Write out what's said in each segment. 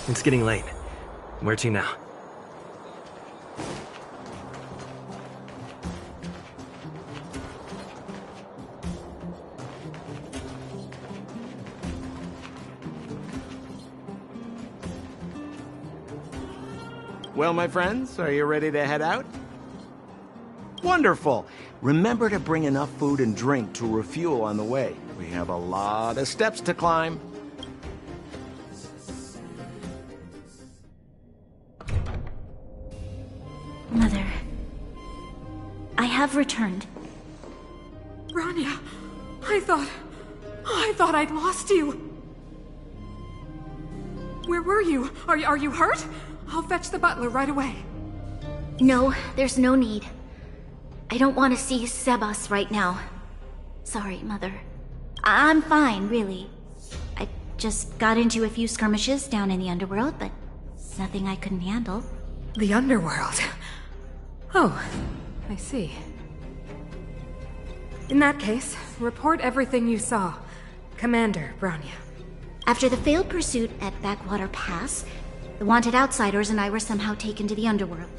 It's getting late. Where to now? Well, my friends, are you ready to head out? Wonderful! Remember to bring enough food and drink to refuel on the way. We have a lot of steps to climb. Mother, I have returned. Rania, I thought I'd lost you. Where were you? Are you hurt? I'll fetch the butler right away. No, there's no need. I don't want to see Sebas right now. Sorry, Mother. I'm fine, really. I just got into a few skirmishes down in the underworld, but nothing I couldn't handle. The underworld? Oh, I see. In that case, report everything you saw. Commander Bronya. After the failed pursuit at Backwater Pass, the wanted outsiders and I were somehow taken to the underworld.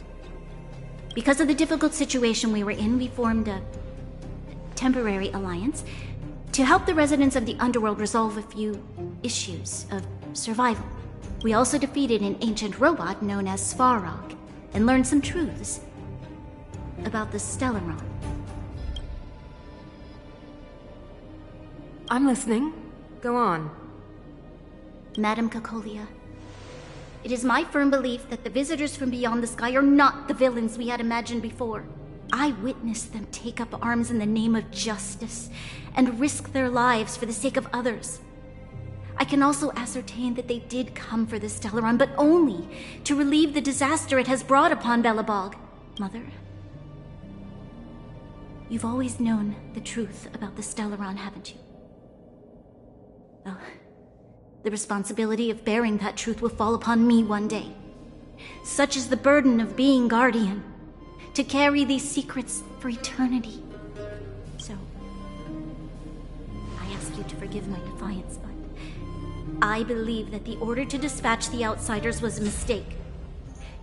Because of the difficult situation we were in, we formed a temporary alliance to help the residents of the underworld resolve a few issues of survival. We also defeated an ancient robot known as Svarog and learned some truths about the Stellaron. I'm listening. Go on. Madam Cacolia, it is my firm belief that the visitors from beyond the sky are not the villains we had imagined before. I witnessed them take up arms in the name of justice and risk their lives for the sake of others. I can also ascertain that they did come for the Stellaron, but only to relieve the disaster it has brought upon Belobog. Mother, you've always known the truth about the Stellaron, haven't you? Well, the responsibility of bearing that truth will fall upon me one day. Such is the burden of being Guardian, to carry these secrets for eternity. So, I ask you to forgive my defiance, but I believe that the order to dispatch the outsiders was a mistake.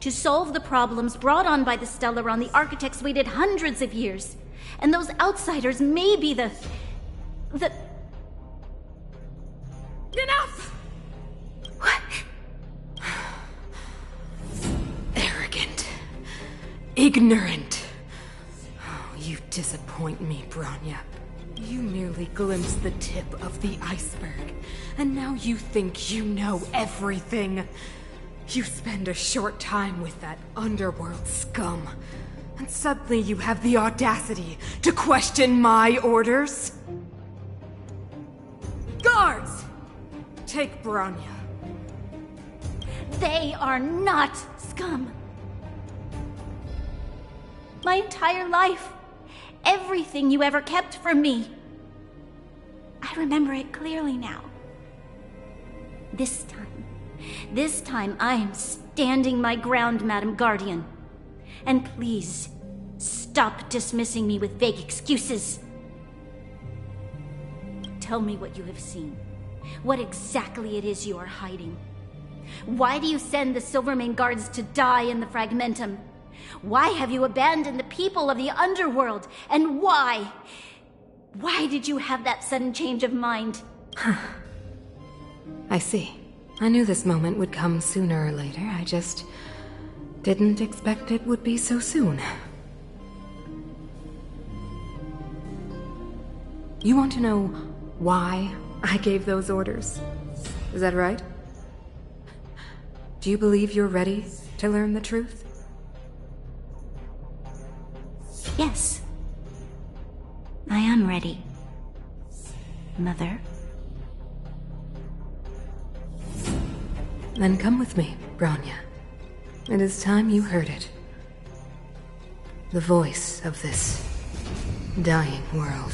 To solve the problems brought on by the Stellaron, the architects waited hundreds of years, and those outsiders may be the... Enough! What? Arrogant. Ignorant. Oh, you disappoint me, Bronya. You merely glimpsed the tip of the iceberg, and now you think you know everything. You spend a short time with that underworld scum, and suddenly you have the audacity to question my orders? Guards! Take Bronya. They are not scum. My entire life, everything you ever kept from me. I remember it clearly now. This time I am standing my ground, Madam Guardian. And please, stop dismissing me with vague excuses. Tell me what you have seen. What exactly it is you are hiding. Why do you send the Silvermane guards to die in the Fragmentum? Why have you abandoned the people of the underworld? And why? Why did you have that sudden change of mind? I see. I knew this moment would come sooner or later. I just didn't expect it would be so soon. You want to know why I gave those orders? Is that right? Do you believe you're ready to learn the truth? Yes. I am ready, Mother. Then come with me, Bronya. It is time you heard it. The voice of this dying world.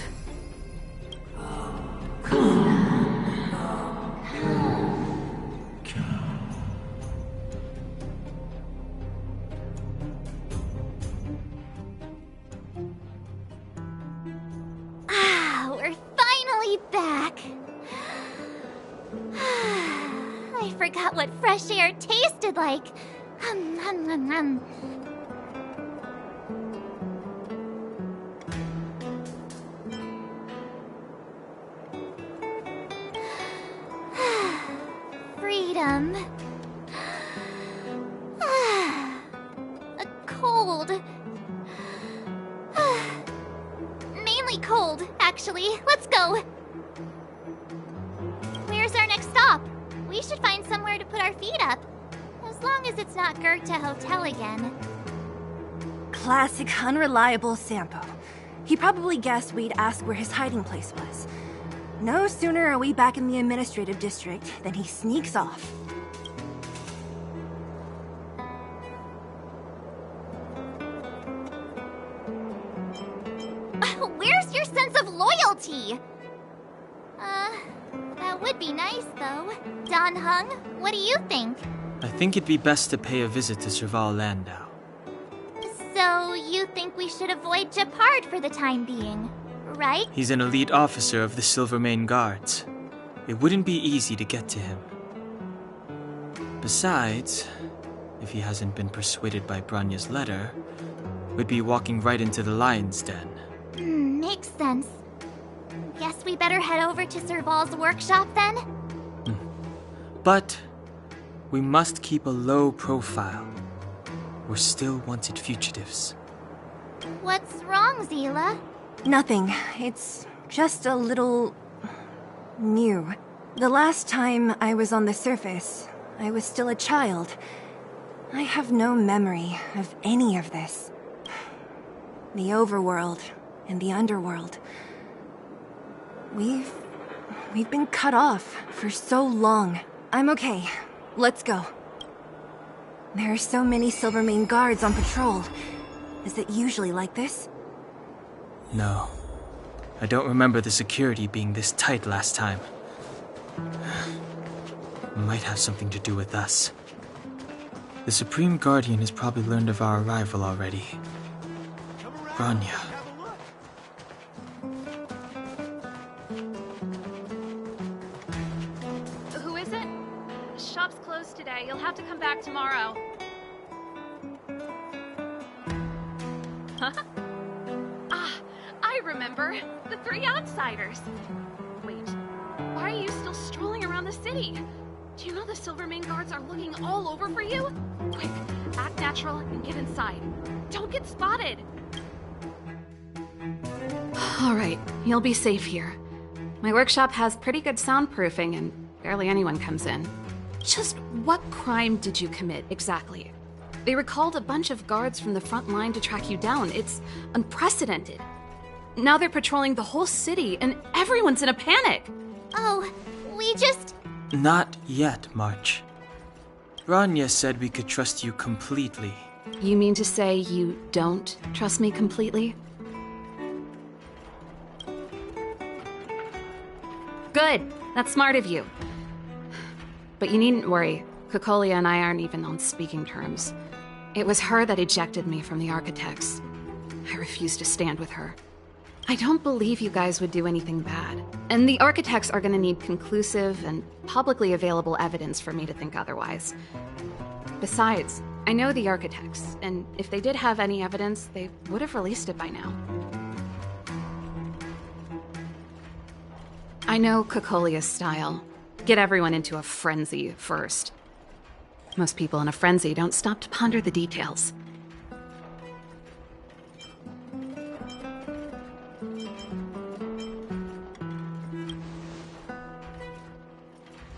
We're finally back. I forgot what fresh air tasted like. Hum, hum, hum, hum. Freedom. A cold. Mainly cold, actually. Let's go. Where's our next stop? We should find somewhere to put our feet up. As long as it's not Goethe Hotel again. Classic unreliable Sampo. He probably guessed we'd ask where his hiding place was. No sooner are we back in the administrative district than he sneaks off. Where's your sense of loyalty? That would be nice, though. Don Hung, what do you think? I think it'd be best to pay a visit to Serval Landau. So, you think we should avoid Gepard for the time being, right? He's an elite officer of the Silvermane Guards. It wouldn't be easy to get to him. Besides, if he hasn't been persuaded by Branya's letter, we'd be walking right into the lion's den. Makes sense. Guess we better head over to Serval's workshop then? But we must keep a low profile. We're still wanted fugitives. What's wrong, Zila? Nothing. It's just a little... new. The last time I was on the surface, I was still a child. I have no memory of any of this. The overworld and the underworld. We've been cut off for so long. I'm okay. Let's go. There are so many Silvermane guards on patrol. Is it usually like this? No. I don't remember the security being this tight last time. Might have something to do with us. The Supreme Guardian has probably learned of our arrival already. Branya. Who is it? Shop's closed today. You'll have to come back tomorrow. Huh? Ah, I remember. The three outsiders. Wait, why are you still strolling around the city? Do you know the Silvermane guards are looking all over for you? Quick, act natural and get inside. Don't get spotted. All right, you'll be safe here. My workshop has pretty good soundproofing and barely anyone comes in. Just what crime did you commit, exactly? They recalled a bunch of guards from the front line to track you down. It's unprecedented. Now they're patrolling the whole city and everyone's in a panic. Oh, we just... Not yet, March. Branya said we could trust you completely. You mean to say you don't trust me completely? Good. That's smart of you. But you needn't worry. Kokolia and I aren't even on speaking terms. It was her that ejected me from the Architects. I refuse to stand with her. I don't believe you guys would do anything bad. And the Architects are gonna need conclusive and publicly available evidence for me to think otherwise. Besides, I know the Architects, and if they did have any evidence, they would have released it by now. I know Kokolia's style. Get everyone into a frenzy first. Most people in a frenzy don't stop to ponder the details.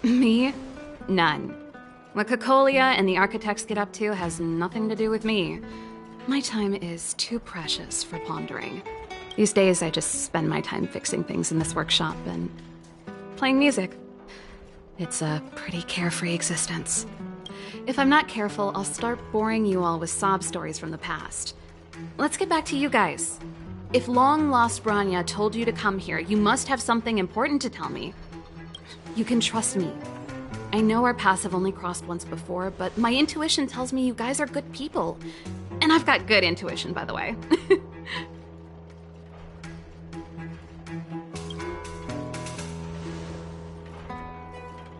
Me? None. What Kokolia and the Architects get up to has nothing to do with me. My time is too precious for pondering. These days, I just spend my time fixing things in this workshop and playing music. It's a pretty carefree existence. If I'm not careful, I'll start boring you all with sob stories from the past. Let's get back to you guys. If long-lost Branya told you to come here, you must have something important to tell me. You can trust me. I know our paths have only crossed once before, but my intuition tells me you guys are good people. And I've got good intuition, by the way.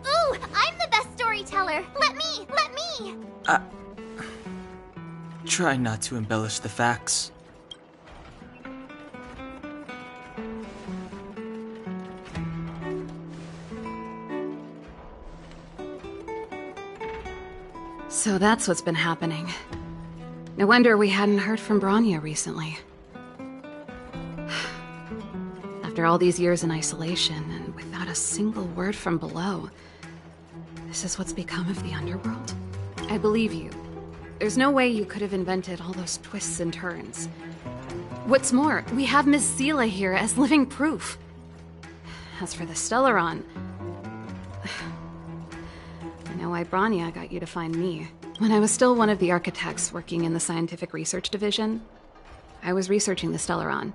Ooh, I'm the best storyteller! me! Try not to embellish the facts. So that's what's been happening. No wonder we hadn't heard from Bronya recently. After all these years in isolation, and without a single word from below, this is what's become of the underworld? I believe you. There's no way you could have invented all those twists and turns. What's more, we have Miss Seela here as living proof. As for the Stellaron, I know why Bronya got you to find me. When I was still one of the architects working in the scientific research division, I was researching the Stellaron.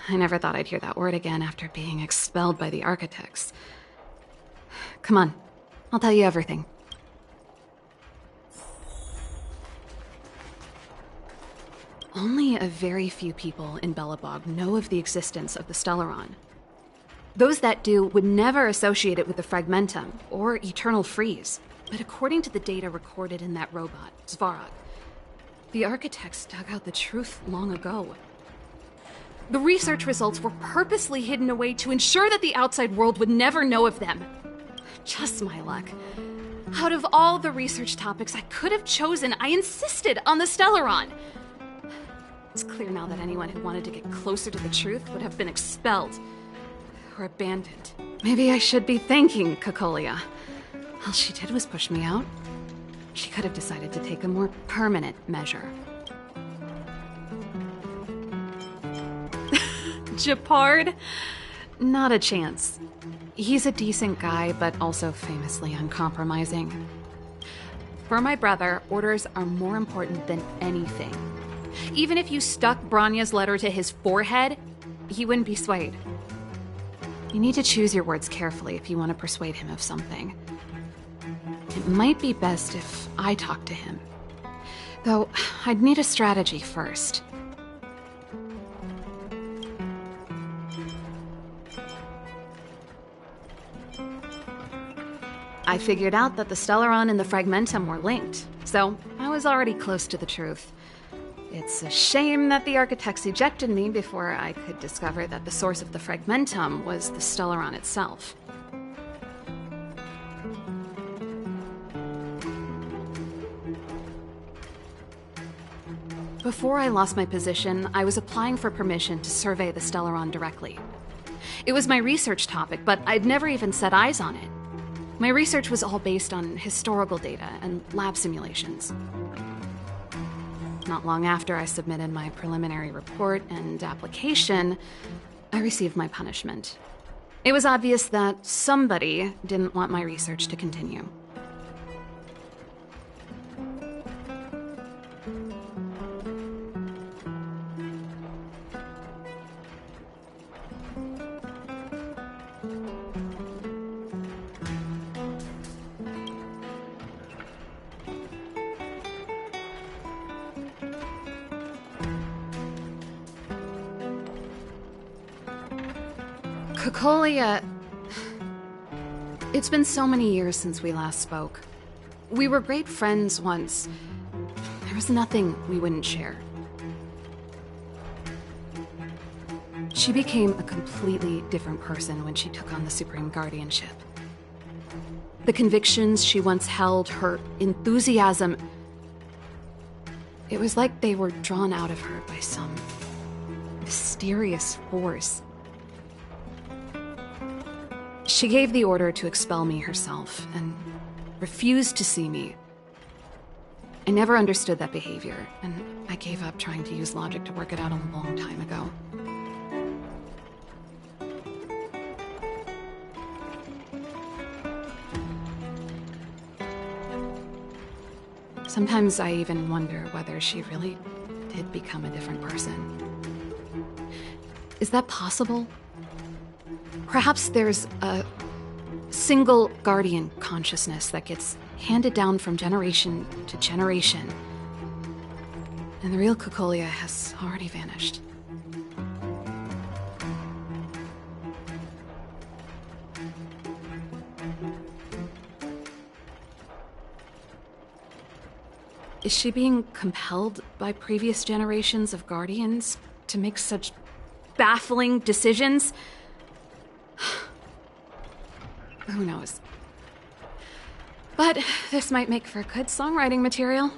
I never thought I'd hear that word again after being expelled by the architects. Come on, I'll tell you everything. Only a very few people in Belobog know of the existence of the Stellaron. Those that do would never associate it with the Fragmentum or Eternal Freeze. But according to the data recorded in that robot, Svarog, the architects dug out the truth long ago. The research results were purposely hidden away to ensure that the outside world would never know of them. Just my luck. Out of all the research topics I could have chosen, I insisted on the Stellaron. It's clear now that anyone who wanted to get closer to the truth would have been expelled or abandoned. Maybe I should be thanking Cocolia. All she did was push me out. She could have decided to take a more permanent measure. Japard? Not a chance. He's a decent guy, but also famously uncompromising. For my brother, orders are more important than anything. Even if you stuck Bronya's letter to his forehead, he wouldn't be swayed. You need to choose your words carefully if you want to persuade him of something. It might be best if I talk to him. Though, I'd need a strategy first. I figured out that the Stellaron and the Fragmentum were linked, so I was already close to the truth. It's a shame that the architects ejected me before I could discover that the source of the Fragmentum was the Stellaron itself. Before I lost my position, I was applying for permission to survey the Stellaron directly. It was my research topic, but I'd never even set eyes on it. My research was all based on historical data and lab simulations. Not long after I submitted my preliminary report and application, I received my punishment. It was obvious that somebody didn't want my research to continue. Cocolia... It's been so many years since we last spoke. We were great friends once. There was nothing we wouldn't share. She became a completely different person when she took on the Supreme Guardianship. The convictions she once held, her enthusiasm... It was like they were drawn out of her by some mysterious force. She gave the order to expel me herself, and refused to see me. I never understood that behavior, and I gave up trying to use logic to work it out a long time ago. Sometimes I even wonder whether she really did become a different person. Is that possible? Perhaps there's a single guardian consciousness that gets handed down from generation to generation, and the real Cocolia has already vanished. Is she being compelled by previous generations of Guardians to make such baffling decisions? Who knows? But this might make for good songwriting material.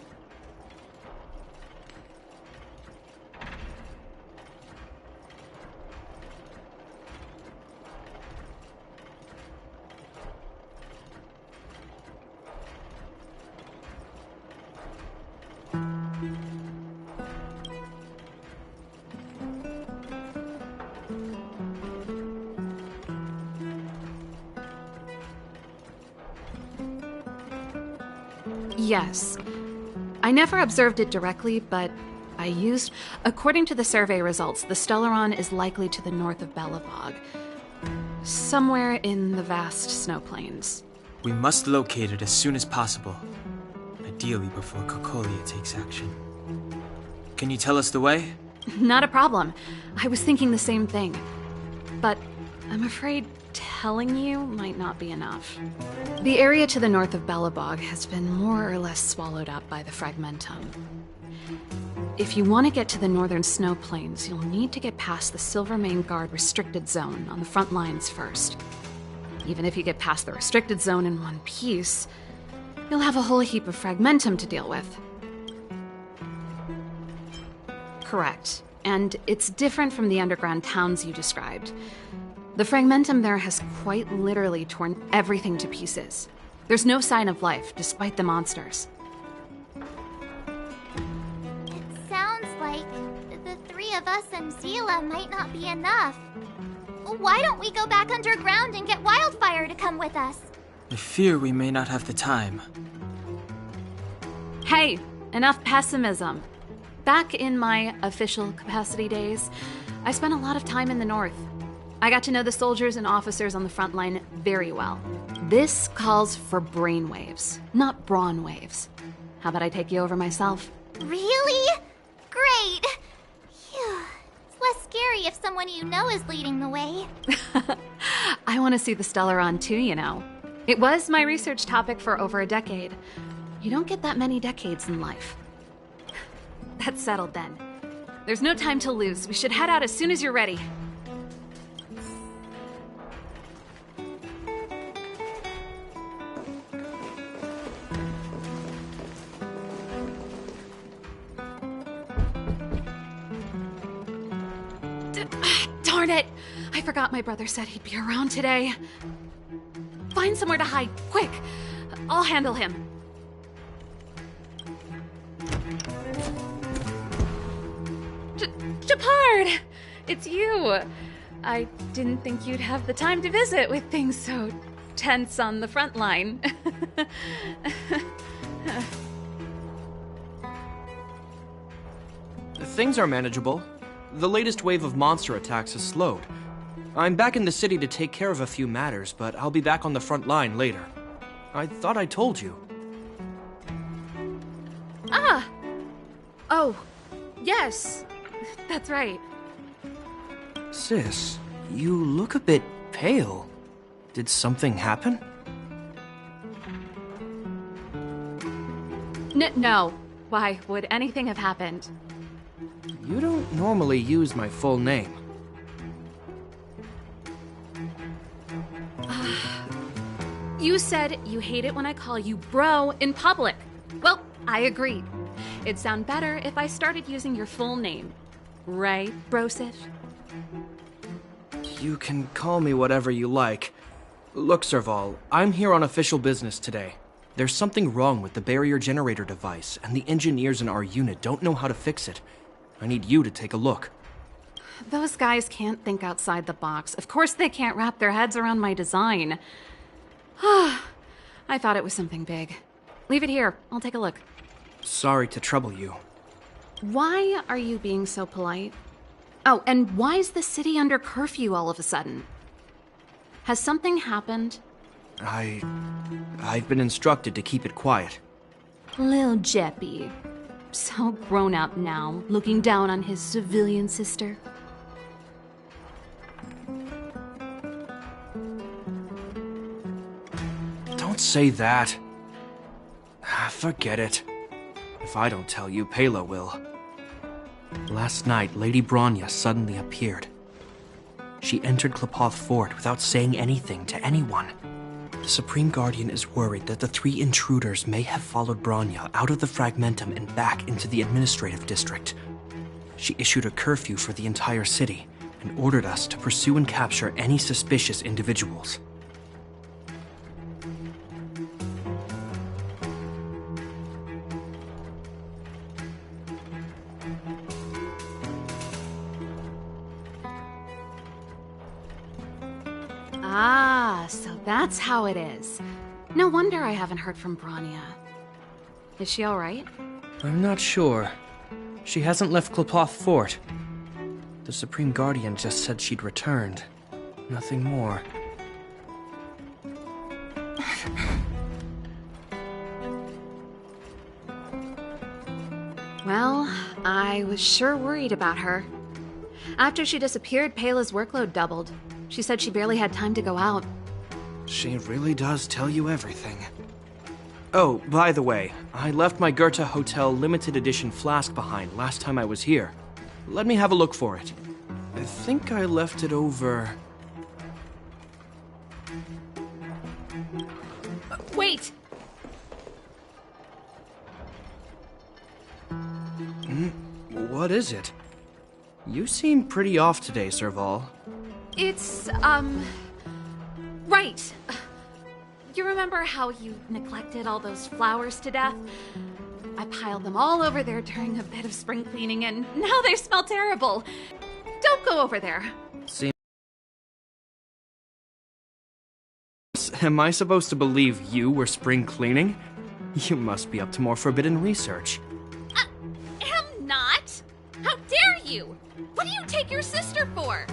Yes. I never observed it directly, but I used... According to the survey results, the Stellaron is likely to the north of Belobog. Somewhere in the vast snow plains. We must locate it as soon as possible. Ideally before Kokolia takes action. Can you tell us the way? Not a problem. I was thinking the same thing. But I'm afraid telling you might not be enough. The area to the north of Belobog has been more or less swallowed up by the Fragmentum. If you want to get to the northern snow plains, you'll need to get past the Silvermane Guard restricted zone on the front lines first. Even if you get past the restricted zone in one piece, you'll have a whole heap of Fragmentum to deal with. Correct. And it's different from the underground towns you described. The Fragmentum there has quite literally torn everything to pieces. There's no sign of life, despite the monsters. It sounds like the three of us and Zila might not be enough. Why don't we go back underground and get Wildfire to come with us? I fear we may not have the time. Hey, enough pessimism. Back in my official capacity days, I spent a lot of time in the north. I got to know the soldiers and officers on the front line very well. This calls for brainwaves, not brawn waves. How about I take you over myself? Really? Great! Phew. It's less scary if someone you know is leading the way. I want to see the Stellaron too, you know. It was my research topic for over a decade. You don't get that many decades in life. That's settled then. There's no time to lose. We should head out as soon as you're ready. Darn it! I forgot my brother said he'd be around today. Find somewhere to hide, quick! I'll handle him. Japard! It's you! I didn't think you'd have the time to visit with things so tense on the front line. Things are manageable. The latest wave of monster attacks has slowed. I'm back in the city to take care of a few matters, but I'll be back on the front line later. I thought I told you. Ah! Oh, yes. That's right. Sis, you look a bit pale. Did something happen? No. Why would anything have happened? You don't normally use my full name. You said you hate it when I call you bro in public. Well, I agree. It'd sound better if I started using your full name. Right, Brosif? You can call me whatever you like. Look, Serval, I'm here on official business today. There's something wrong with the barrier generator device, and the engineers in our unit don't know how to fix it. I need you to take a look. Those guys can't think outside the box. Of course they can't wrap their heads around my design. I thought it was something big. Leave it here. I'll take a look. Sorry to trouble you. Why are you being so polite? Oh, and why is the city under curfew all of a sudden? Has something happened? I've been instructed to keep it quiet. Lil Jeppy. So grown up now, looking down on his civilian sister. Don't say that. Forget it. If I don't tell you, Pela will. Last night, Lady Bronya suddenly appeared. She entered Klapoth Fort without saying anything to anyone. The Supreme Guardian is worried that the 3 intruders may have followed Bronya out of the Fragmentum and back into the administrative district. She issued a curfew for the entire city and ordered us to pursue and capture any suspicious individuals. Ah, so that's how it is. No wonder I haven't heard from Bronya. Is she alright? I'm not sure. She hasn't left Klapoth Fort. The Supreme Guardian just said she'd returned. Nothing more. Well, I was sure worried about her. After she disappeared, Pela's workload doubled. She said she barely had time to go out. She really does tell you everything. Oh, by the way, I left my Goethe Hotel limited edition flask behind last time I was here. Let me have a look for it. I think I left it over... Wait! What is it? You seem pretty off today, Serval. It's, right. You remember how you neglected all those flowers to death? I piled them all over there during a bit of spring cleaning, and now they smell terrible. Don't go over there. Am I supposed to believe you were spring cleaning? You must be up to more forbidden research. Am not. How dare you? What do you take your sister for?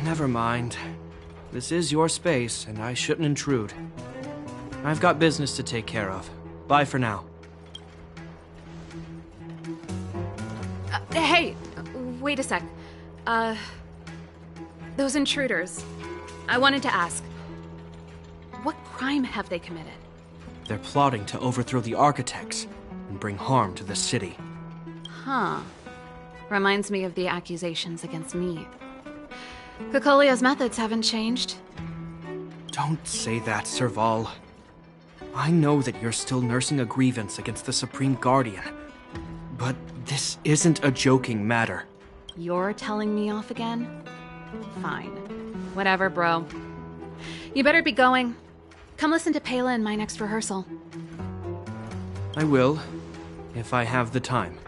Never mind. This is your space, and I shouldn't intrude. I've got business to take care of. Bye for now. Hey, wait a sec. Those intruders. I wanted to ask, what crime have they committed? They're plotting to overthrow the architects and bring harm to the city. Huh. Reminds me of the accusations against me. Kokolia's methods haven't changed. Don't say that, Serval. I know that you're still nursing a grievance against the Supreme Guardian, but this isn't a joking matter. You're telling me off again? Fine. Whatever, bro. You better be going. Come listen to Pela in my next rehearsal. I will, if I have the time.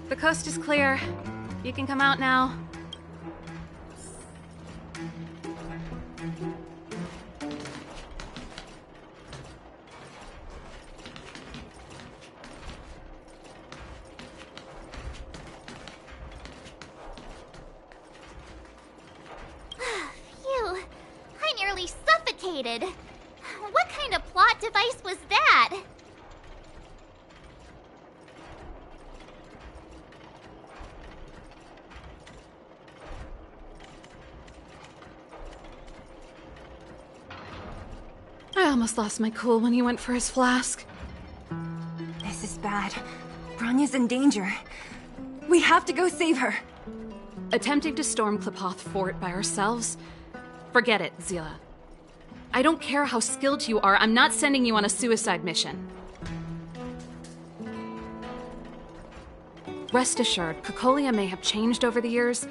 The coast is clear. You can come out now. Phew, I nearly suffocated. What kind of plot device was that? I almost lost my cool when he went for his flask. This is bad. Bronya's in danger. We have to go save her. Attempting to storm Klapoth Fort by ourselves? Forget it, Zila. I don't care how skilled you are, I'm not sending you on a suicide mission. Rest assured, Kokolia may have changed over the years,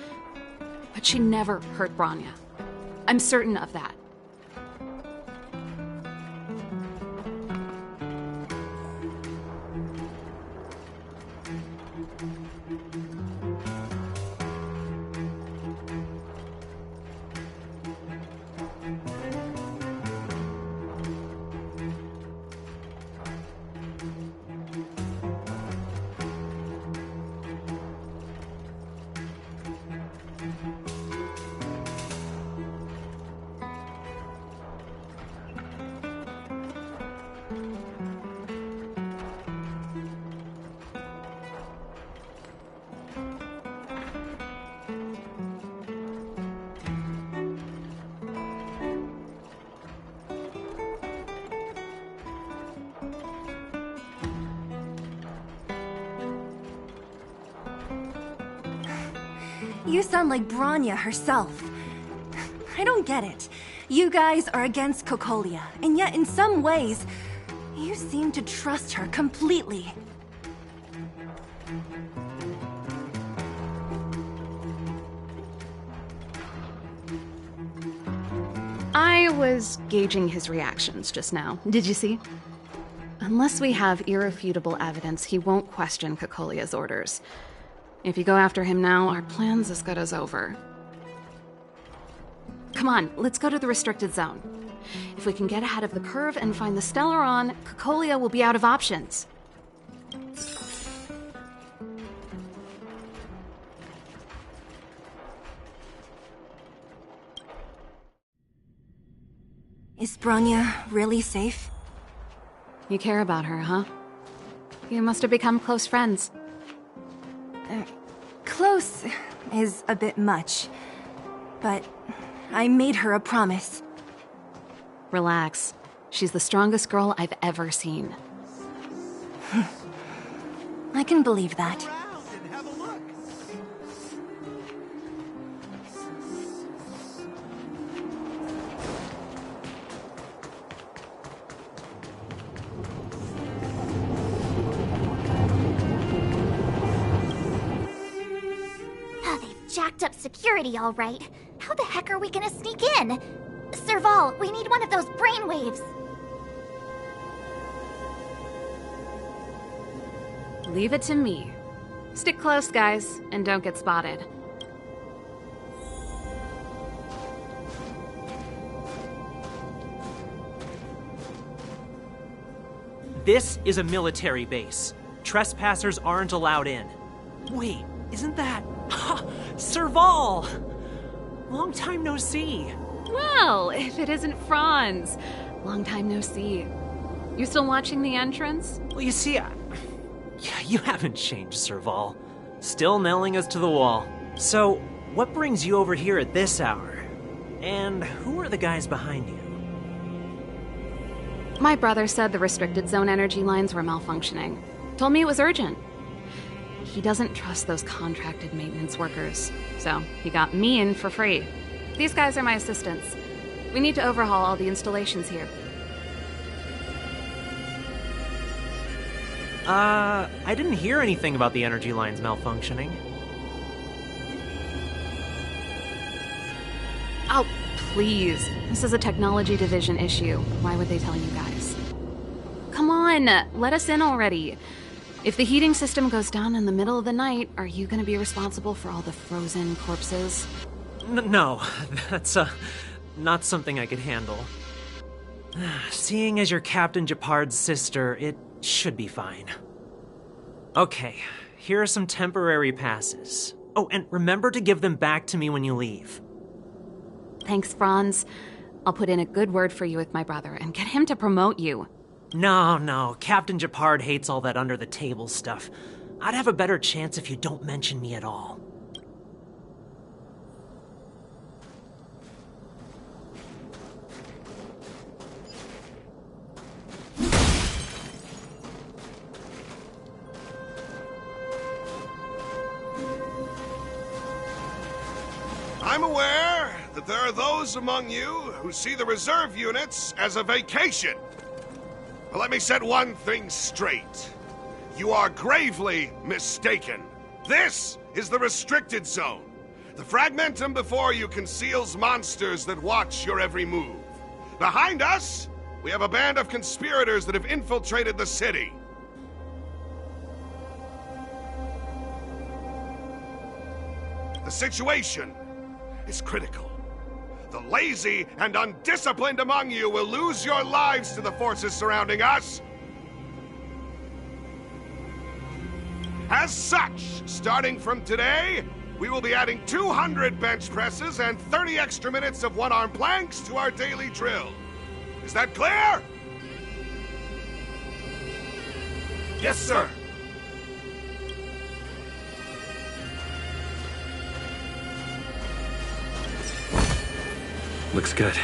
but she never hurt Bronya. I'm certain of that. You sound like Bronya herself. I don't get it. You guys are against Cocolia, and yet in some ways, you seem to trust her completely. I was gauging his reactions just now. Did you see? Unless we have irrefutable evidence, he won't question Cocolia's orders. If you go after him now, our plan's as good as over. Come on, let's go to the restricted zone. If we can get ahead of the curve and find the Stellaron, Cocolia will be out of options. Is Bronya really safe? You care about her, huh? You must have become close friends. Close is a bit much, but I made her a promise. Relax. She's the strongest girl I've ever seen. I can believe that. Jacked up security, all right. How the heck are we gonna sneak in? Serval, we need one of those brainwaves. Leave it to me. Stick close, guys, and don't get spotted. This is a military base. Trespassers aren't allowed in. Wait, isn't that... Serval! Long time no see. Well, if it isn't Franz. Long time no see. You still watching the entrance? Well, you see, you haven't changed, Serval. Still nailing us to the wall. So, what brings you over here at this hour? And who are the guys behind you? My brother said the restricted zone energy lines were malfunctioning. Told me it was urgent. He doesn't trust those contracted maintenance workers, so he got me in for free. These guys are my assistants. We need to overhaul all the installations here. I didn't hear anything about the energy lines malfunctioning. Oh, please. This is a technology division issue. Why would they tell you guys? Come on, let us in already. If the heating system goes down in the middle of the night, are you gonna be responsible for all the frozen corpses? No, that's, not something I could handle. Seeing as you're Captain Japard's sister, it should be fine. Okay, here are some temporary passes. Oh, and remember to give them back to me when you leave. Thanks, Franz. I'll put in a good word for you with my brother and get him to promote you. No, Captain Japard hates all that under-the-table stuff. I'd have a better chance if you don't mention me at all. I'm aware that there are those among you who see the reserve units as a vacation. But let me set one thing straight. You are gravely mistaken. This is the restricted zone. The fragmentum before you conceals monsters that watch your every move. Behind us, we have a band of conspirators that have infiltrated the city. The situation is critical. The lazy and undisciplined among you will lose your lives to the forces surrounding us. As such, starting from today, we will be adding 200 bench presses and 30 extra minutes of one-arm planks to our daily drill. Is that clear? Yes, sir. Looks good.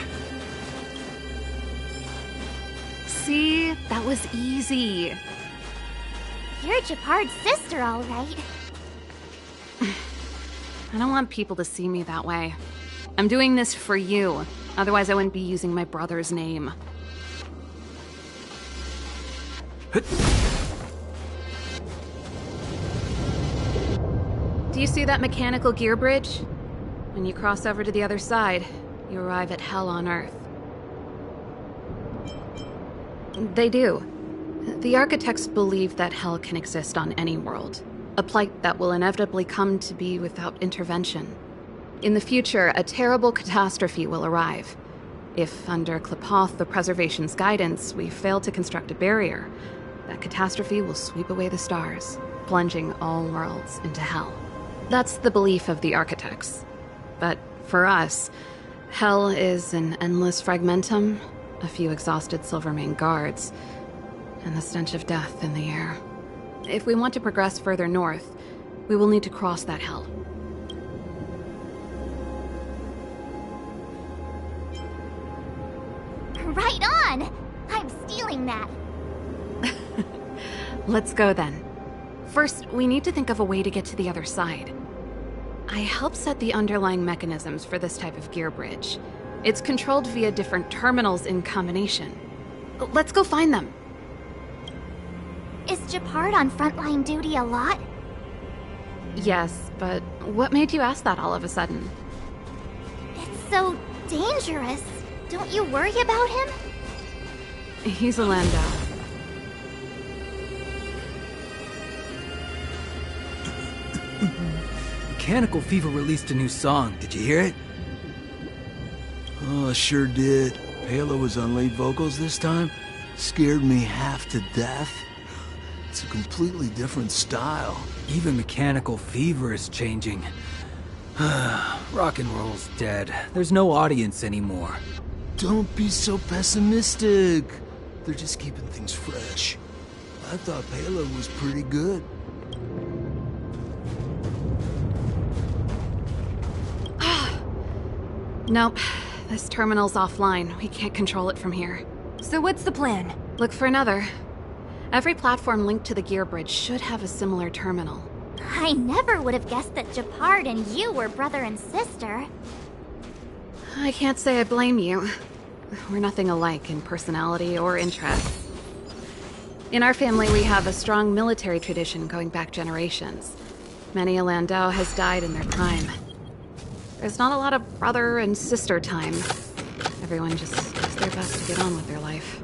See? That was easy. You're Japard's sister, all right. I don't want people to see me that way. I'm doing this for you. Otherwise, I wouldn't be using my brother's name. Do you see that mechanical gear bridge? When you cross over to the other side, you arrive at Hell on Earth. They do. The architects believe that Hell can exist on any world, a plight that will inevitably come to be without intervention. In the future, a terrible catastrophe will arrive. If, under Klapoth the Preservation's guidance, we fail to construct a barrier, that catastrophe will sweep away the stars, plunging all worlds into Hell. That's the belief of the architects. But for us, Hell is an endless fragmentum, a few exhausted Silvermane guards, and the stench of death in the air. If we want to progress further north, we will need to cross that Hell. Right on! I'm stealing that. Let's go then. First, we need to think of a way to get to the other side. I helped set the underlying mechanisms for this type of gear bridge. It's controlled via different terminals in combination. Let's go find them. Is Gepard on frontline duty a lot? Yes, but what made you ask that all of a sudden? It's so dangerous. Don't you worry about him? He's a Landau. Mechanical Fever released a new song. Did you hear it? Oh, sure did. Palo was on lead vocals this time. Scared me half to death. It's a completely different style. Even Mechanical Fever is changing. Rock and roll's dead. There's no audience anymore. Don't be so pessimistic. They're just keeping things fresh. I thought Palo was pretty good. Nope. This terminal's offline. We can't control it from here. So what's the plan? Look for another. Every platform linked to the gear bridge should have a similar terminal. I never would have guessed that Gepard and you were brother and sister. I can't say I blame you. We're nothing alike in personality or interests. In our family, we have a strong military tradition going back generations. Many a Landau has died in their prime. There's not a lot of brother and sister time. Everyone just does their best to get on with their life.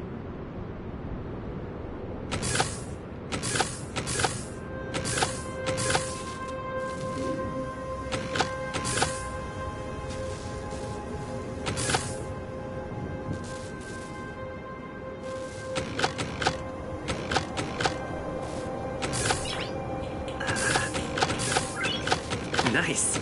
Nice.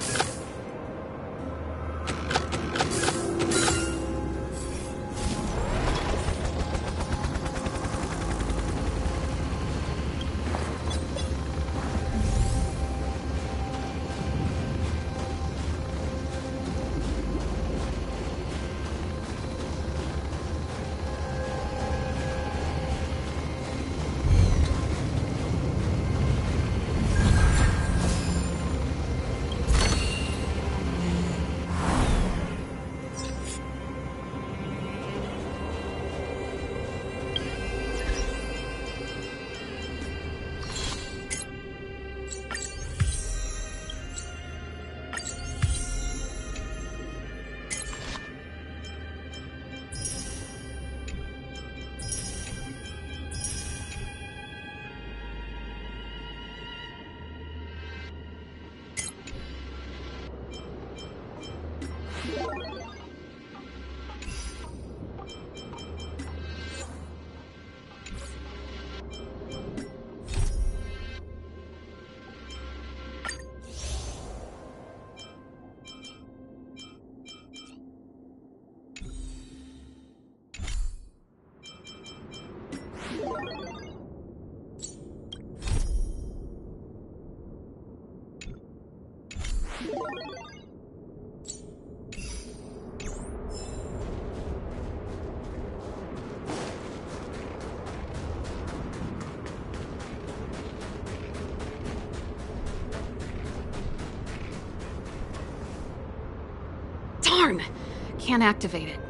can't activate it.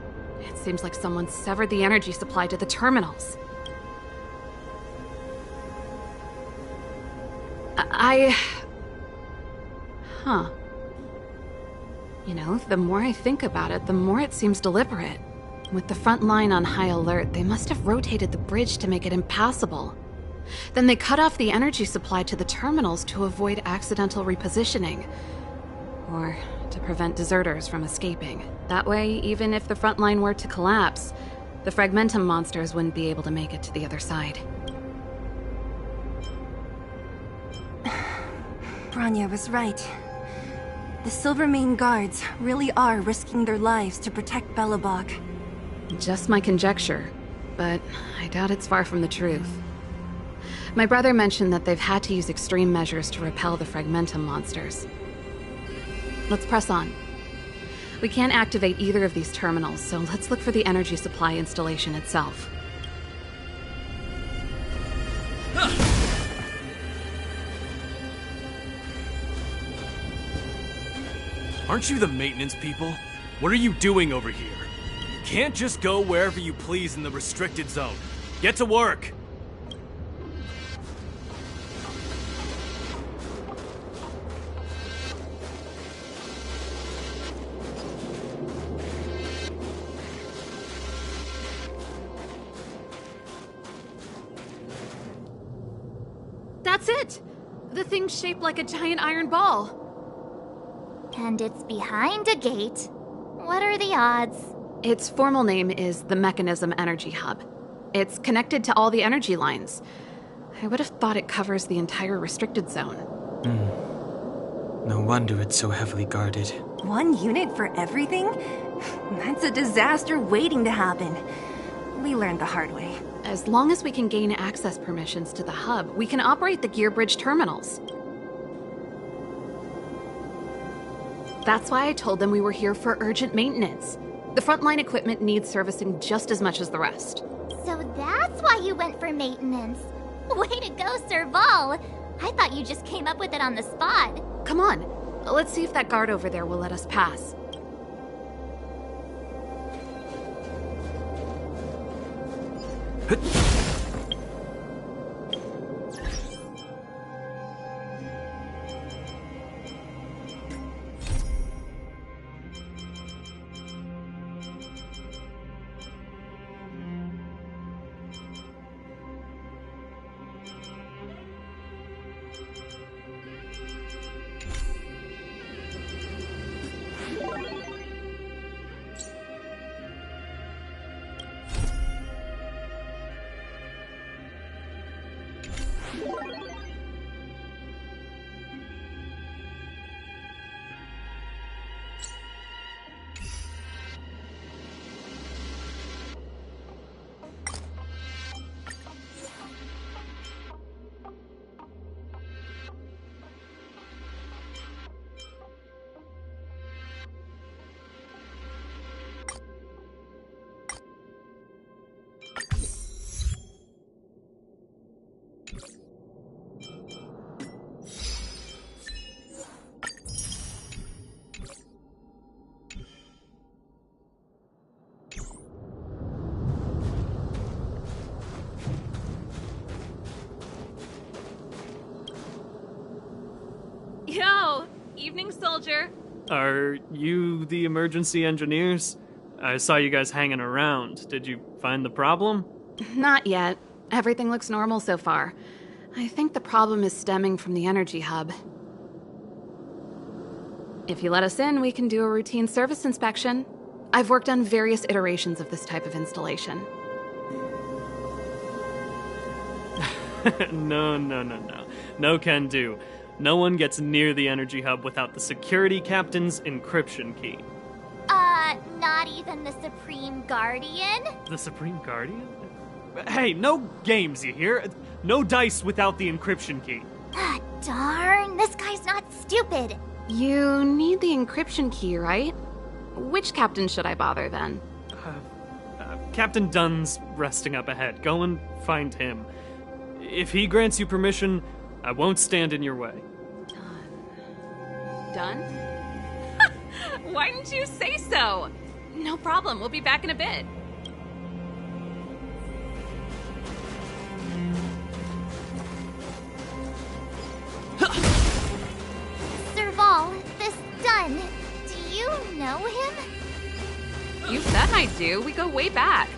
It seems like someone severed the energy supply to the terminals. Huh. You know, the more I think about it, the more it seems deliberate. With the front line on high alert, they must have rotated the bridge to make it impassable. Then they cut off the energy supply to the terminals to avoid accidental repositioning. Or to prevent deserters from escaping. That way, even if the front line were to collapse, the Fragmentum monsters wouldn't be able to make it to the other side. Bronya was right. The Silvermane guards really are risking their lives to protect Belobog. Just my conjecture, but I doubt it's far from the truth. My brother mentioned that they've had to use extreme measures to repel the Fragmentum monsters. Let's press on. We can't activate either of these terminals, so let's look for the energy supply installation itself. Aren't you the maintenance people? What are you doing over here? You can't just go wherever you please in the restricted zone. Get to work! That's it! The thing's shaped like a giant iron ball. And it's behind a gate. What are the odds? Its formal name is the Mechanism Energy Hub. It's connected to all the energy lines. I would have thought it covers the entire restricted zone. No wonder it's so heavily guarded. One unit for everything? That's a disaster waiting to happen. We learned the hard way. As long as we can gain access permissions to the hub, we can operate the gear bridge terminals. That's why I told them we were here for urgent maintenance. The frontline equipment needs servicing just as much as the rest. So that's why you went for maintenance. Way to go, Serval. I thought you just came up with it on the spot. Come on, let's see if that guard over there will let us pass. Yo! Evening, soldier. Are you the emergency engineers? I saw you guys hanging around. Did you find the problem? Not yet. Everything looks normal so far. I think the problem is stemming from the energy hub. If you let us in, we can do a routine service inspection. I've worked on various iterations of this type of installation. No. No can do. No one gets near the energy hub without the security captain's encryption key. Not even the Supreme Guardian? The Supreme Guardian? Hey, no games, you hear? No dice without the encryption key. Ah, darn, this guy's not stupid. You need the encryption key, right? Which captain should I bother, then? Captain Dunn's resting up ahead. Go and find him. If he grants you permission, I won't stand in your way. Done? Why didn't you say so? No problem, we'll be back in a bit. Serval, this Dunn, do you know him? You said I do. We go way back.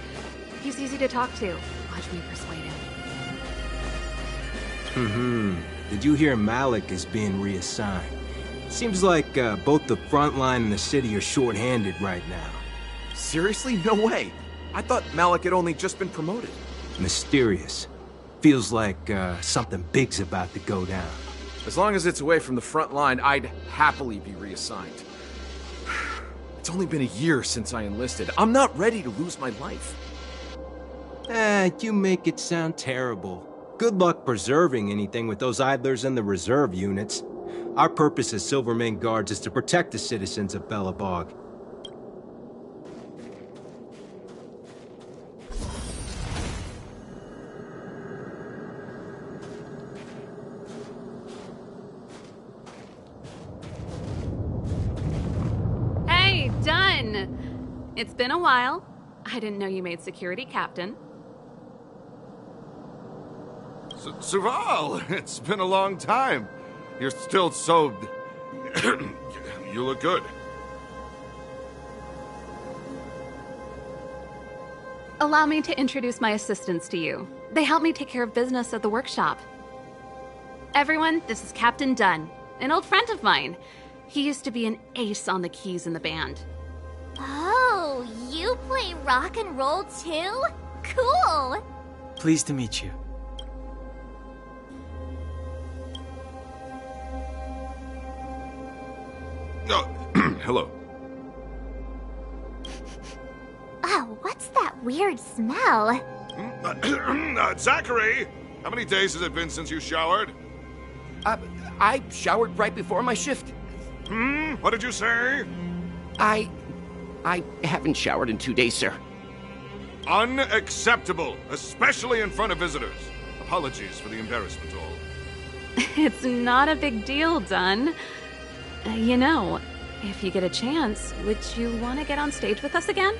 He's easy to talk to. Watch me persuade him. Did you hear Malik is being reassigned? Seems like both the front line and the city are short-handed right now. Seriously? No way. I thought Malik had only just been promoted. Mysterious. Feels like something big's about to go down. As long as it's away from the front line, I'd happily be reassigned. It's only been a year since I enlisted. I'm not ready to lose my life. You make it sound terrible. Good luck preserving anything with those idlers and the reserve units. Our purpose as Silvermane Guards is to protect the citizens of Belobog. Hey, Dunn! It's been a while. I didn't know you made security captain. Serval, it's been a long time. You're still so... You look good. Allow me to introduce my assistants to you. They help me take care of business at the workshop. Everyone, this is Captain Dunn, an old friend of mine. He used to be an ace on the keys in the band. Oh, you play rock and roll too? Cool! Pleased to meet you. Oh, hello. Oh, what's that weird smell? Zachary! How many days has it been since you showered? I showered right before my shift. What did you say? I haven't showered in 2 days, sir. Unacceptable, especially in front of visitors. Apologies for the embarrassment, all. It's not a big deal, Dunn. You know, if you get a chance, would you want to get on stage with us again?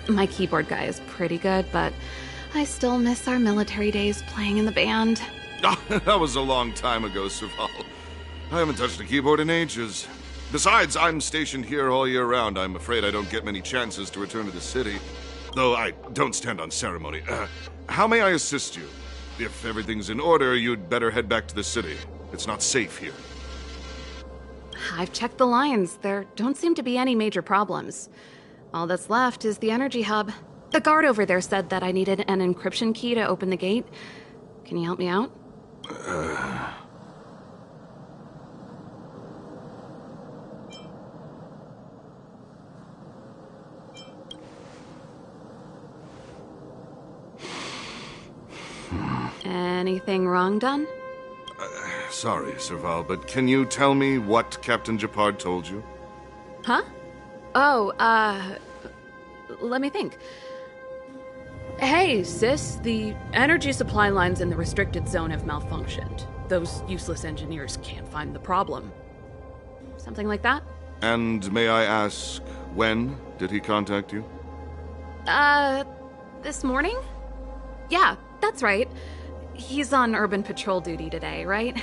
My keyboard guy is pretty good, but I still miss our military days playing in the band. That was a long time ago, Serval. I haven't touched a keyboard in ages. Besides, I'm stationed here all year round. I'm afraid I don't get many chances to return to the city. Though I don't stand on ceremony. How may I assist you? If everything's in order, you'd better head back to the city. It's not safe here. I've checked the lines. There don't seem to be any major problems. All that's left is the energy hub. The guard over there said that I needed an encryption key to open the gate. Can you help me out? Anything wrong, Dunn? Sorry, Serval, but can you tell me what Captain Japard told you? Huh? Oh, let me think. Hey, sis, the energy supply lines in the restricted zone have malfunctioned. Those useless engineers can't find the problem. Something like that? And may I ask, when did he contact you? This morning? Yeah, that's right. He's on urban patrol duty today, right?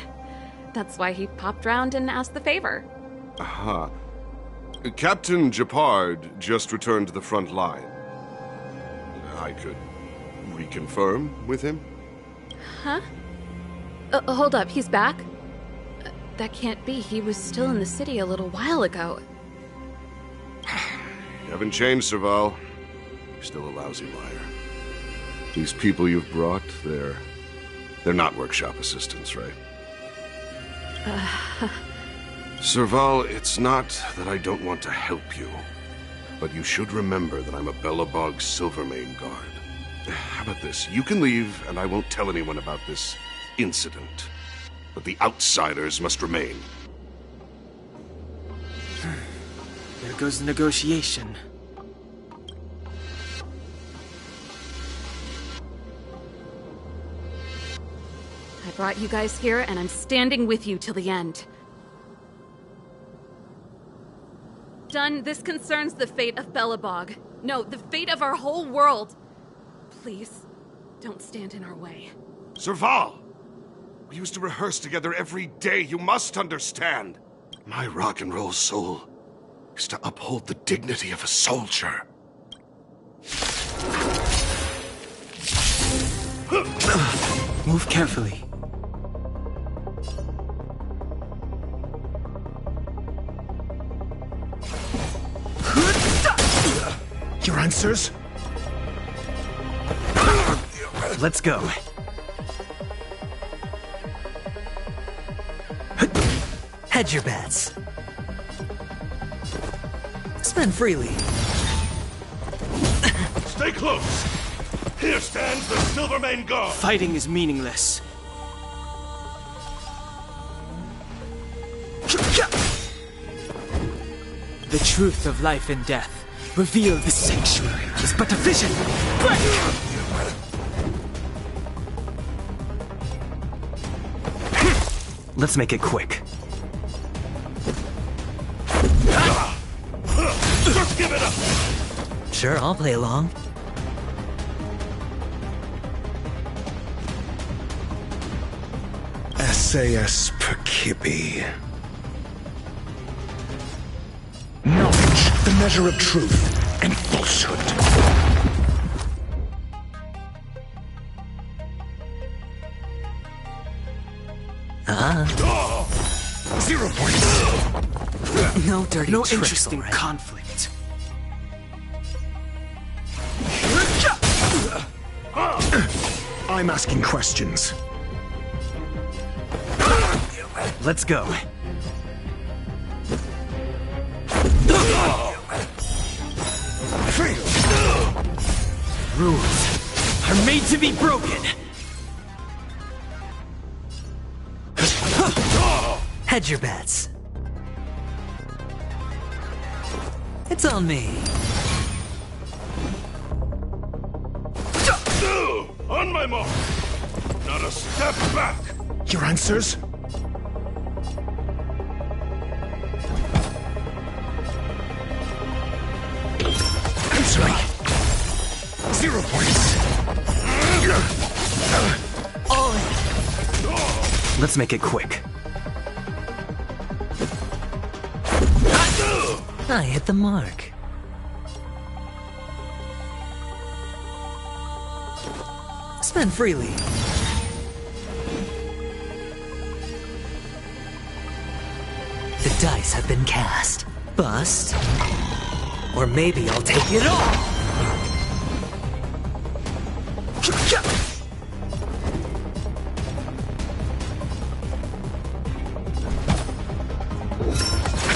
That's why he popped round and asked the favor. Aha. Captain Japard just returned to the front line. I could reconfirm with him? Huh? Hold up, he's back? That can't be. He was still in the city a little while ago. You haven't changed, Serval. You're still a lousy liar. These people you've brought, they're not workshop assistants, right? Serval, it's not that I don't want to help you, but you should remember that I'm a Belobog Silvermane Guard. How about this? You can leave, and I won't tell anyone about this incident. But the outsiders must remain. There goes the negotiation. I brought you guys here, and I'm standing with you till the end. Dunn, this concerns the fate of Belobog. No, the fate of our whole world. Please, don't stand in our way. Serval! We used to rehearse together every day, you must understand. My rock and roll soul is to uphold the dignity of a soldier. Move carefully. Your answers? Let's go. Hedge your bets. Spend freely. Stay close! Here stands the Silvermane Guard! Fighting is meaningless. The truth of life and death, revealed the sanctuary, is but a vision. Let's make it quick. Just give it up! Sure, I'll play along. SAS Perkibi. Knowledge, the measure of truth and falsehood. Ah. 0 points. No dirty No tricks, interest in all right. conflict. I'm asking questions. Let's go. Rules are made to be broken. Hedge your bets. It's on me. On my mark! Not a step back! Your answers? Answer me. 0 points. All in. Let's make it quick. I hit the mark. Spend freely. The dice have been cast. Bust. Or maybe I'll take it all.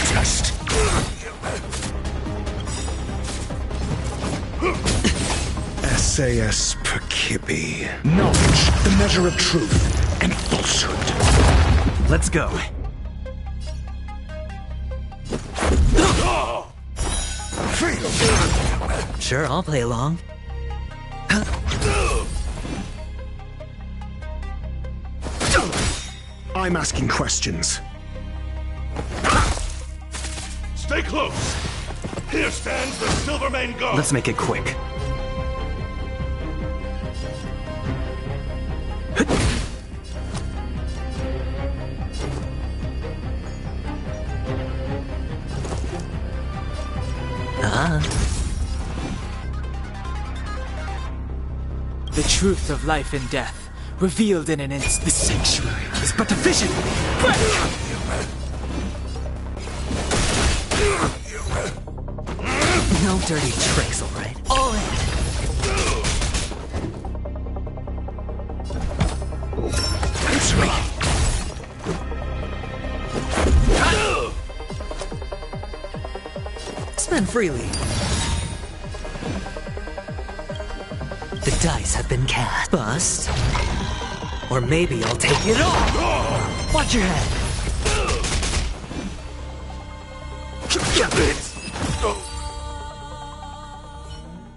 Test. SAS Perkibi. Knowledge, the measure of truth and falsehood. Let's go. Sure, I'll play along. I'm asking questions. Stay close! Here stands the Silvermane Guard! Let's make it quick. The truth of life and death, revealed in an instant. The sanctuary is but a vision. No dirty tricks, all right? All in. Answer me. Spend freely. The dice have been cast. Bust. Or maybe I'll take it all. Watch your head.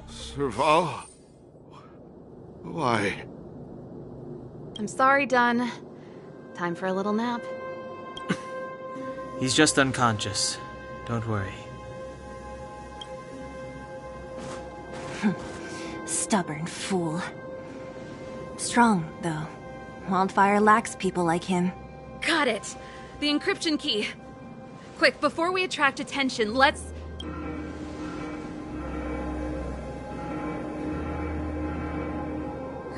Serval? Why? I'm sorry, Dunn. Time for a little nap. He's just unconscious. Don't worry. Stubborn fool. Strong, though. Wildfire lacks people like him. Got it. The encryption key. Quick, before we attract attention, let's...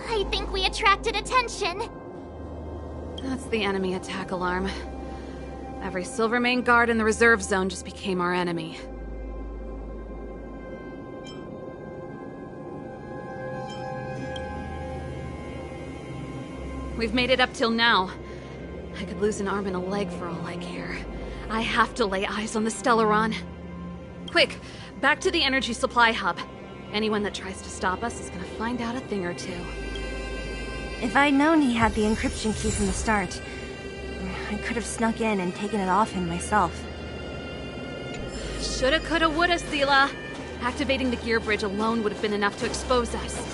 I think we attracted attention. That's the enemy attack alarm. Every Silvermane guard in the reserve zone just became our enemy. We've made it up till now. I could lose an arm and a leg for all I care. I have to lay eyes on the Stellaron. Quick, back to the energy supply hub. Anyone that tries to stop us is gonna find out a thing or two. If I'd known he had the encryption key from the start, I could have snuck in and taken it off him myself. Shoulda, coulda, woulda, Seela. Activating the gear bridge alone would have been enough to expose us.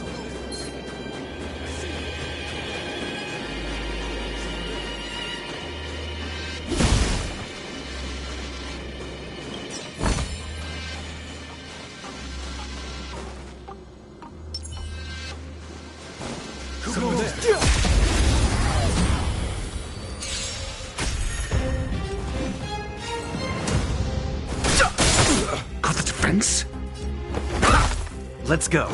Got the defense? Let's go.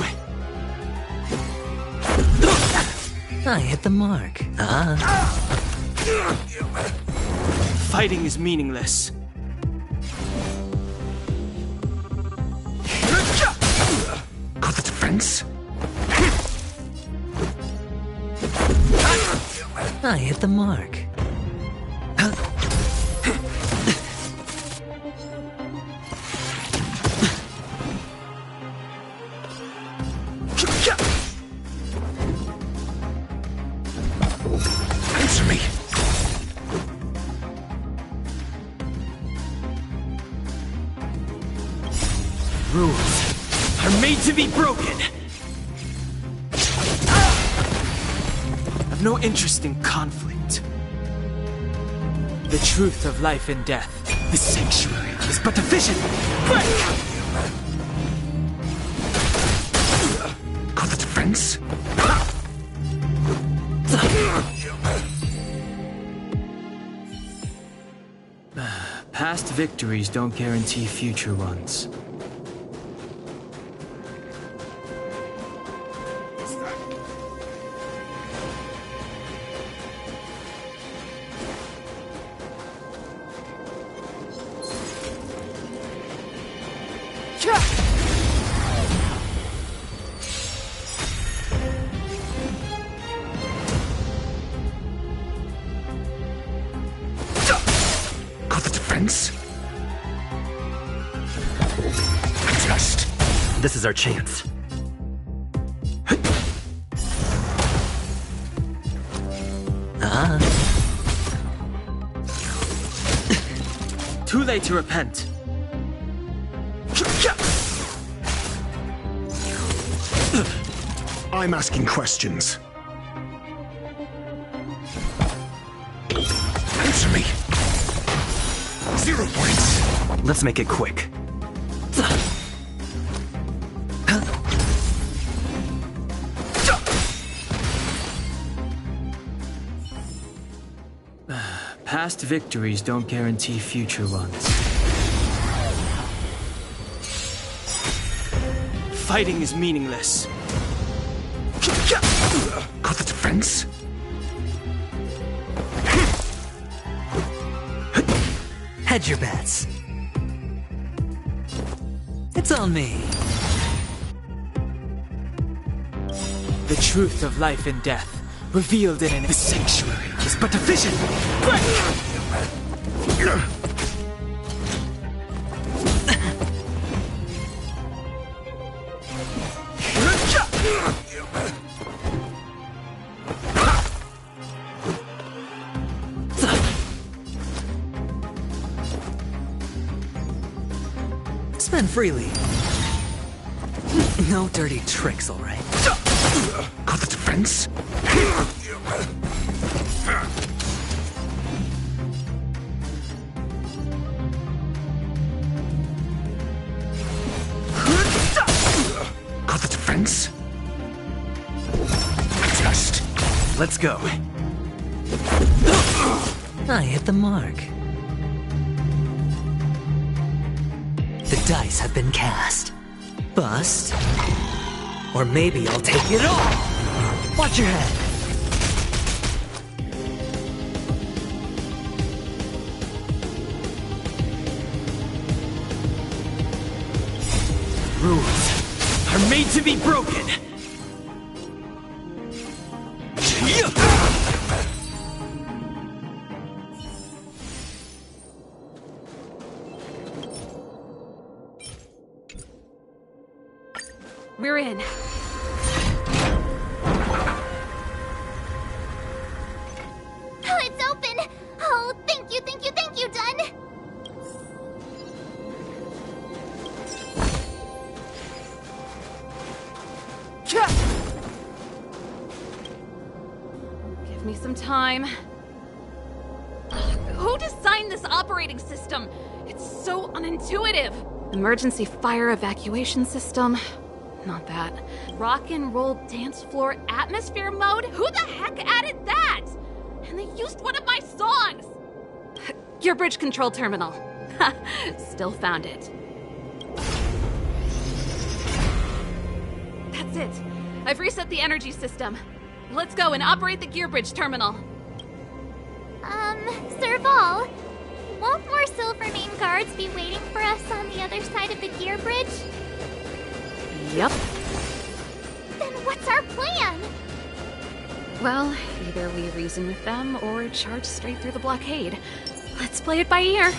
I hit the mark. Fighting is meaningless. Got the defense? I hit the mark. Answer me. Rules are made to be broken. I've no interest in conflict. The truth of life and death. The sanctuary is but a vision. Got the defense? Past victories don't guarantee future ones. Got the defense? Adjust. This is our chance. Too late to repent. I'm asking questions. Answer me. 0 points. Let's make it quick. Past victories don't guarantee future ones. Fighting is meaningless. Got the defense? Hedge your bets. It's on me. The truth of life and death, revealed in the sanctuary, is but a vision. Spend freely. No dirty tricks, all right? Got the defense? Got the defense? Let's go. I hit the mark. The dice have been cast. Bust. Or maybe I'll take it all! Watch your head! Rules are made to be broken! We're in. Oh, it's open! Oh, thank you, thank you, thank you, Dun! Give me some time. Who designed this operating system? It's so unintuitive. Emergency fire evacuation system. Not that. Rock and roll dance floor atmosphere mode? Who the heck added that? And they used one of my songs! Gear bridge control terminal. Still found it. That's it. I've reset the energy system. Let's go and operate the gear bridge terminal. Serval, won't more Silvermane guards be waiting for us on the other side of the gear bridge? Yep. Then what's our plan? Well, either we reason with them or charge straight through the blockade. Let's play it by ear.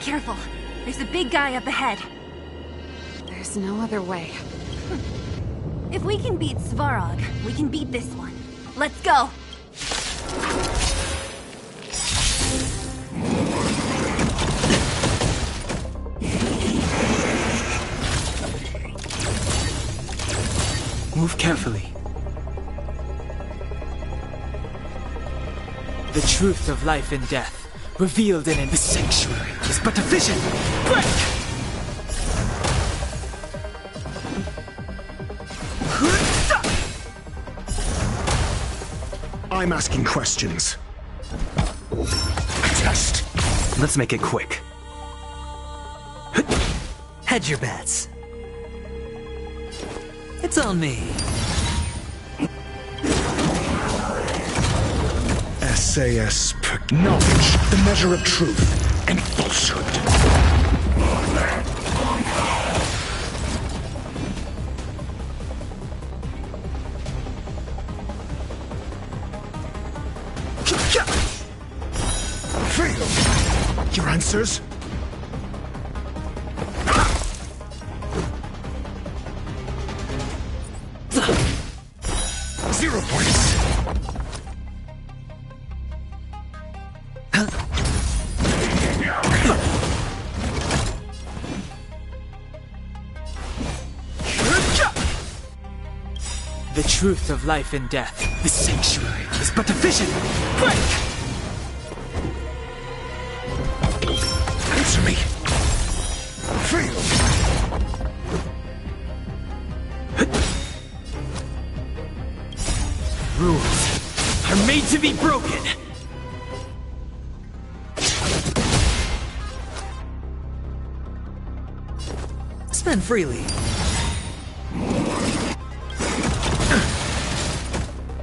Careful. There's a big guy up ahead. There's no other way. If we can beat Svarog, we can beat this one. Let's go! Move carefully. The truth of life and death, revealed in the sanctuary, is but a vision. Break! I'm asking questions. Test. Let's make it quick. Hedge your bets. It's on me. SAS knowledge, the measure of truth and falsehood. Fail. Your answers? 0 points. The truth of life and death, the sanctuary, is but a vision. Break! Answer me. Fail. Rules are made to be broken. Spend freely.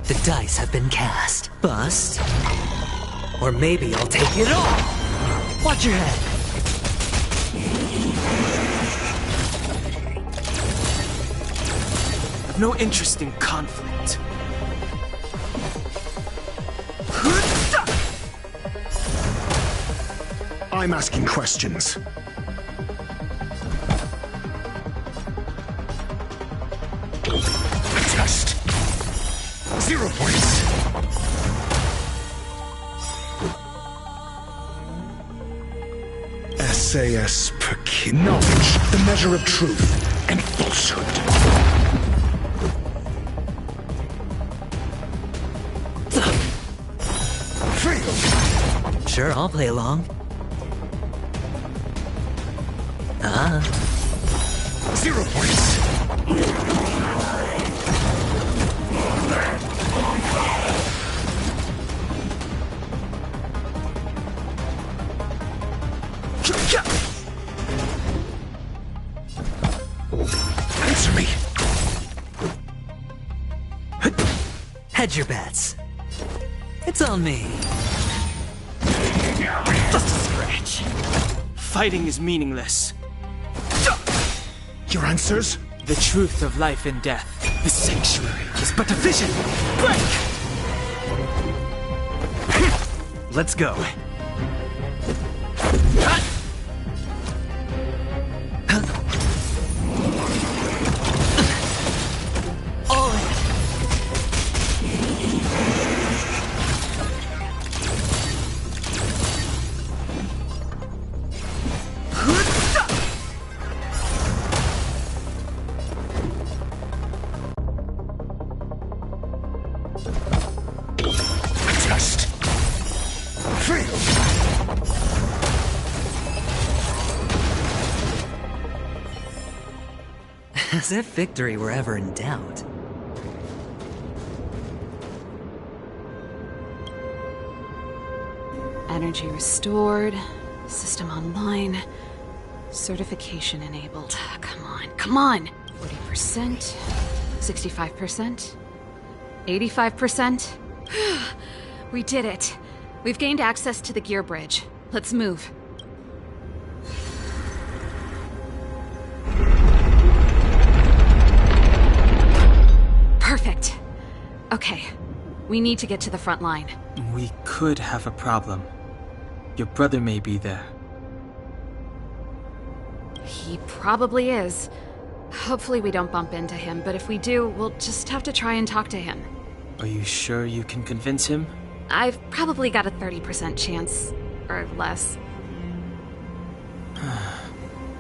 The dice have been cast. Bust. Or maybe I'll take it all! Watch your head! I've no interest in conflict. I'm asking questions. Test. 0 points. SAS knowledge, the measure of truth and falsehood. Fail. Sure, I'll play along. 0 points. Hedge your bets. It's on me. Just a scratch. Fighting is meaningless. Your answers? The truth of life and death. The sanctuary is but a vision. Break! Let's go. All in. Just feel. As if victory were ever in doubt. Energy restored. System online. Certification enabled. Come on, come on! 40%. 65%. 85%. We did it. We've gained access to the gear bridge. Let's move. Perfect. Okay. We need to get to the front line. We could have a problem. Your brother may be there. He probably is. Hopefully we don't bump into him, but if we do, we'll just have to try and talk to him. Are you sure you can convince him? I've probably got a 30% chance, or less.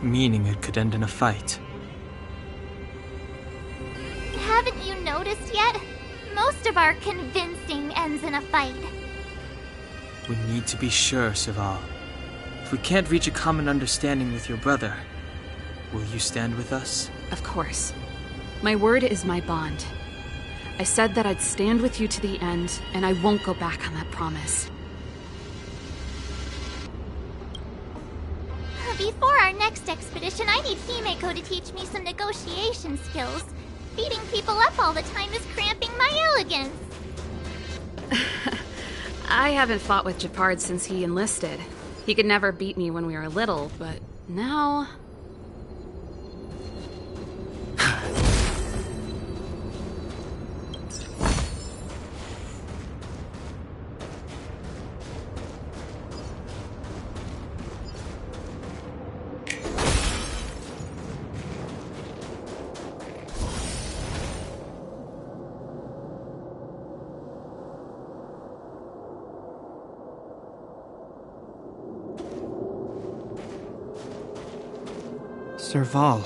Meaning it could end in a fight. Haven't you noticed yet? Most of our convincing ends in a fight. We need to be sure, Serval. If we can't reach a common understanding with your brother, will you stand with us? Of course. My word is my bond. I said that I'd stand with you to the end, and I won't go back on that promise. Before our next expedition, I need Himeko to teach me some negotiation skills. Beating people up all the time is cramping my elegance. I haven't fought with Japard since he enlisted. He could never beat me when we were little, but now... Serval.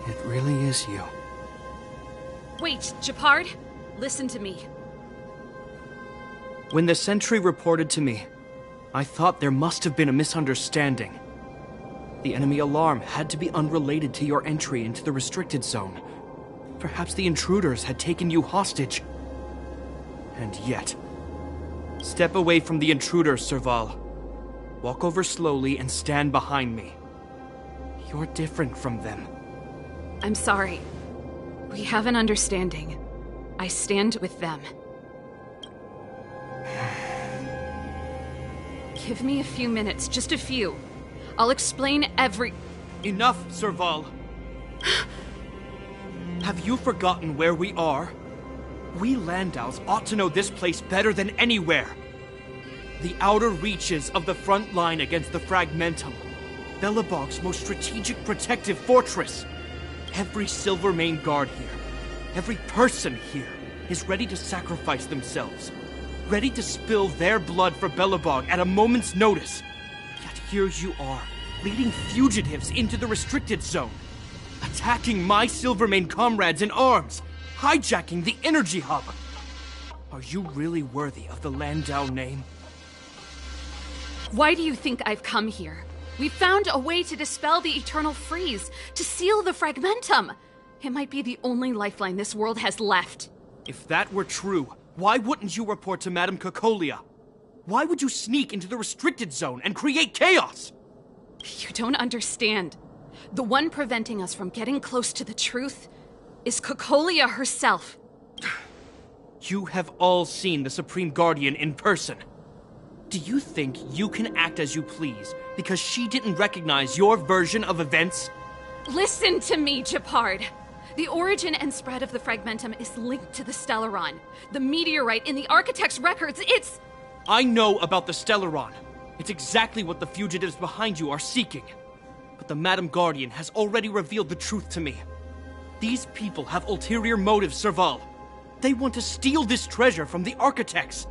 It really is you. Wait, Japard? Listen to me. When the sentry reported to me, I thought there must have been a misunderstanding. The enemy alarm had to be unrelated to your entry into the restricted zone. Perhaps the intruders had taken you hostage. And yet... Step away from the intruders, Serval. Walk over slowly and stand behind me. You're different from them. I'm sorry. We have an understanding. I stand with them. Give me a few minutes, just a few. I'll explain every... Enough, Serval. Have you forgotten where we are? We Landaus ought to know this place better than anywhere. The outer reaches of the front line against the Fragmentum. Belobog's most strategic protective fortress. Every Silvermane guard here, every person here, is ready to sacrifice themselves. Ready to spill their blood for Belobog at a moment's notice. Yet here you are, leading fugitives into the restricted zone. Attacking my Silvermane comrades in arms. Hijacking the energy hub. Are you really worthy of the Landau name? Why do you think I've come here? We found a way to dispel the eternal freeze, to seal the Fragmentum. It might be the only lifeline this world has left. If that were true, why wouldn't you report to Madame Cocolia? Why would you sneak into the restricted zone and create chaos? You don't understand. The one preventing us from getting close to the truth is Cocolia herself. You have all seen the Supreme Guardian in person. Do you think you can act as you please because she didn't recognize your version of events? Listen to me, Gepard. The origin and spread of the Fragmentum is linked to the Stellaron. The meteorite in the Architect's records, it's... I know about the Stellaron. It's exactly what the fugitives behind you are seeking. But the Madam Guardian has already revealed the truth to me. These people have ulterior motives, Serval. They want to steal this treasure from the Architects.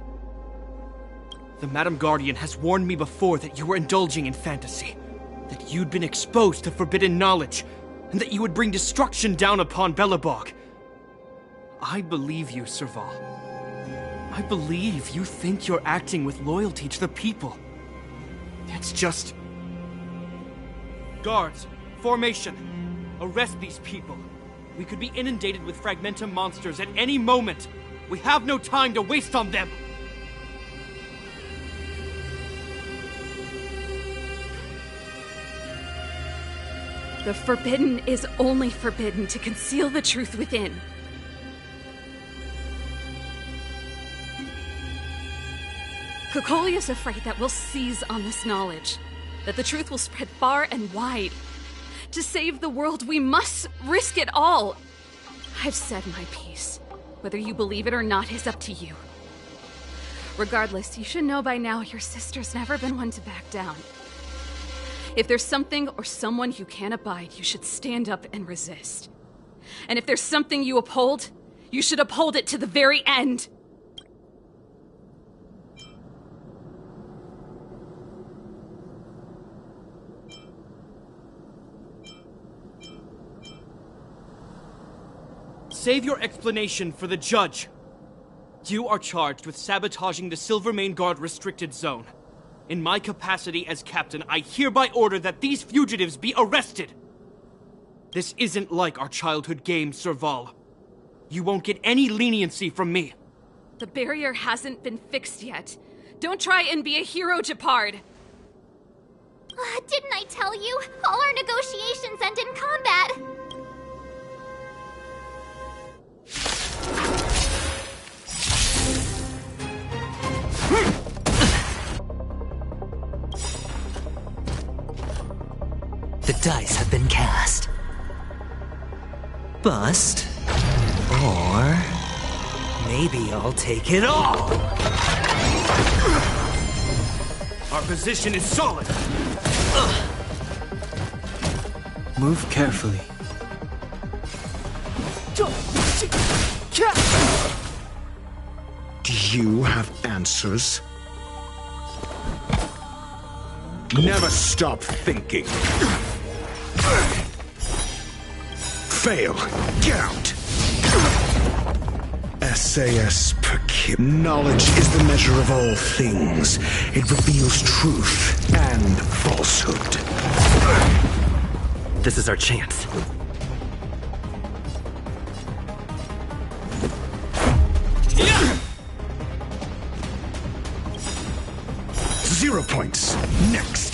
The Madam Guardian has warned me before that you were indulging in fantasy, that you'd been exposed to forbidden knowledge, and that you would bring destruction down upon Belobog. I believe you, Serval. I believe you think you're acting with loyalty to the people. It's just... Guards, formation. Arrest these people. We could be inundated with Fragmentum monsters at any moment. We have no time to waste on them. The forbidden is only forbidden to conceal the truth within. Kokoli is afraid that we'll seize on this knowledge, that the truth will spread far and wide. To save the world, we must risk it all. I've said my piece. Whether you believe it or not is up to you. Regardless, you should know by now your sister's never been one to back down. If there's something or someone you can't abide, you should stand up and resist. And if there's something you uphold, you should uphold it to the very end. Save your explanation for the judge. You are charged with sabotaging the Silvermane Guard restricted zone. In my capacity as captain, I hereby order that these fugitives be arrested. This isn't like our childhood game, Serval. You won't get any leniency from me. The barrier hasn't been fixed yet. Don't try and be a hero, Gepard. Didn't I tell you? All our negotiations end in combat. The dice have been cast. Bust. Or... maybe I'll take it all! Our position is solid! Move carefully. Do you have answers? Never stop thinking. Fail. Get out. SAS per kip. Knowledge is the measure of all things. It reveals truth and falsehood. This is our chance. 0 points. Next.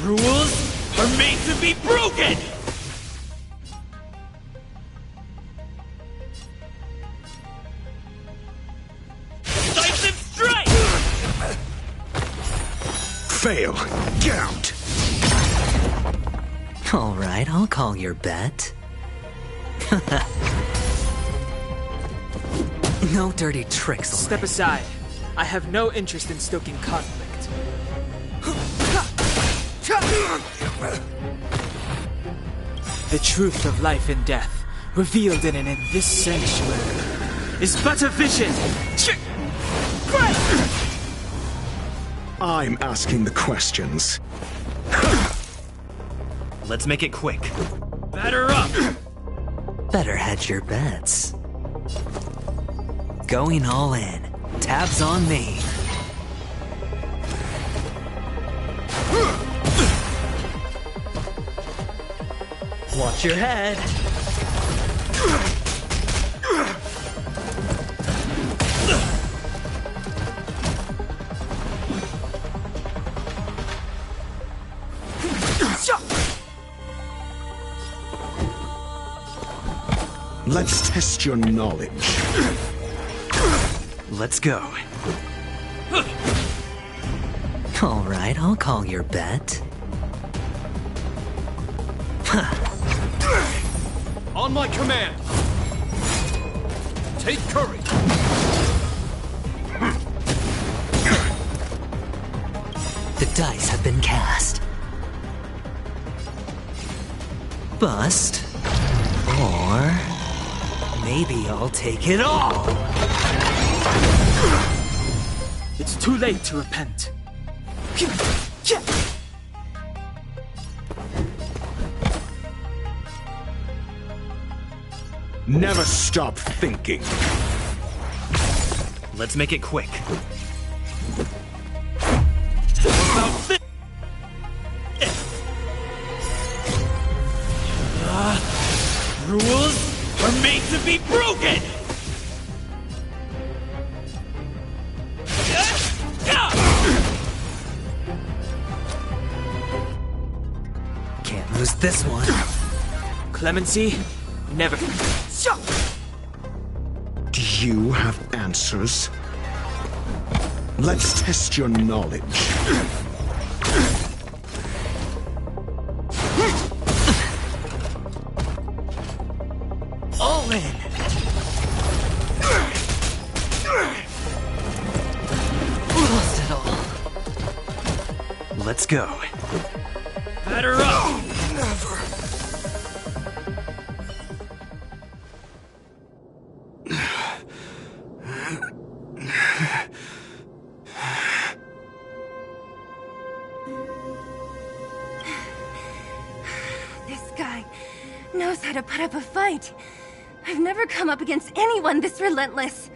Rules are made to be broken! Decisive strike! Fail. Get out. All right, I'll call your bet. No dirty tricks. Step aside. I have no interest in stoking conflict. The truth of life and death, revealed in this sanctuary, is but a vision. I'm asking the questions. Let's make it quick. Batter up! Better hedge your bets. Going all in. Tabs on me. Watch your head. Let's test your knowledge. Let's go. All right, I'll call your bet. On my command! Take courage! The dice have been cast. Bust. Or maybe I'll take it all. It's too late to repent. Never stop thinking. Let's make it quick. Rules are made to be broken! Can't lose this one. Clemency, never. Do you have answers? Let's test your knowledge. All in. Lost it all. Let's go. Batter up! Never. This guy knows how to put up a fight. I've never come up against anyone this relentless.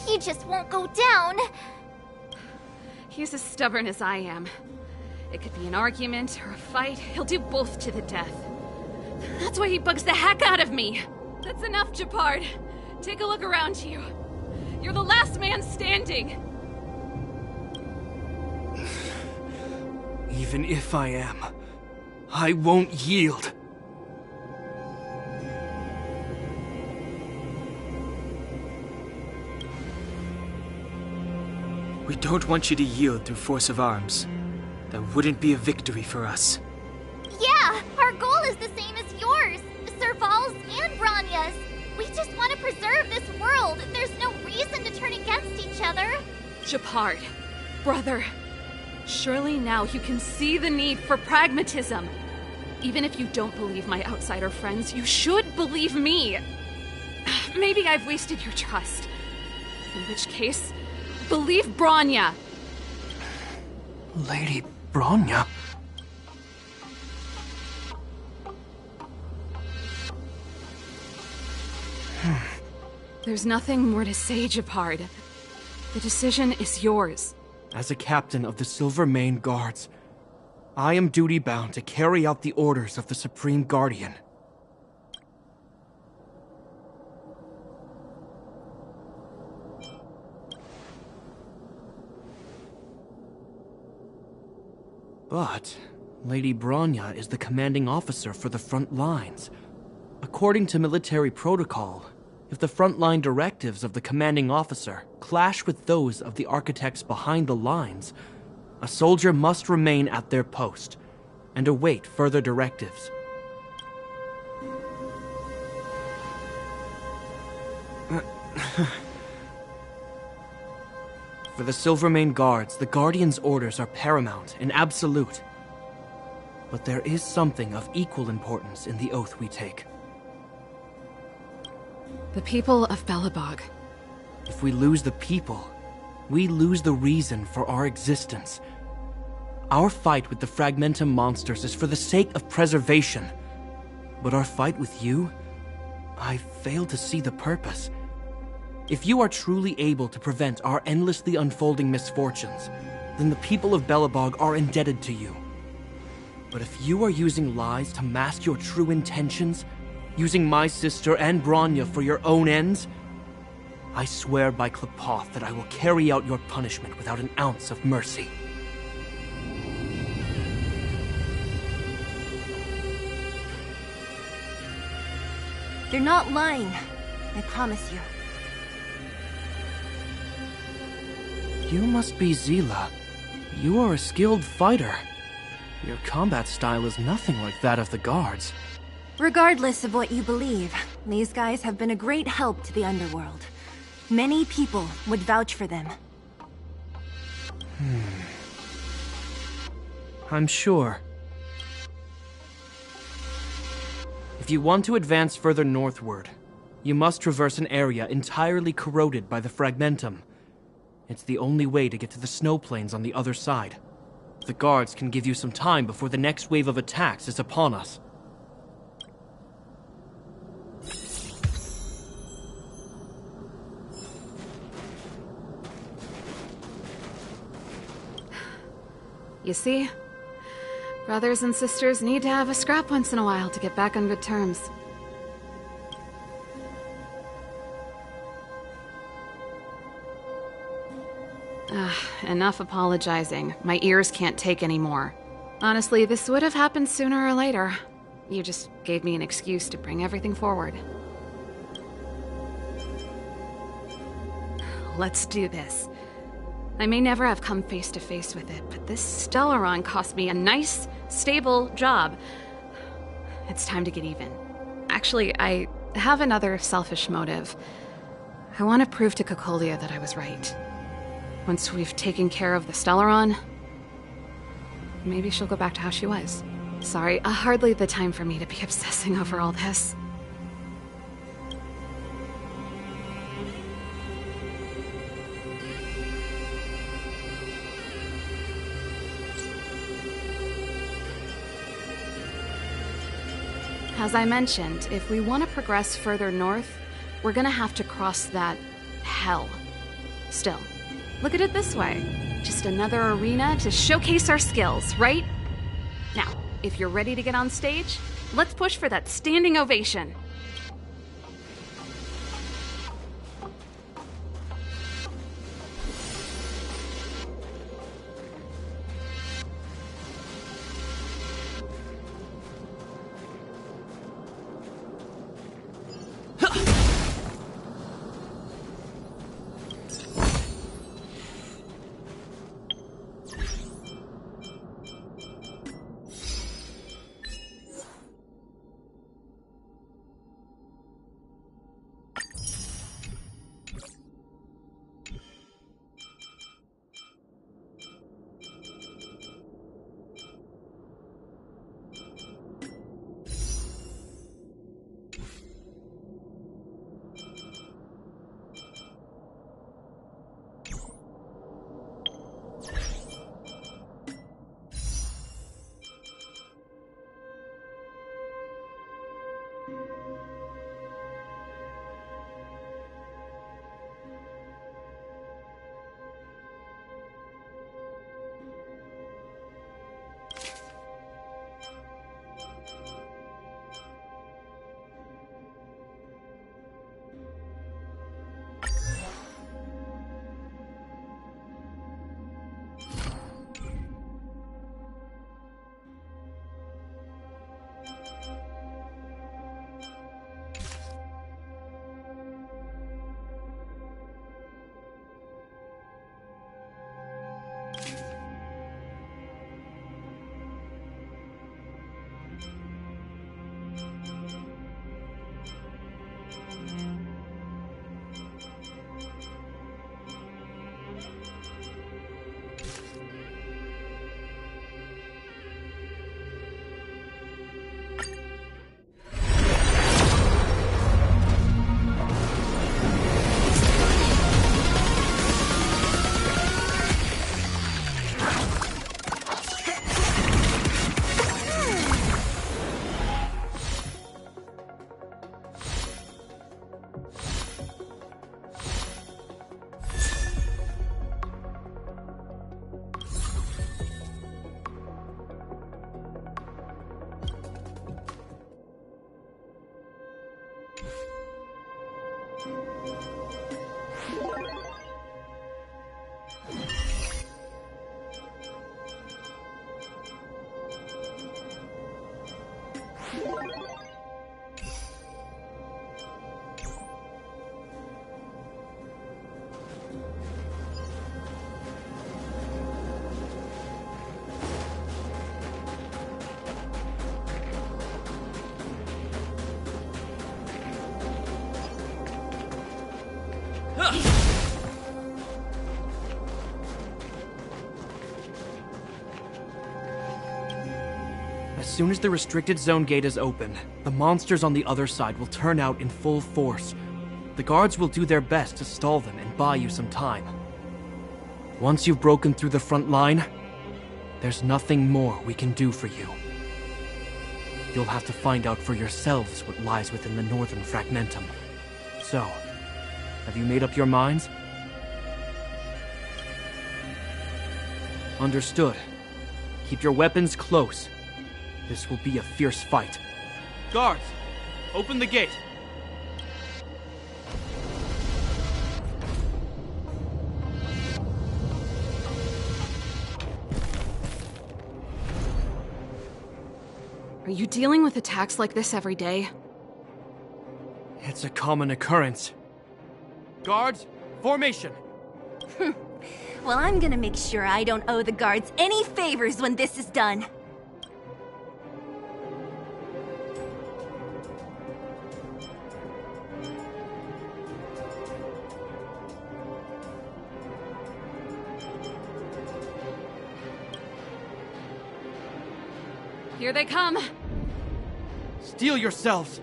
He just won't go down. He's as stubborn as I am. It could be an argument or a fight. He'll do both to the death. That's why he bugs the heck out of me. That's enough, Japard. Take a look around you. You're the last man standing. Even if I am, I won't yield. We don't want you to yield through force of arms. That wouldn't be a victory for us. Yeah, our goal is the same as yours, Serval's and Branya's. We just want to preserve this world. There's no reason to turn against each other. Japard, brother, surely now you can see the need for pragmatism. Even if you don't believe my outsider friends, you should believe me. Maybe I've wasted your trust. In which case, believe Branya. Lady Branya? There's nothing more to say, Japard. The decision is yours. As a captain of the Silvermane Guards, I am duty-bound to carry out the orders of the Supreme Guardian. But Lady Branya is the commanding officer for the front lines. According to military protocol, if the frontline directives of the commanding officer clash with those of the architects behind the lines, a soldier must remain at their post and await further directives. For the Silvermane Guards, the Guardian's orders are paramount and absolute. But there is something of equal importance in the oath we take. The people of Belobog. If we lose the people, we lose the reason for our existence. Our fight with the Fragmentum monsters is for the sake of preservation. But our fight with you, I fail to see the purpose. If you are truly able to prevent our endlessly unfolding misfortunes, then the people of Belobog are indebted to you. But if you are using lies to mask your true intentions, using my sister and Branya for your own ends, I swear by Klepoth that I will carry out your punishment without an ounce of mercy. They're not lying. I promise you. You must be Zila. You are a skilled fighter. Your combat style is nothing like that of the guards. Regardless of what you believe, these guys have been a great help to the underworld. Many people would vouch for them. I'm sure. If you want to advance further northward, you must traverse an area entirely corroded by the fragmentum. It's the only way to get to the snow plains on the other side. The guards can give you some time before the next wave of attacks is upon us. You see? Brothers and sisters need to have a scrap once in a while to get back on good terms. Enough apologizing. My ears can't take any more. Honestly, this would have happened sooner or later. You just gave me an excuse to bring everything forward. Let's do this. I may never have come face to face with it, but this Stellaron cost me a nice, stable job. It's time to get even. Actually, I have another selfish motive. I want to prove to Cocolia that I was right. Once we've taken care of the Stellaron, maybe she'll go back to how she was. Sorry, hardly the time for me to be obsessing over all this. As I mentioned, if we want to progress further north, we're gonna have to cross that hell. Still, look at it this way. Just another arena to showcase our skills, right? Now, if you're ready to get on stage, let's push for that standing ovation. As soon as the restricted zone gate is open, the monsters on the other side will turn out in full force. The guards will do their best to stall them and buy you some time. Once you've broken through the front line, there's nothing more we can do for you. You'll have to find out for yourselves what lies within the northern fragmentum. So, have you made up your minds? Understood. Keep your weapons close. This will be a fierce fight. Guards, open the gate. Are you dealing with attacks like this every day? It's a common occurrence. Guards, formation! Well, I'm gonna make sure I don't owe the guards any favors when this is done. Here they come! Steel yourselves!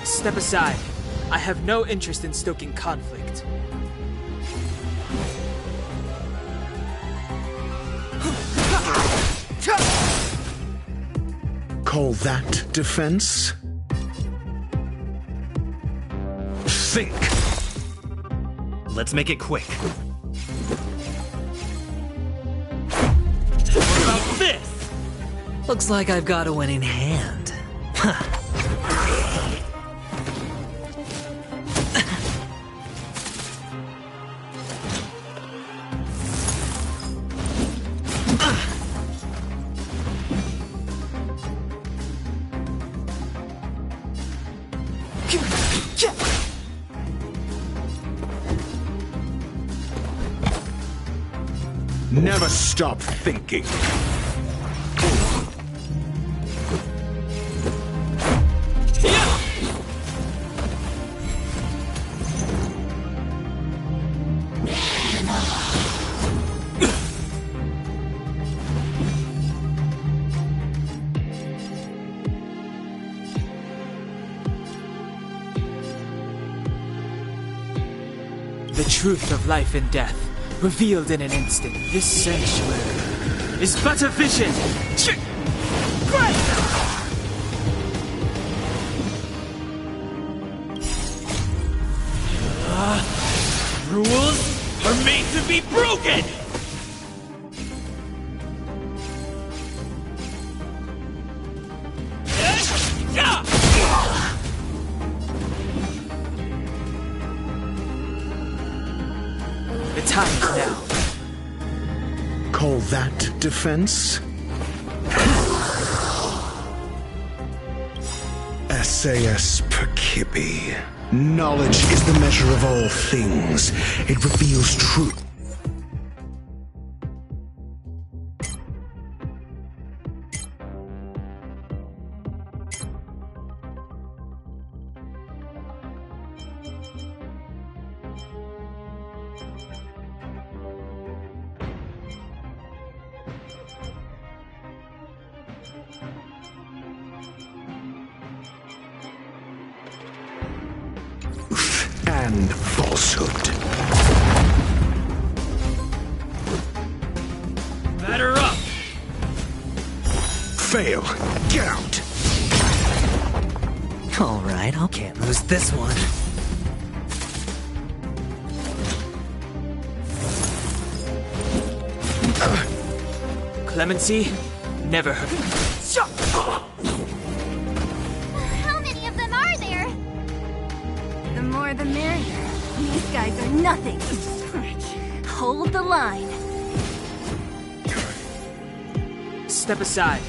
Step aside. I have no interest in stoking conflict. Call that defense? Think! Let's make it quick. What about this? Looks like I've got a winning hand. Never stop thinking. The truth of life and death, revealed in an instant. This sanctuary is but a vision. Rules are made to be broken! The time is now. Call that defense? SAS Perkibi. Knowledge is the measure of all things. It reveals truth. And falsehood. Batter up! Fail. Get out. Alright, I can't lose this one. Clemency never hurt. How many of them are there? The more the merrier. These guys are nothing. Hold the line. Step aside.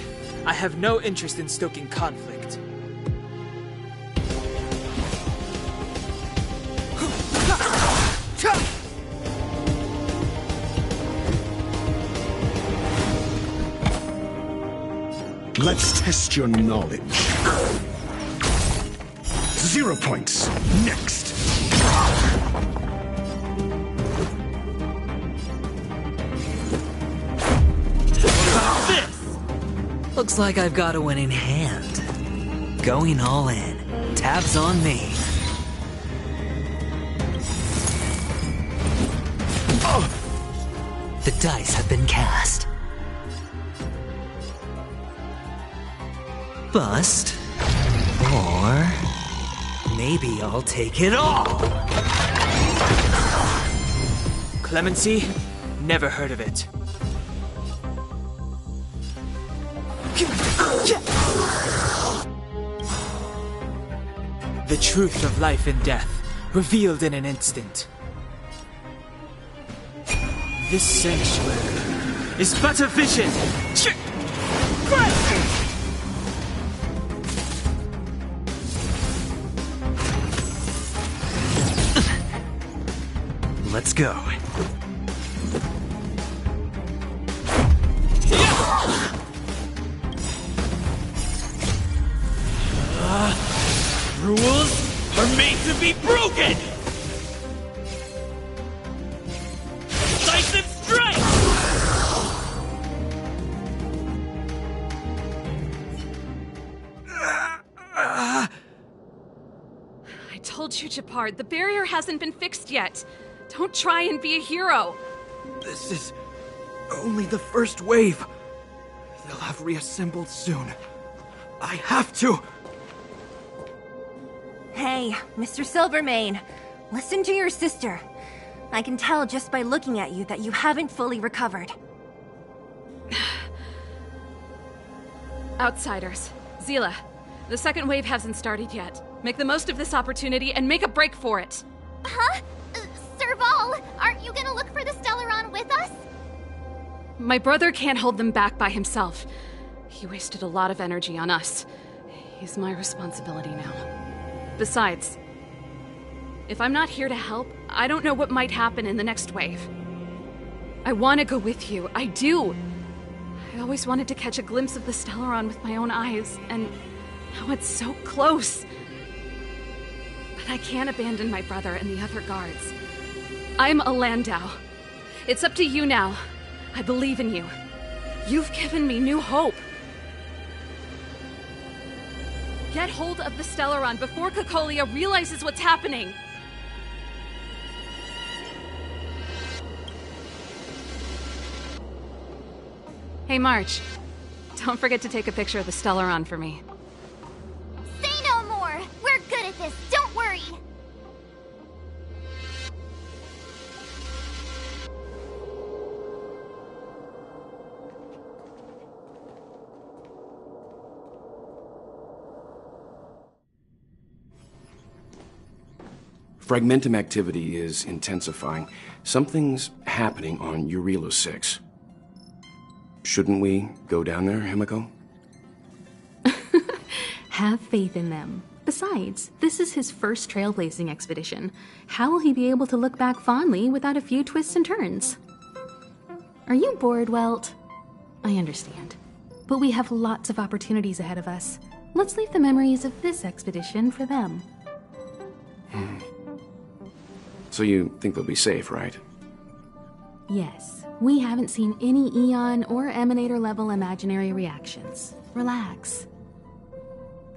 I have no interest in stoking conflict. Let's test your knowledge. 0 points. Next. Looks like I've got a winning hand. Going all in. Tabs on me. The dice have been cast. Bust. Or maybe I'll take it all. Clemency? Never heard of it. The truth of life and death, revealed in an instant. This sanctuary is but a vision. Let's go. Rules are made to be broken! Decisive strike! I told you, Gepard, the barrier hasn't been fixed yet. Don't try and be a hero. This is only the first wave. They'll have reassembled soon. I have to. Hey, Mr. Silvermane, listen to your sister. I can tell just by looking at you that you haven't fully recovered. Outsiders. Zila, the second wave hasn't started yet. Make the most of this opportunity and make a break for it. Huh? Serval, aren't you gonna look for the Stellaron with us? My brother can't hold them back by himself. He wasted a lot of energy on us. He's my responsibility now. Besides, if I'm not here to help, I don't know what might happen in the next wave. I want to go with you. I do. I always wanted to catch a glimpse of the Stellaron with my own eyes, and now it's so close. But I can't abandon my brother and the other guards. I'm a Landau. It's up to you now. I believe in you. You've given me new hope. Get hold of the Stellaron before Cocolia realizes what's happening. Hey, March. Don't forget to take a picture of the Stellaron for me. Say no more! We're good at this, don't worry! Fragmentum activity is intensifying. Something's happening on Eurilo 6. Shouldn't we go down there, Himiko? Have faith in them. Besides, this is his first trailblazing expedition. How will he be able to look back fondly without a few twists and turns? Are you bored, Welt? I understand. But we have lots of opportunities ahead of us. Let's leave the memories of this expedition for them. So you think they'll be safe, right? Yes, we haven't seen any Eon or Emanator level imaginary reactions. Relax.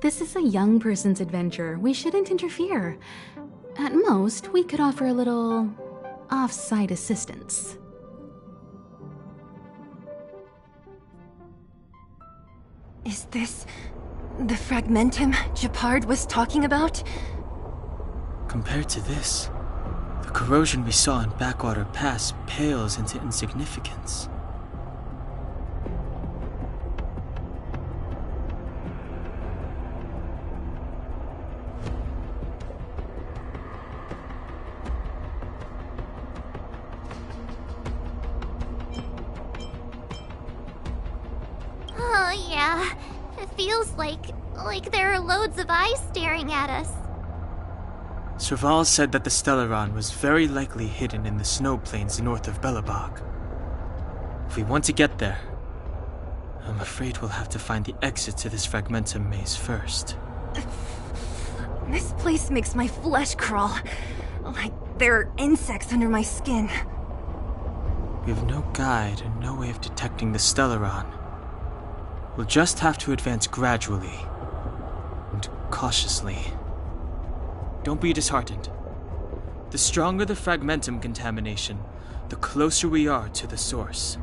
This is a young person's adventure. We shouldn't interfere. At most, we could offer a little off-site assistance. Is this the Fragmentum Gepard was talking about? Compared to this, the corrosion we saw in Backwater Pass pales into insignificance. Oh, yeah. It feels like there are loads of eyes staring at us. Serval said that the Stellaron was very likely hidden in the snow plains north of Belobog. If we want to get there, I'm afraid we'll have to find the exit to this Fragmentum maze first. This place makes my flesh crawl. Like there are insects under my skin. We have no guide and no way of detecting the Stellaron. We'll just have to advance gradually and cautiously. Don't be disheartened. The stronger the Fragmentum contamination, the closer we are to the source.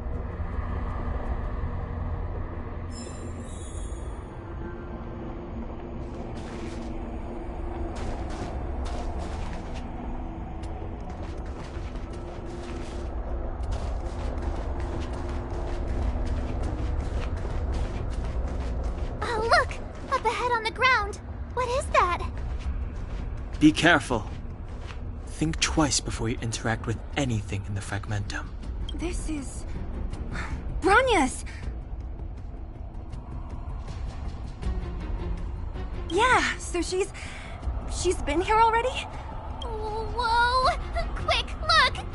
Be careful. Think twice before you interact with anything in the Fragmentum. This is... Bronya's! Yeah, so she's been here already? Whoa! Quick, look!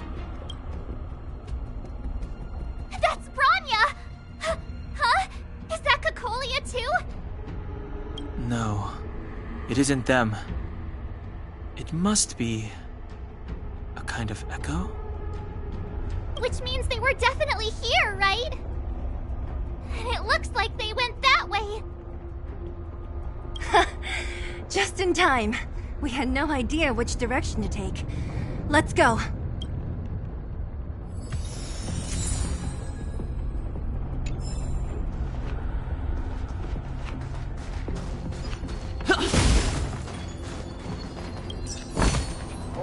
That's Bronya! Huh? Is that Cocolia too? No, it isn't them. It must be a kind of echo? Which means they were definitely here, right? And it looks like they went that way. Just in time. We had no idea which direction to take. Let's go.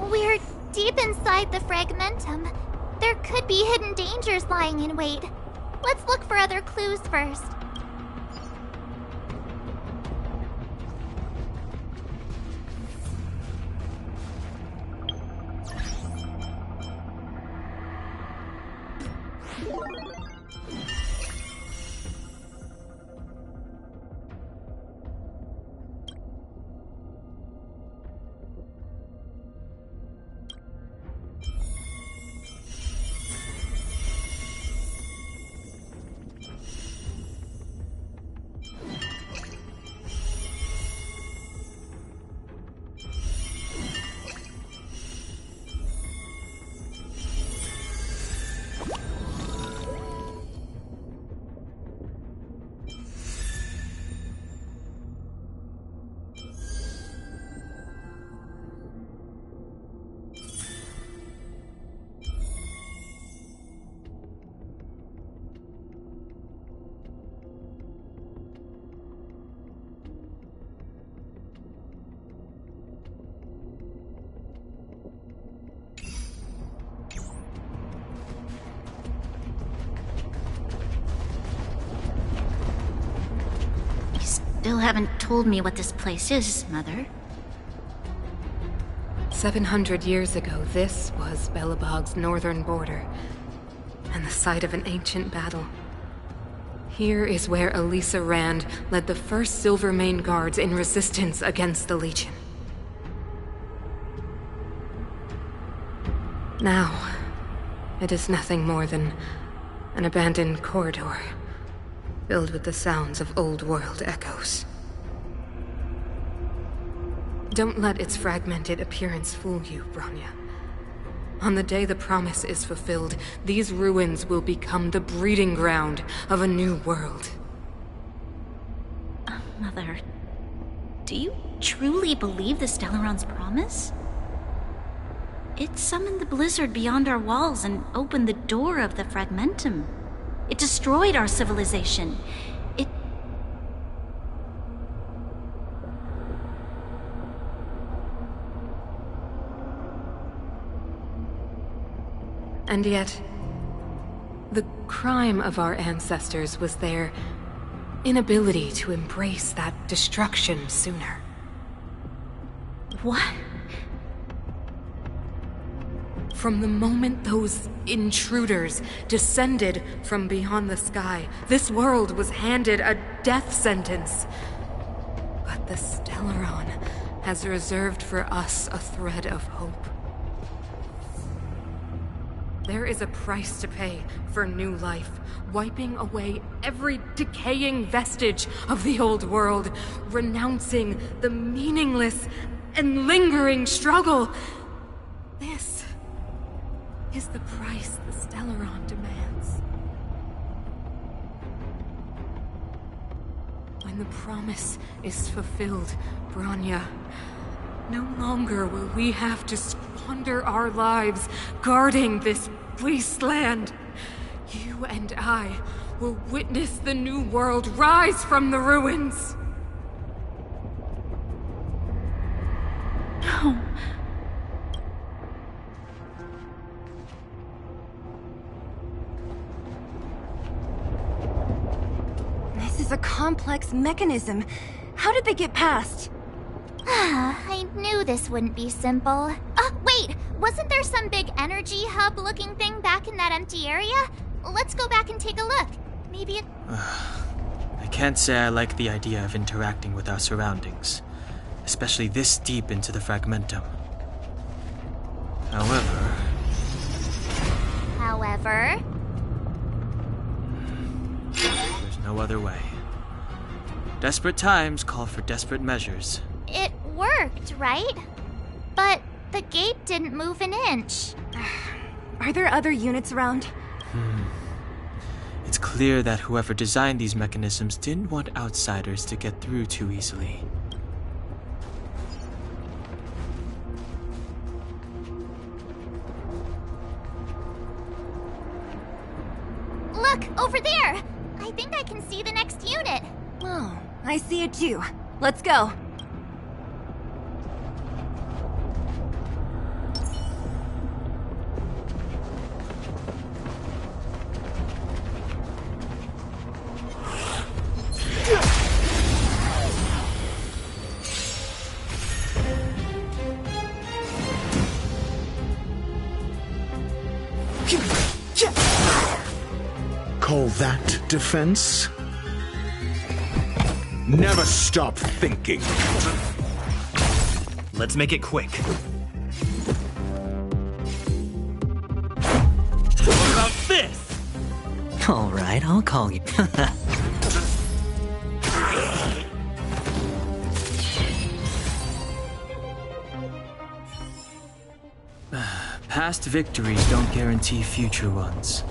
We're deep inside the Fragmentum. There could be hidden dangers lying in wait. Let's look for other clues first. Still haven't told me what this place is, Mother. 700 years ago, this was Belobog's northern border, and the site of an ancient battle. Here is where Elisa Rand led the first Silvermane Guards in resistance against the Legion. Now, it is nothing more than an abandoned corridor, filled with the sounds of old-world echoes. Don't let its fragmented appearance fool you, Bronya. On the day the promise is fulfilled, these ruins will become the breeding ground of a new world. Mother, do you truly believe the Stellaron's promise? It summoned the blizzard beyond our walls and opened the door of the Fragmentum. It destroyed our civilization. And yet, the crime of our ancestors was their inability to embrace that destruction sooner. What? From the moment those intruders descended from beyond the sky, this world was handed a death sentence. But the Stellaron has reserved for us a thread of hope. There is a price to pay for new life, wiping away every decaying vestige of the old world, renouncing the meaningless and lingering struggle. This is the price the Stellaron demands. When the promise is fulfilled, Bronya, no longer will we have to squander our lives guarding this wasteland. You and I will witness the new world rise from the ruins. No. This is a complex mechanism. How did they get past? I knew this wouldn't be simple. Wait! Wasn't there some big energy hub-looking thing back in that empty area? Let's go back and take a look. Maybe it... I can't say I like the idea of interacting with our surroundings, especially this deep into the fragmentum. However... There's no other way. Desperate times call for desperate measures. It worked, right? But the gate didn't move an inch. Are there other units around? It's clear that whoever designed these mechanisms didn't want outsiders to get through too easily. Look, over there! I think I can see the next unit. Oh, I see it too. Let's go. Call that defense? Never stop thinking. Let's make it quick. What about this? All right, I'll call you. Past victories don't guarantee future ones.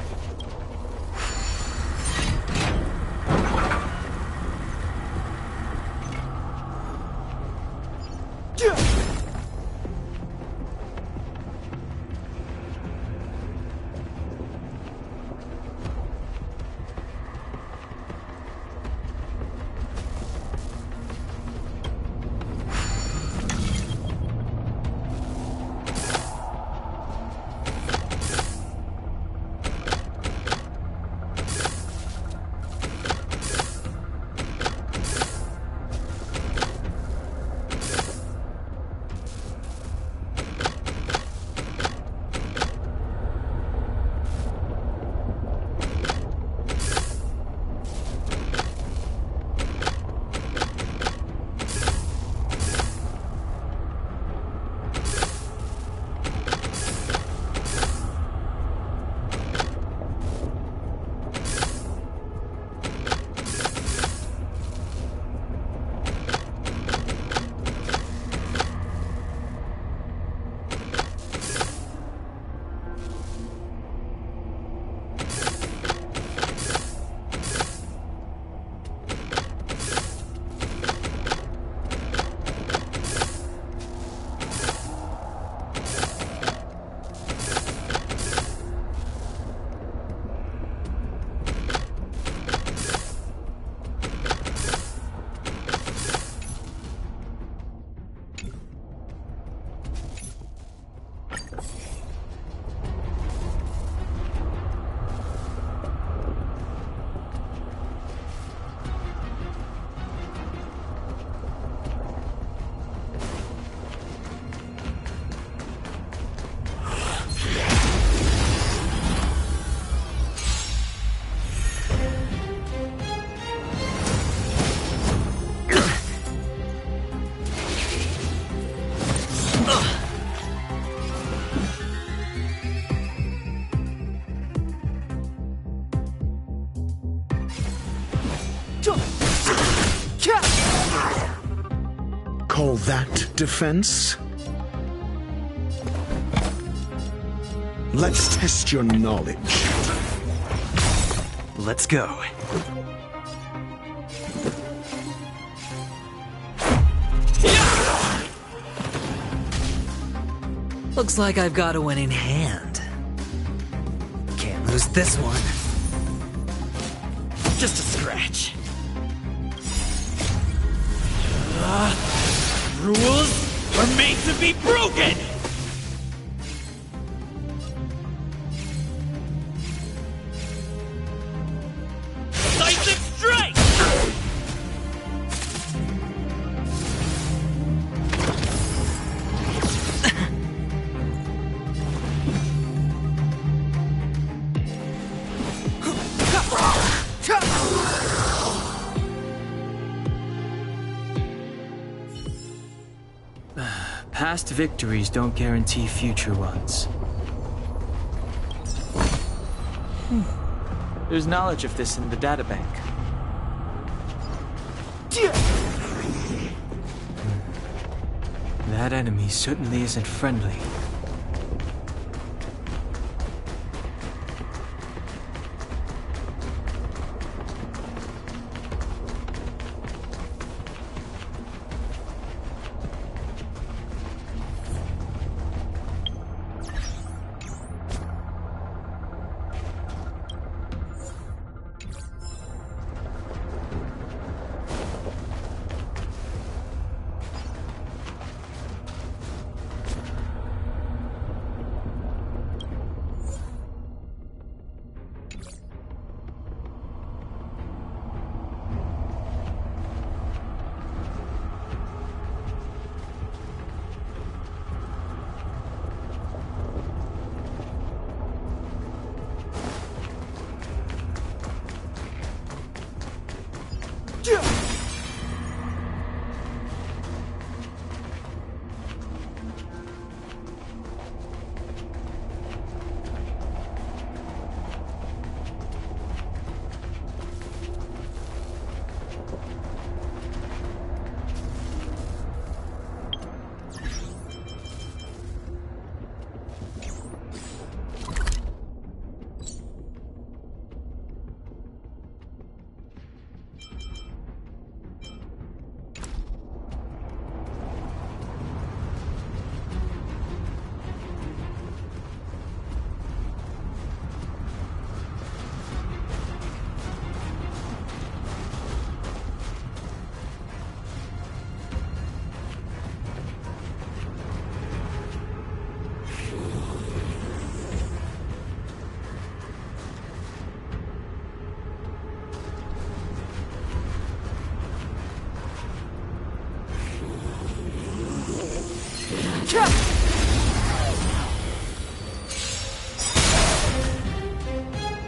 defense? Let's test your knowledge. Let's go. Looks like I've got a winning hand. Can't lose this one. Just a scratch. Rules are made to be broken! Decisive strike! Past victories don't guarantee future ones. There's knowledge of this in the databank. That enemy certainly isn't friendly.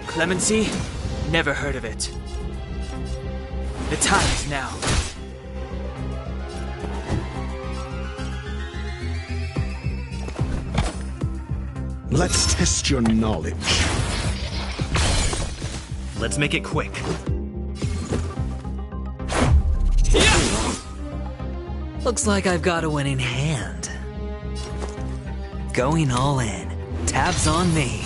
Clemency? Never heard of it. The time is now. Let's test your knowledge. Let's make it quick. Looks like I've got a winning hand. Going all in. Tabs on me.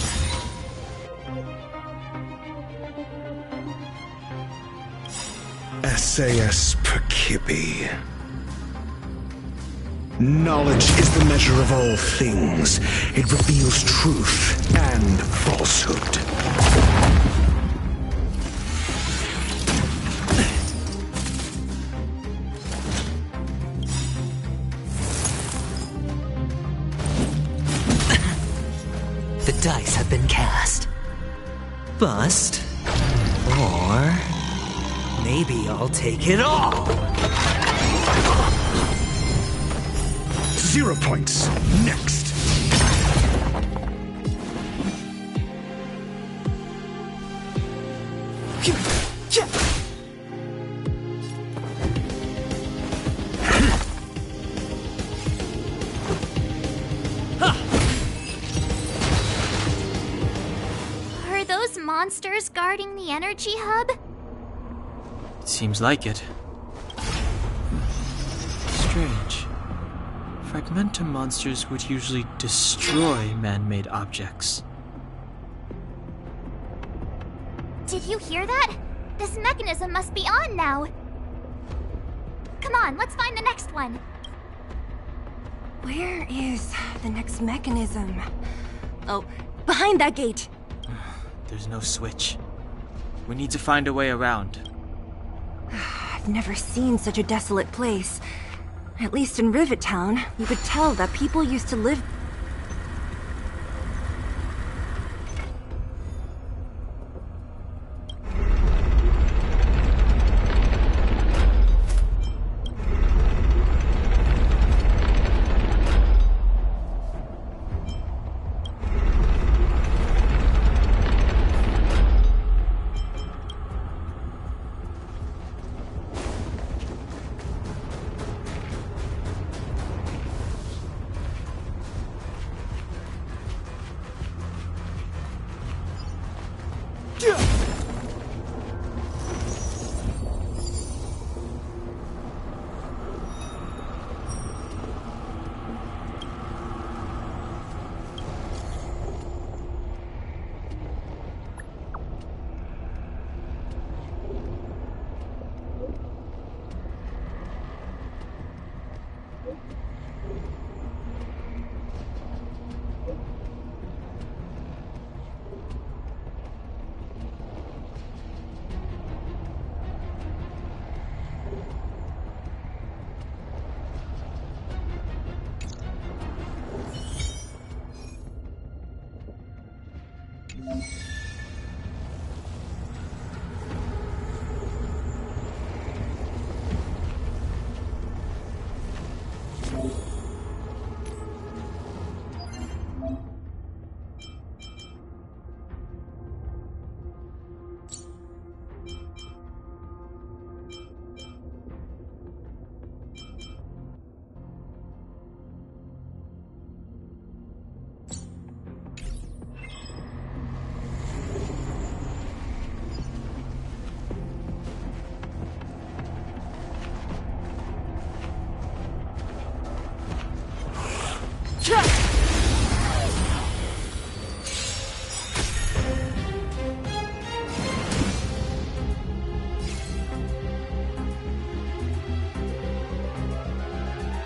SAS Perkibi. Knowledge is the measure of all things. It reveals truth and falsehood. The dice have been cast. Bust. Or maybe I'll take it all. 0 points. Next. Are those monsters guarding the energy hub? It seems like it. Strange. Fragmentum monsters would usually destroy man-made objects. Did you hear that? This mechanism must be on now. Come on, let's find the next one. Where is the next mechanism? Oh, behind that gate. There's no switch. We need to find a way around. I've never seen such a desolate place. At least in Rivet Town, you could tell that people used to live.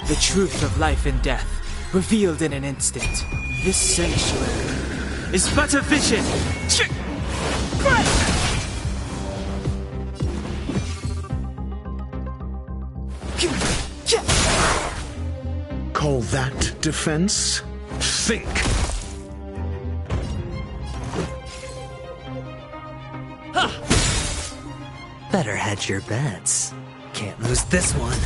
The truth of life and death, revealed in an instant. This sanctuary is but a vision. Call that defense? Think! Better hedge your bets. Can't lose this one.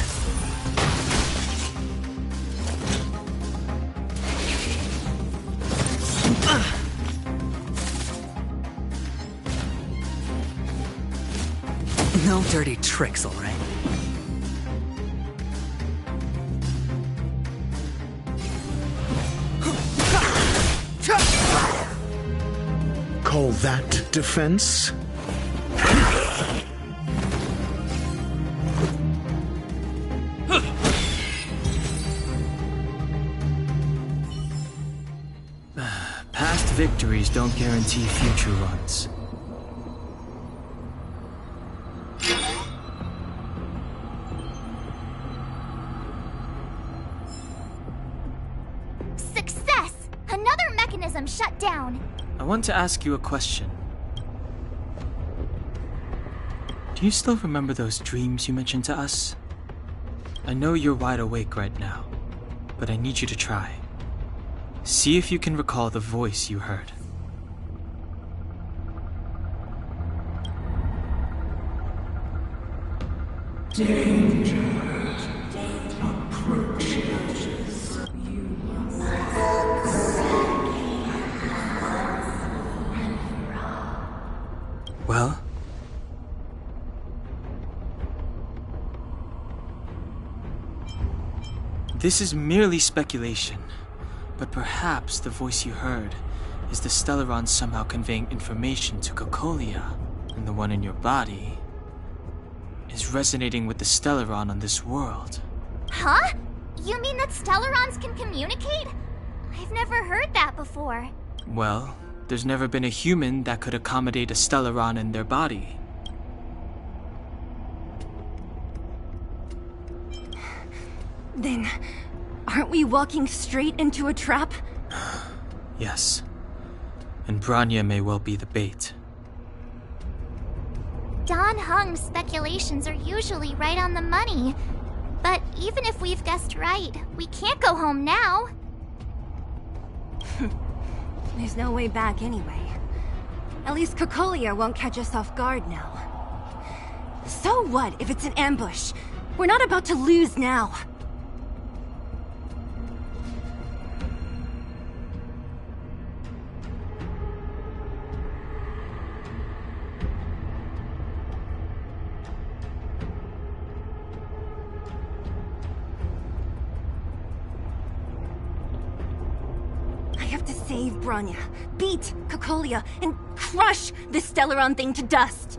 No dirty tricks, all right? Call that defense? Past victories don't guarantee future ones. Success! Another mechanism shut down. I want to ask you a question. Do you still remember those dreams you mentioned to us? I know you're wide awake right now, but I need you to try. See if you can recall the voice you heard. Danger approaches. Well? This is merely speculation, but perhaps the voice you heard is the Stellaron somehow conveying information to Cocolia, and the one in your body is resonating with the Stellaron on this world. Huh? You mean that Stellarons can communicate? I've never heard that before. Well, there's never been a human that could accommodate a Stellaron in their body. Then, aren't we walking straight into a trap? Yes. And Bronya may well be the bait. Don Hung's speculations are usually right on the money. But even if we've guessed right, we can't go home now. There's no way back anyway. At least Cocolia won't catch us off guard now. So what if it's an ambush? We're not about to lose now. Save Bronya, beat Cocolia, and crush the Stellaron thing to dust!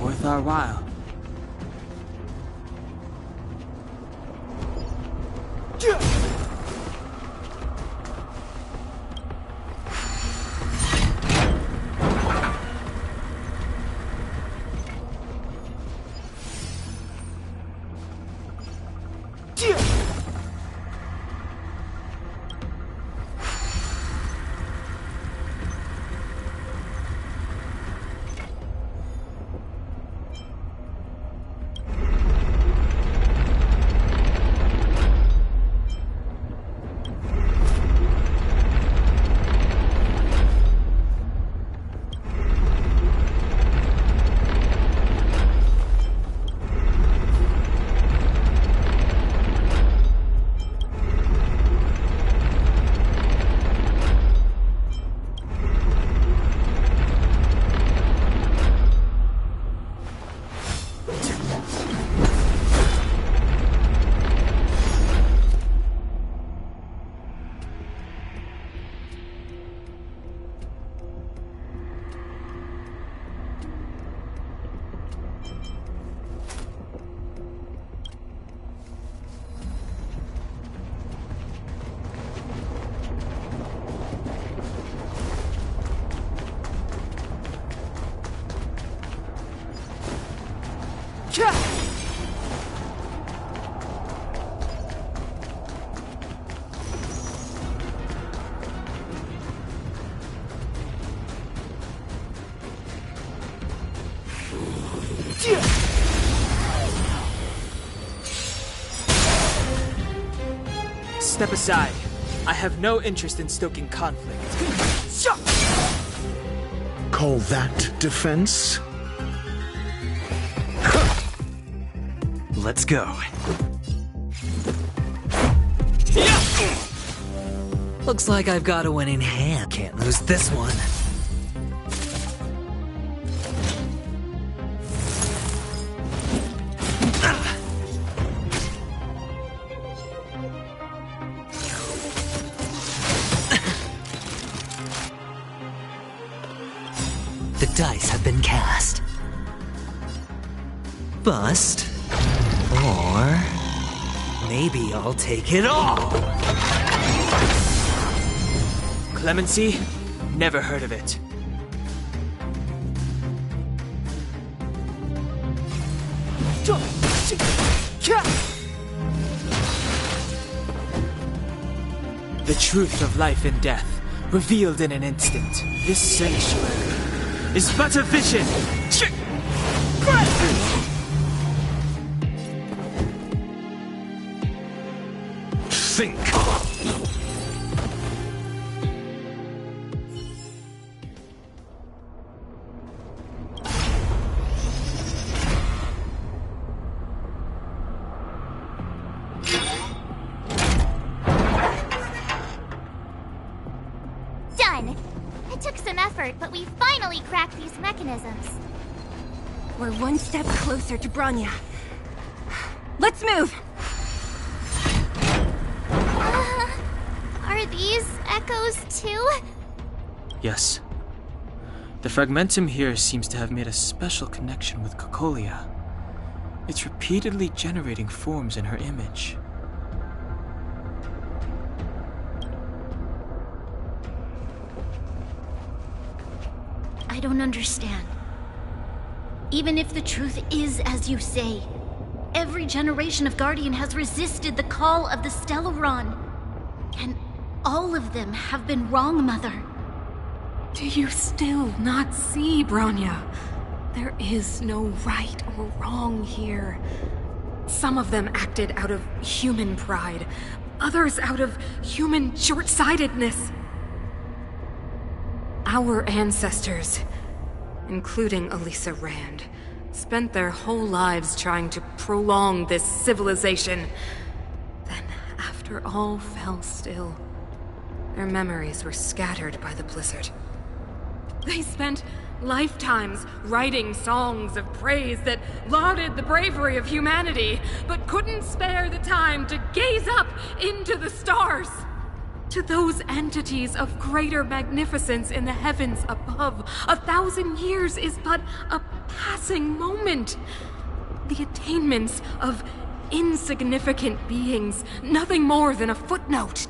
Worth our while. Step aside. I have no interest in stoking conflict. Call that defense? Let's go. Looks like I've got a winning hand. Can't lose this one. The dice have been cast. Bust. Or maybe I'll take it all. Clemency? Never heard of it. The truth of life and death, revealed in an instant. This sanctuary is but a vision. Think. Done! It took some effort, but we finally cracked these mechanisms. We're one step closer to Bronya. Let's move! Are these echoes too? Yes. The fragmentum here seems to have made a special connection with Cocolia. It's repeatedly generating forms in her image. I don't understand. Even if the truth is as you say, every generation of Guardian has resisted the call of the Stellaron. And all of them have been wrong, Mother. Do you still not see, Bronya? There is no right or wrong here. Some of them acted out of human pride, others out of human short-sightedness. Our ancestors, including Elisa Rand, spent their whole lives trying to prolong this civilization. Then, after all fell still, their memories were scattered by the blizzard. They spent lifetimes writing songs of praise that lauded the bravery of humanity, but couldn't spare the time to gaze up into the stars. To those entities of greater magnificence in the heavens above, 1,000 years is but a passing moment. The attainments of insignificant beings, nothing more than a footnote.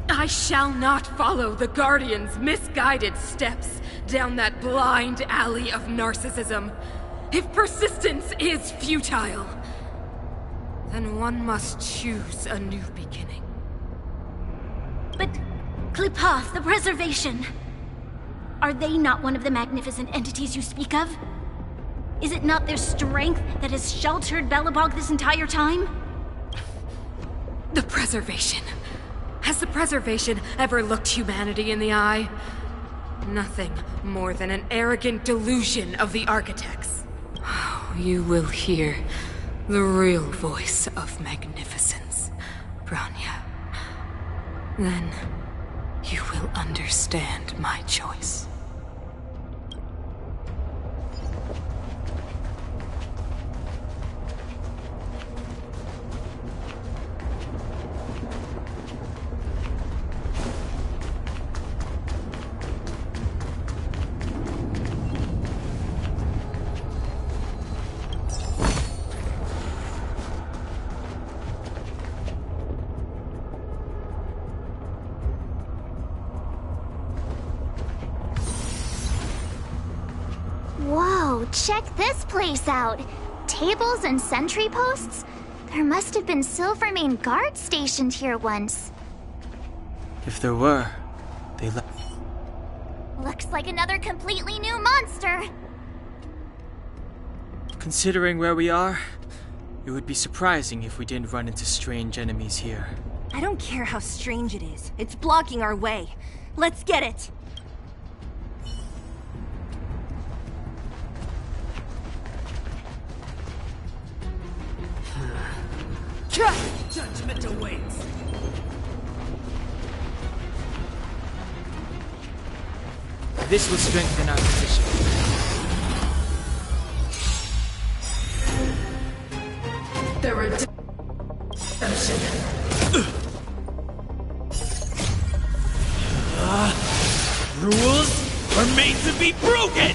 I shall not follow the Guardian's misguided steps down that blind alley of narcissism. If persistence is futile, then one must choose a new beginning. But Klipoth, the Preservation, are they not one of the magnificent entities you speak of? Is it not their strength that has sheltered Belobog this entire time? The Preservation. Has the Preservation ever looked humanity in the eye? Nothing more than an arrogant delusion of the architects. Oh, you will hear the real voice of magnificence, Bronya. Then you will understand my choice. Whoa, check this place out. Tables and sentry posts? There must have been Silvermane guards stationed here once. If there were, they left. Looks like another completely new monster. Considering where we are, it would be surprising if we didn't run into strange enemies here. I don't care how strange it is. It's blocking our way. Let's get it! Judgment awaits. This will strengthen our position. The redemption. Rules are made to be broken!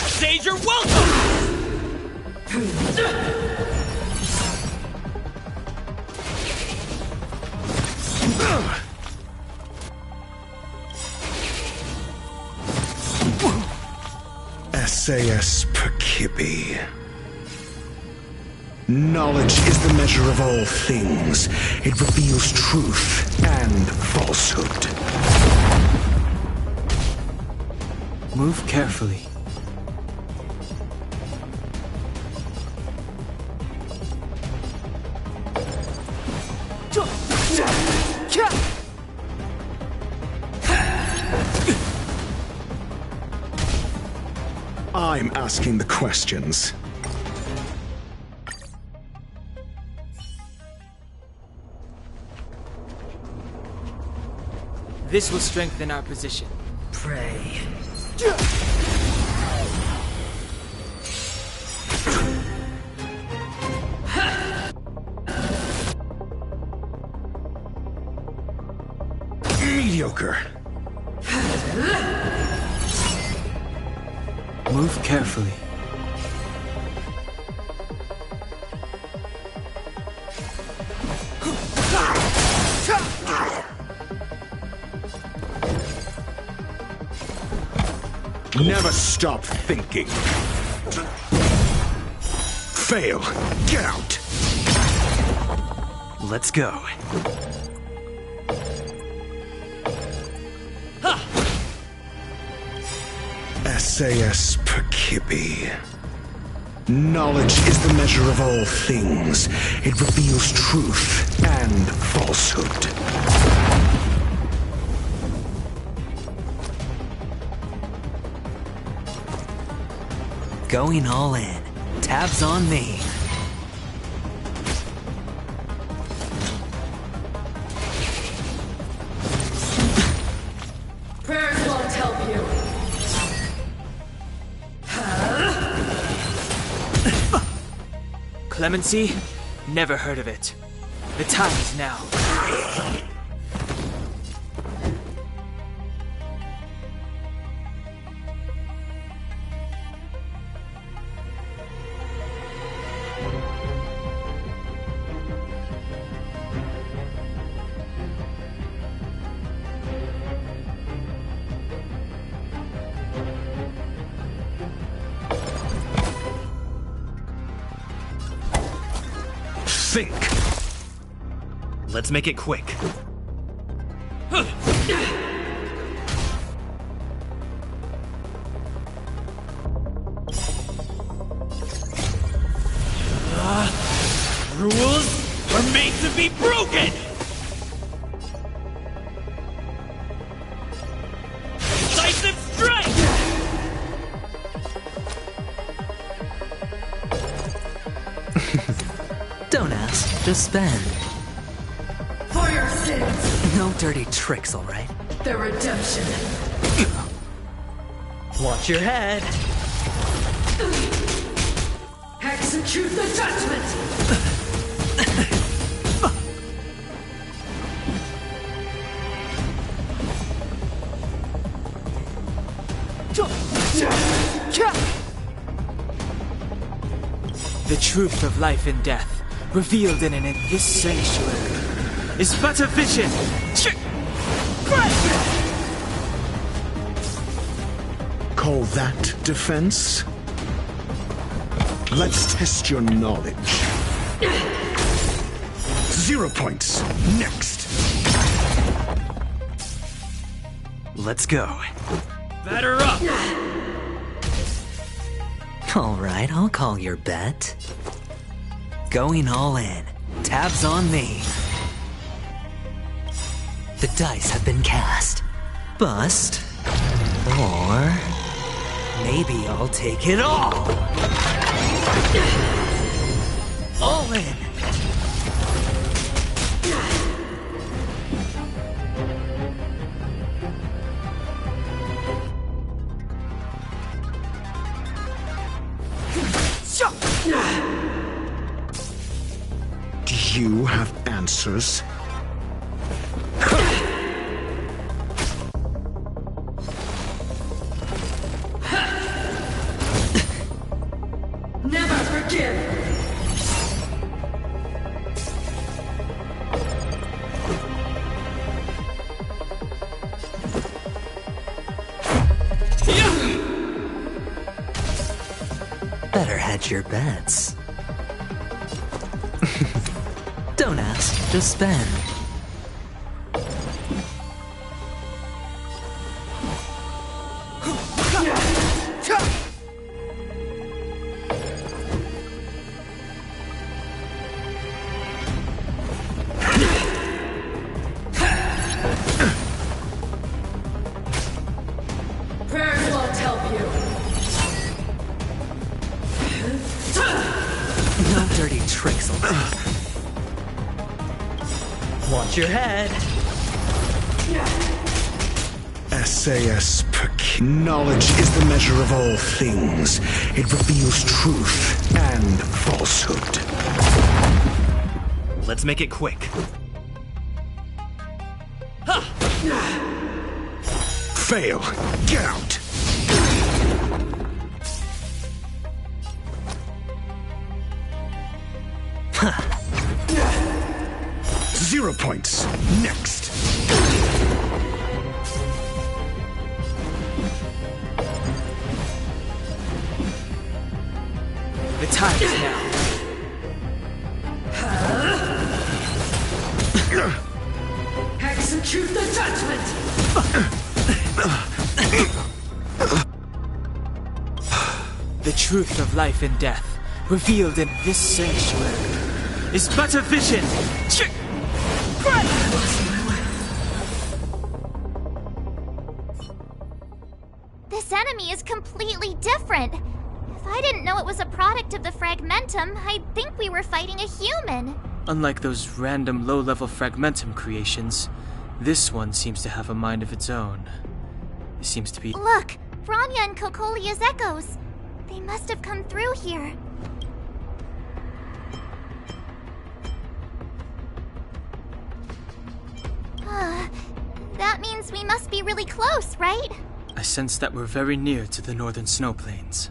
Sage, you're welcome! SAS Perkibi. Knowledge is the measure of all things. It reveals truth and falsehood. Move carefully. I'm asking the questions. This will strengthen our position. Pray. Mediocre. Move carefully. Never stop thinking. Fail. Get out. Let's go. SAS Perkibi. Knowledge is the measure of all things. It reveals truth and falsehood. Going all in. Tabs on me. Prayers won't help you. Clemency? Never heard of it. The time is now. Think. Let's make it quick. Rules are made to be broken! Decisive strike! Don't ask, just spend. For your sins, No dirty tricks, all right? the redemption. Watch your head. Execute the judgment! The truth of life and death, revealed in this sanctuary, is but a vision. Call that defense? Let's test your knowledge. 0 points. Next. Let's go. Batter up! All right, I'll call your bet. Going all in. Tabs on me. The dice have been cast. Bust. Or maybe I'll take it all. All in. Do you have answers? Never forgive! Better hedge your bets. Don't ask, just spend. Prayers won't help you. No dirty tricks, all right? Watch your head. SAS knowledge is the measure of all things. It reveals truth and falsehood. Let's make it quick. Fail. Get out. Huh. 0 points. Next. The time is now. Execute the judgment! The truth of life and death, revealed in this sanctuary, is but a vision. This enemy is completely different. If I didn't know it was a product of the fragmentum, I'd think we were fighting a human. Unlike those random low-level fragmentum creations, this one seems to have a mind of its own. It seems to be— Look! Bronya and Kokolia's echoes. They must have come through here. That means we must be really close, right? I sense that we're very near to the northern snow plains.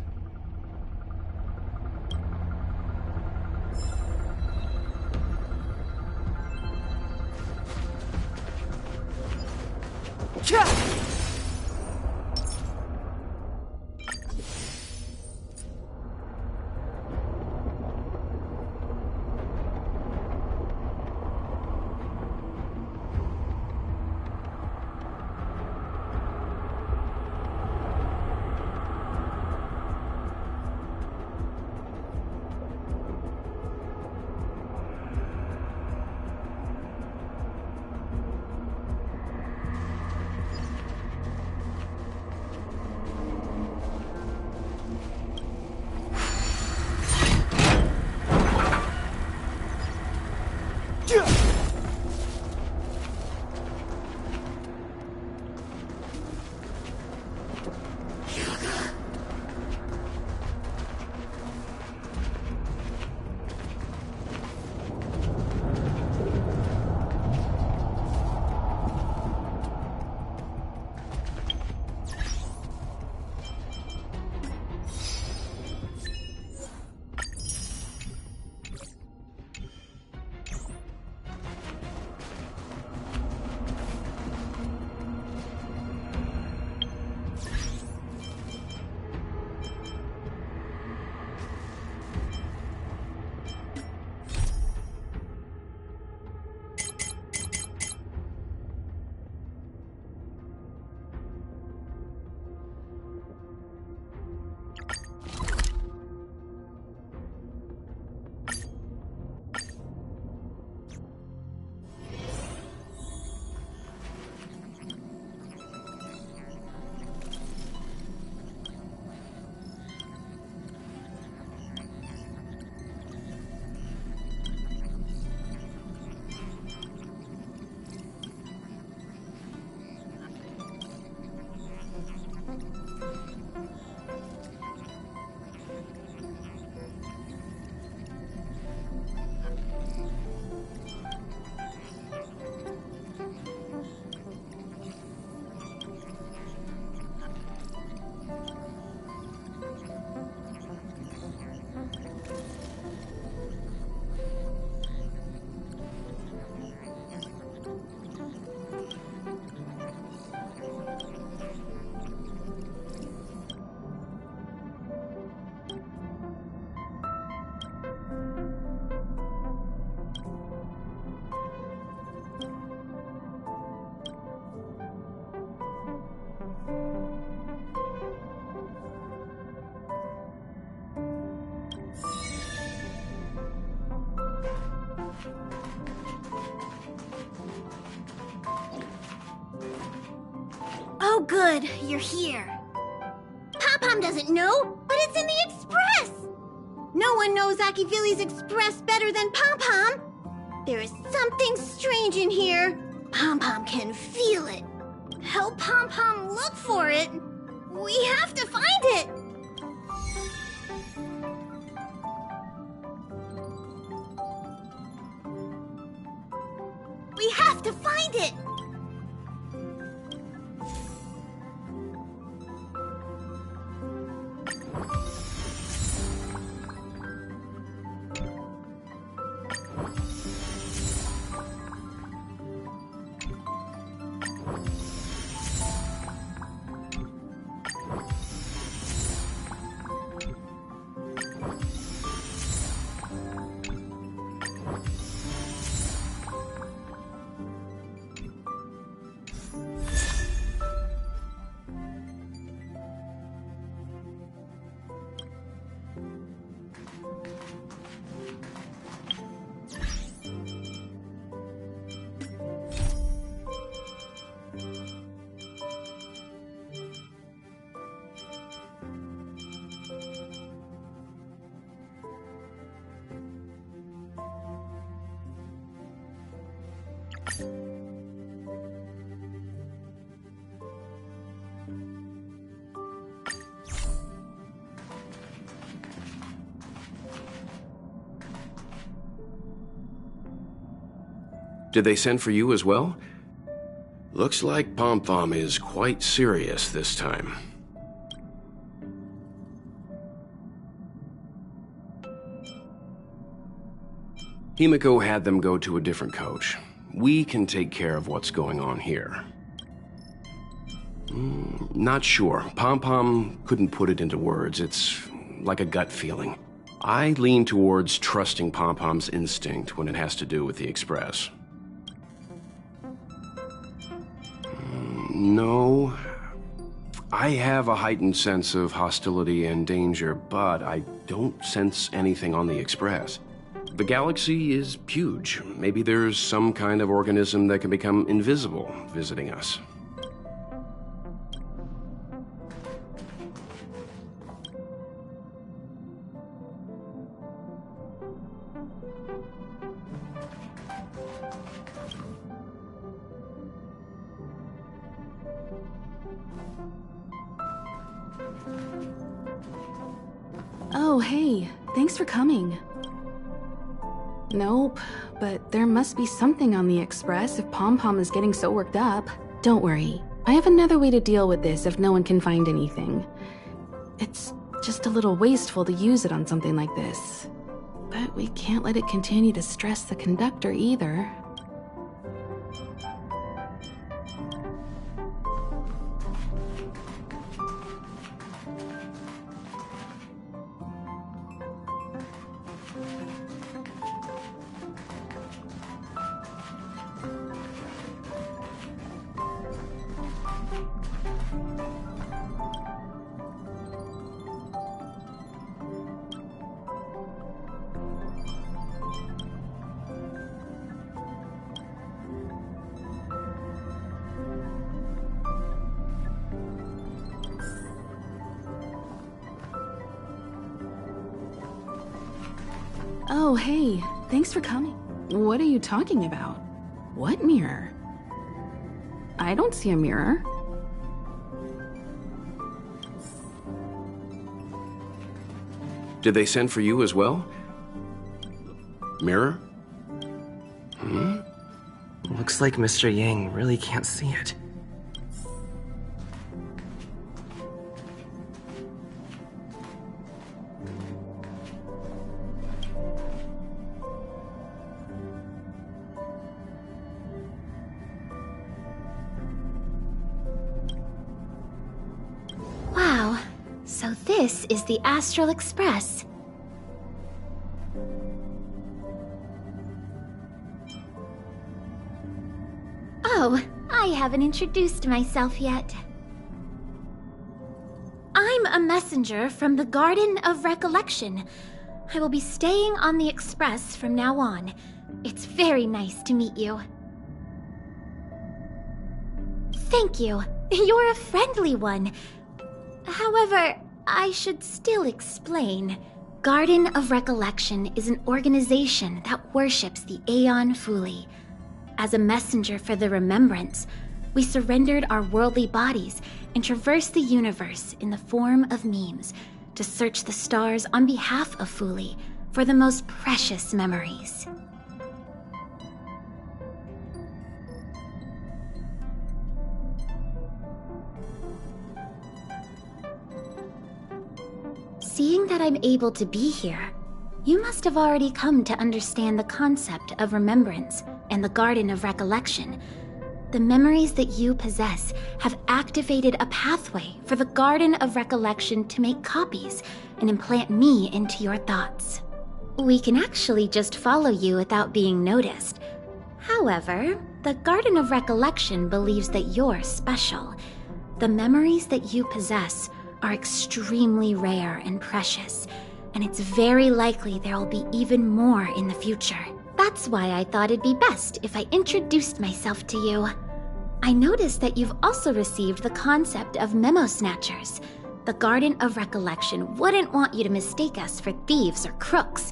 Oh, good. You're here. Pom-Pom doesn't know, but it's in the Express! No one knows Akivili's Express better than Pom-Pom. There is something strange in here. Pom-Pom can feel it. help Pom Pom look for it. We have to find it. We have to find it. Did they send for you as well? Looks like Pom Pom is quite serious this time. Himiko had them go to a different coach. We can take care of what's going on here. Not sure. Pom Pom couldn't put it into words. It's like a gut feeling. I lean towards trusting Pom Pom's instinct when it has to do with the Express. No. I have a heightened sense of hostility and danger, but I don't sense anything on the Express. The galaxy is huge. Maybe there's some kind of organism that can become invisible visiting us. Oh, hey. Thanks for coming. Nope, but there must be something on the Express if Pom Pom is getting so worked up. Don't worry. I have another way to deal with this if no one can find anything. It's just a little wasteful to use it on something like this. But we can't let it continue to stress the conductor either. Oh, hey. Thanks for coming. What are you talking about? What mirror? I don't see a mirror. Did they send for you as well? Mirror? Looks like Mr. Yang really can't see it. Wow, so this is the Astral Express. Oh, I haven't introduced myself yet. I'm a messenger from the Garden of Recollection. I will be staying on the Express from now on. It's very nice to meet you. Thank you. You're a friendly one. However, I should still explain. Garden of Recollection is an organization that worships the Aeon Fuli. As a messenger for the remembrance, We surrendered our worldly bodies and traversed the universe in the form of memes to search the stars on behalf of Fuli for the most precious memories. Seeing that I'm able to be here, you must have already come to understand the concept of remembrance and the Garden of Recollection. The memories that you possess have activated a pathway for the Garden of Recollection to make copies and implant me into your thoughts. We can actually just follow you without being noticed. However, the Garden of Recollection believes that you're special. The memories that you possess are extremely rare and precious, and it's very likely there will be even more in the future. That's why I thought it'd be best if I introduced myself to you. I noticed that you've also received the concept of memo snatchers. The Garden of Recollection wouldn't want you to mistake us for thieves or crooks.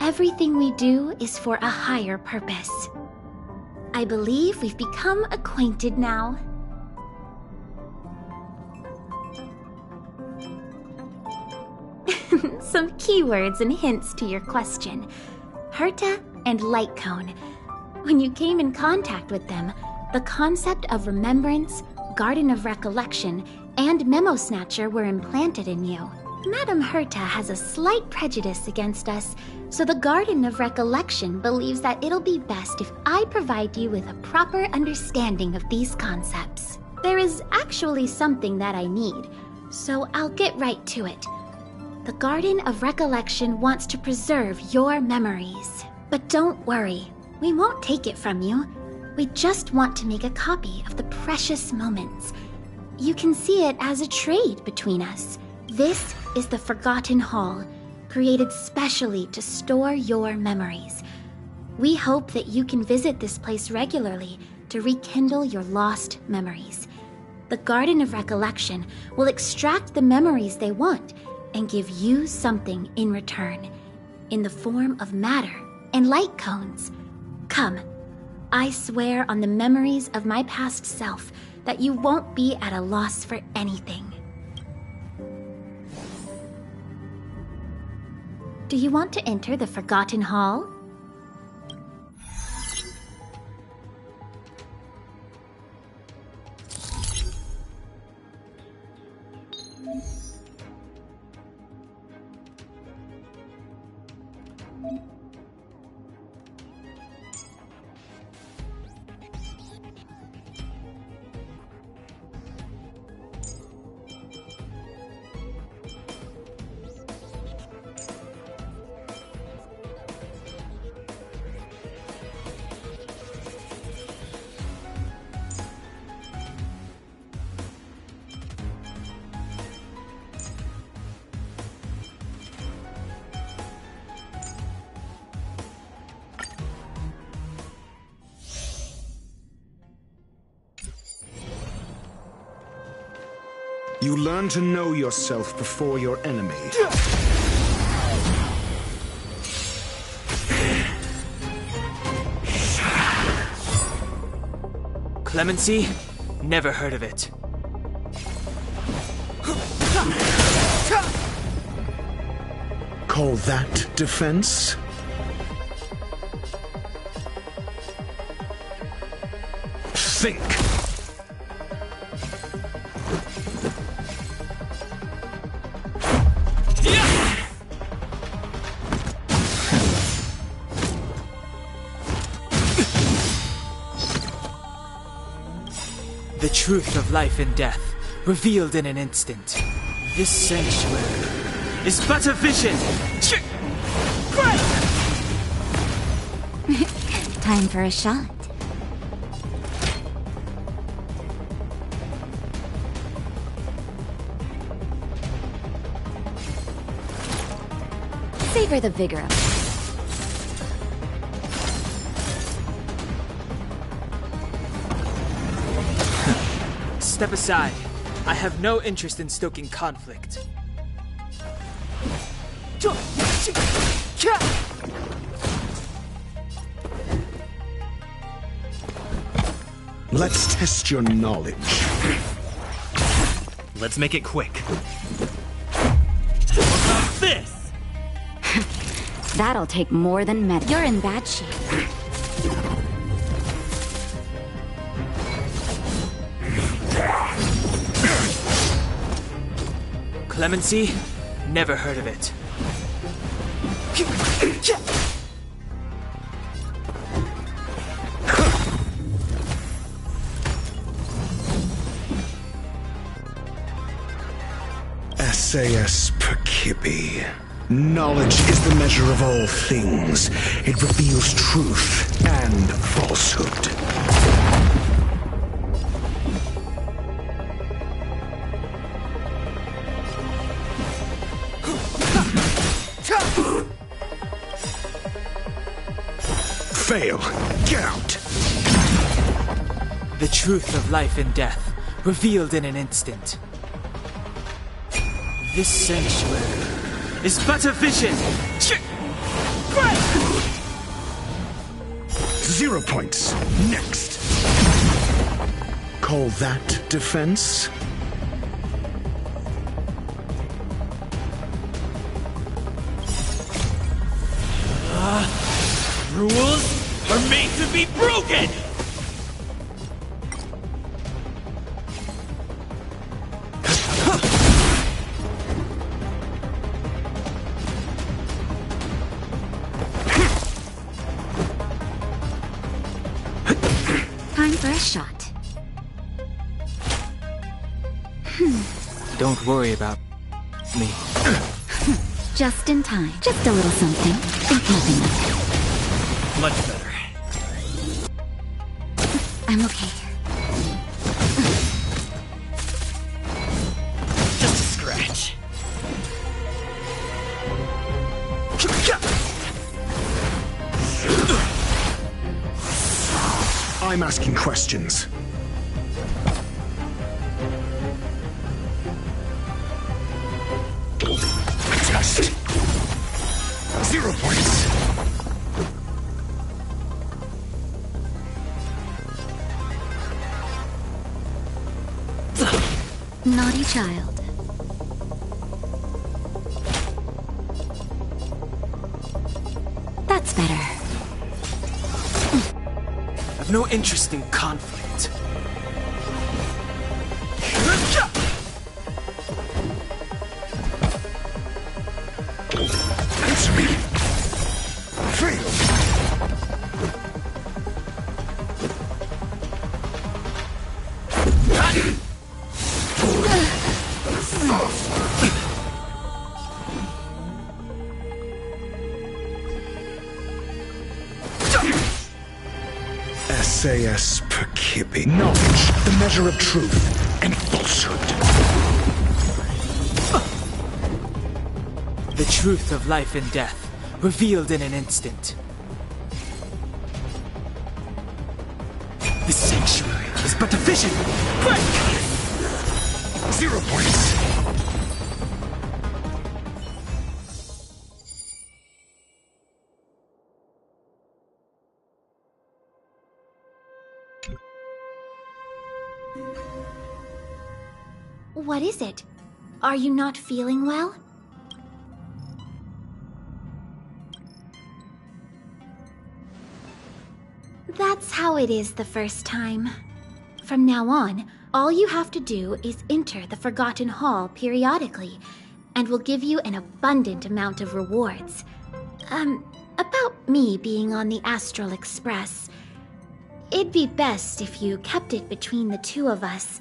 Everything we do is for a higher purpose. I believe we've become acquainted now. Some keywords and hints to your question. Herta and Light Cone. When you came in contact with them, the concept of remembrance, Garden of Recollection, and Memo Snatcher were implanted in you. Madame Herta has a slight prejudice against us, so the Garden of Recollection believes that it'll be best if I provide you with a proper understanding of these concepts. There is actually something that I need, so I'll get right to it. The Garden of Recollection wants to preserve your memories. But don't worry, we won't take it from you. We just want to make a copy of the precious moments. You can see it as a trade between us. This is the Forgotten Hall, created specially to store your memories. We hope that you can visit this place regularly to rekindle your lost memories. The Garden of Recollection will extract the memories they want and give you something in return, in the form of matter and light cones. Come, I swear on the memories of my past self that you won't be at a loss for anything. Do you want to enter the Forgotten Hall? You learn to know yourself before your enemy. Clemency? Never heard of it. Call that defense? Think! The truth of life and death, revealed in an instant. This sanctuary is but a vision! Time for a shot. Savor the vigor of it. Step aside. I have no interest in stoking conflict. Let's test your knowledge. Let's make it quick. What about this? That'll take more than med. You're in bad shape. Clemency? Never heard of it. SAS Perkibi. Knowledge is the measure of all things. It reveals truth and falsehood. Fail. Get out. The truth of life and death, revealed in an instant. This sanctuary is but a vision. 0 points. Next. Call that defense? Rules are made to be broken! Time for a shot. Don't worry about me. Just in time. Just a little something. Think nothing of it. Much better. I'm okay. Just a scratch. I'm asking questions. Test. 0 points. Naughty child. That's better. I've no interest in conflict. Answer me. Fail. SAS Perkibi. Knowledge, the measure of truth and falsehood. The truth of life and death, revealed in an instant. This sanctuary is but a vision. Quick! 0 points. What is it? Are you not feeling well? That's how it is the first time. From now on, all you have to do is enter the Forgotten Hall periodically, and we'll give you an abundant amount of rewards. About me being on the Astral Express. It'd be best if you kept it between the two of us.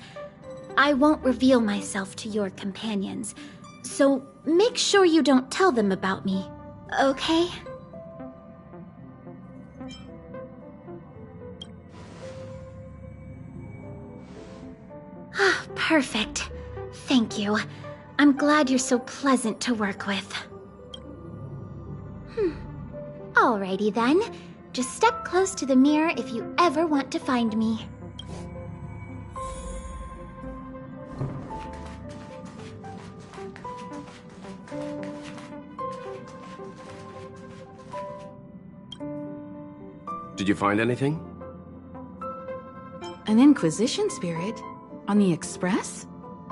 I won't reveal myself to your companions, so make sure you don't tell them about me, okay? Ah, perfect. Thank you. I'm glad you're so pleasant to work with. Alrighty then. Just step close to the mirror if you ever want to find me. Did you find anything? An Inquisition spirit? On the Express?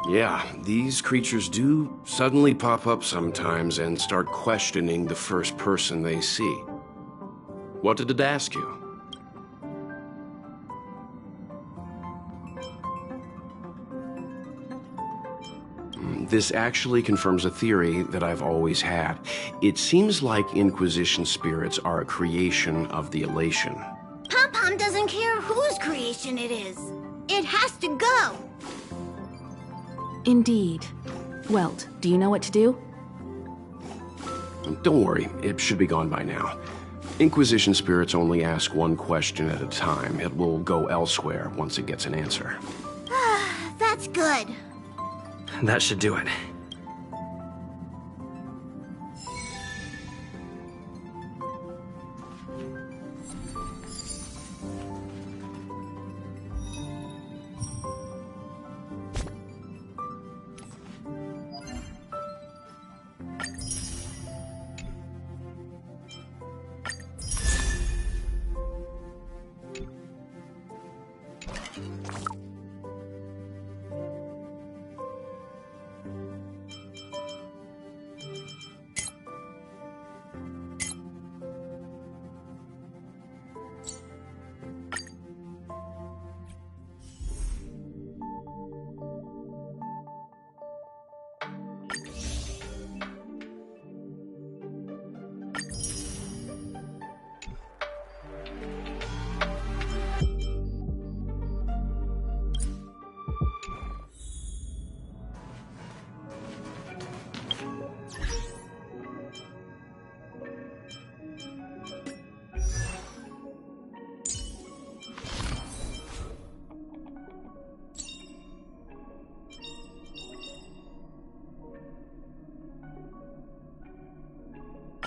Yeah, these creatures do suddenly pop up sometimes and start questioning the first person they see. What did it ask you? This actually confirms a theory that I've always had. It seems like Inquisition spirits are a creation of the Elation. Pom-Pom doesn't care whose creation it is. It has to go. Indeed. Welt, do you know what to do? Don't worry, it should be gone by now. Inquisition spirits only ask one question at a time. It will go elsewhere once it gets an answer. That's good. That should do it.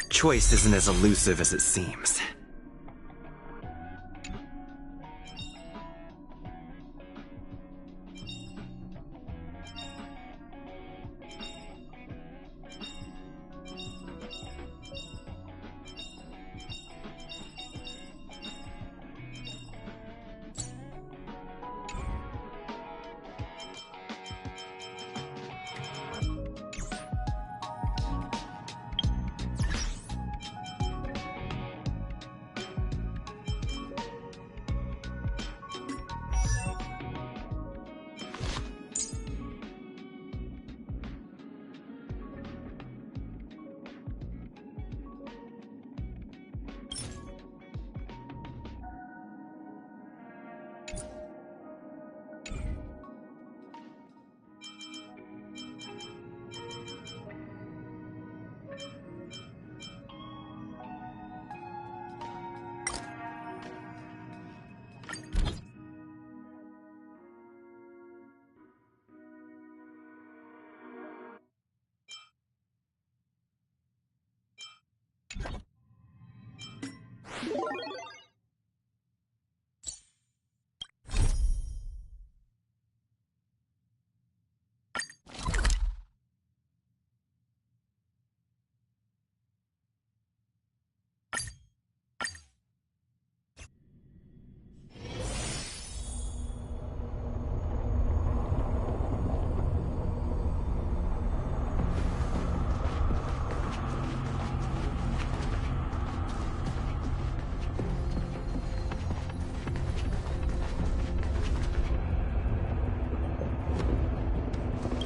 Choice isn't as elusive as it seems.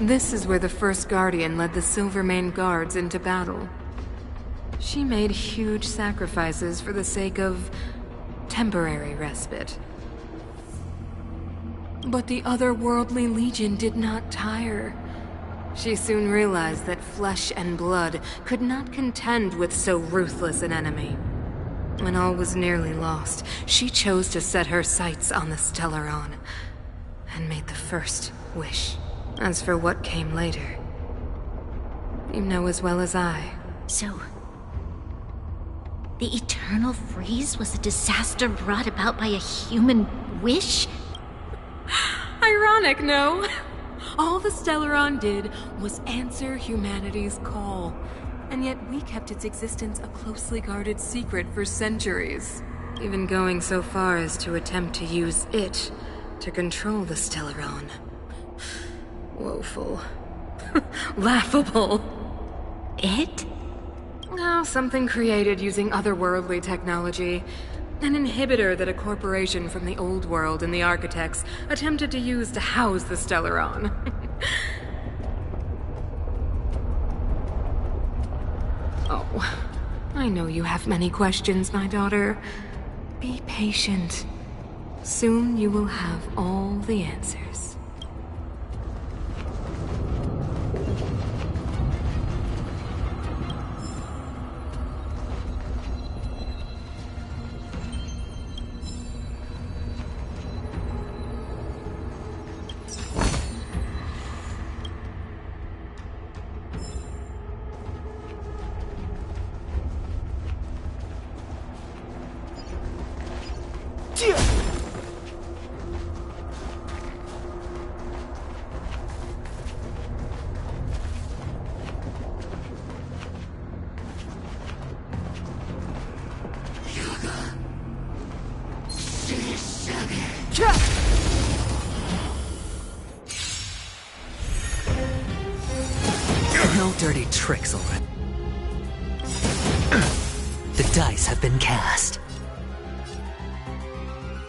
This is where the first Guardian led the Silvermane Guards into battle. She made huge sacrifices for the sake of temporary respite. But the otherworldly Legion did not tire. She soon realized that flesh and blood could not contend with so ruthless an enemy. When all was nearly lost, she chose to set her sights on the Stellaron, and made the first wish. As for what came later, you know as well as I. So, the Eternal Freeze was a disaster brought about by a human wish? Ironic, no? All the Stellaron did was answer humanity's call, and yet we kept its existence a closely guarded secret for centuries, even going so far as to attempt to use it to control the Stellaron. Woeful. Laughable. It? Oh, something created using otherworldly technology. An inhibitor that a corporation from the old world and the architects attempted to use to house the Stellaron. Oh, I know you have many questions, my daughter. Be patient. Soon you will have all the answers. No dirty tricks already. The dice have been cast.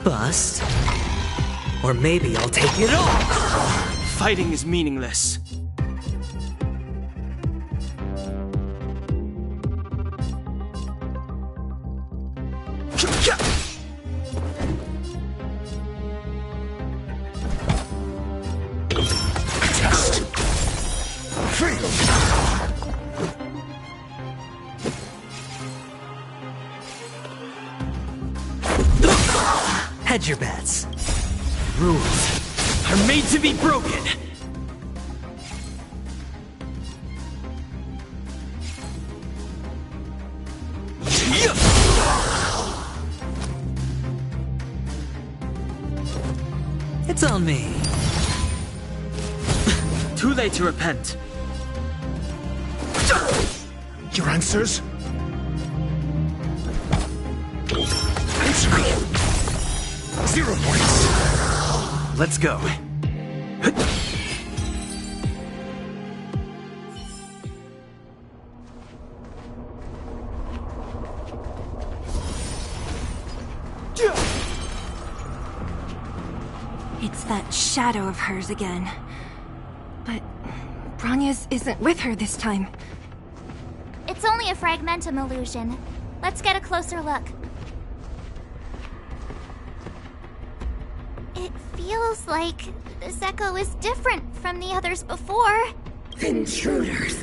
Bust. Or maybe I'll take it all! Fighting is meaningless. Hedge your bets. Rules are made to be broken. It's on me. Too late to repent. Your answers? Answer me. 0 points. Let's go. It's that shadow of hers again. But Bronya's isn't with her this time. It's only a fragmentum illusion. Let's get a closer look. It feels like this echo is different from the others before. Intruders.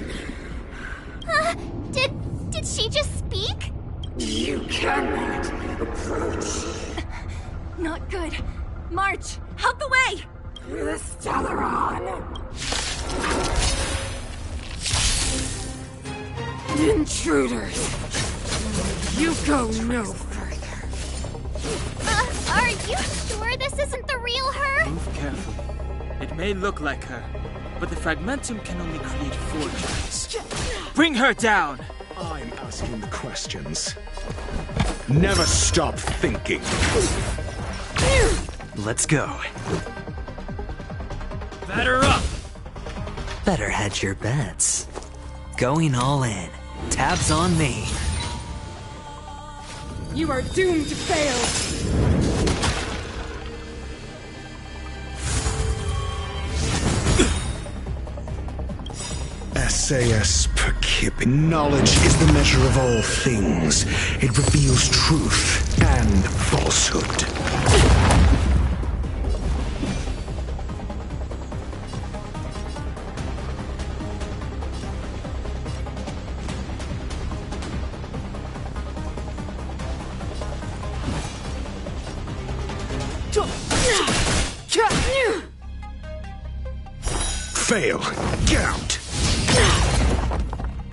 Did she just speak? You cannot approach. Not good. March, out the way! The Stellaron. Intruders. You go no further. Are you sure this isn't the real her? Move carefully. It may look like her, but the fragmentum can only create forgeries. Bring her down! I'm asking the questions. Never stop thinking. Let's go. Batter up! Better hedge your bets. Going all in. Tabs on me. You are doomed to fail. SAS Perkip. Knowledge is the measure of all things. It reveals truth and falsehood. Fail. Get out.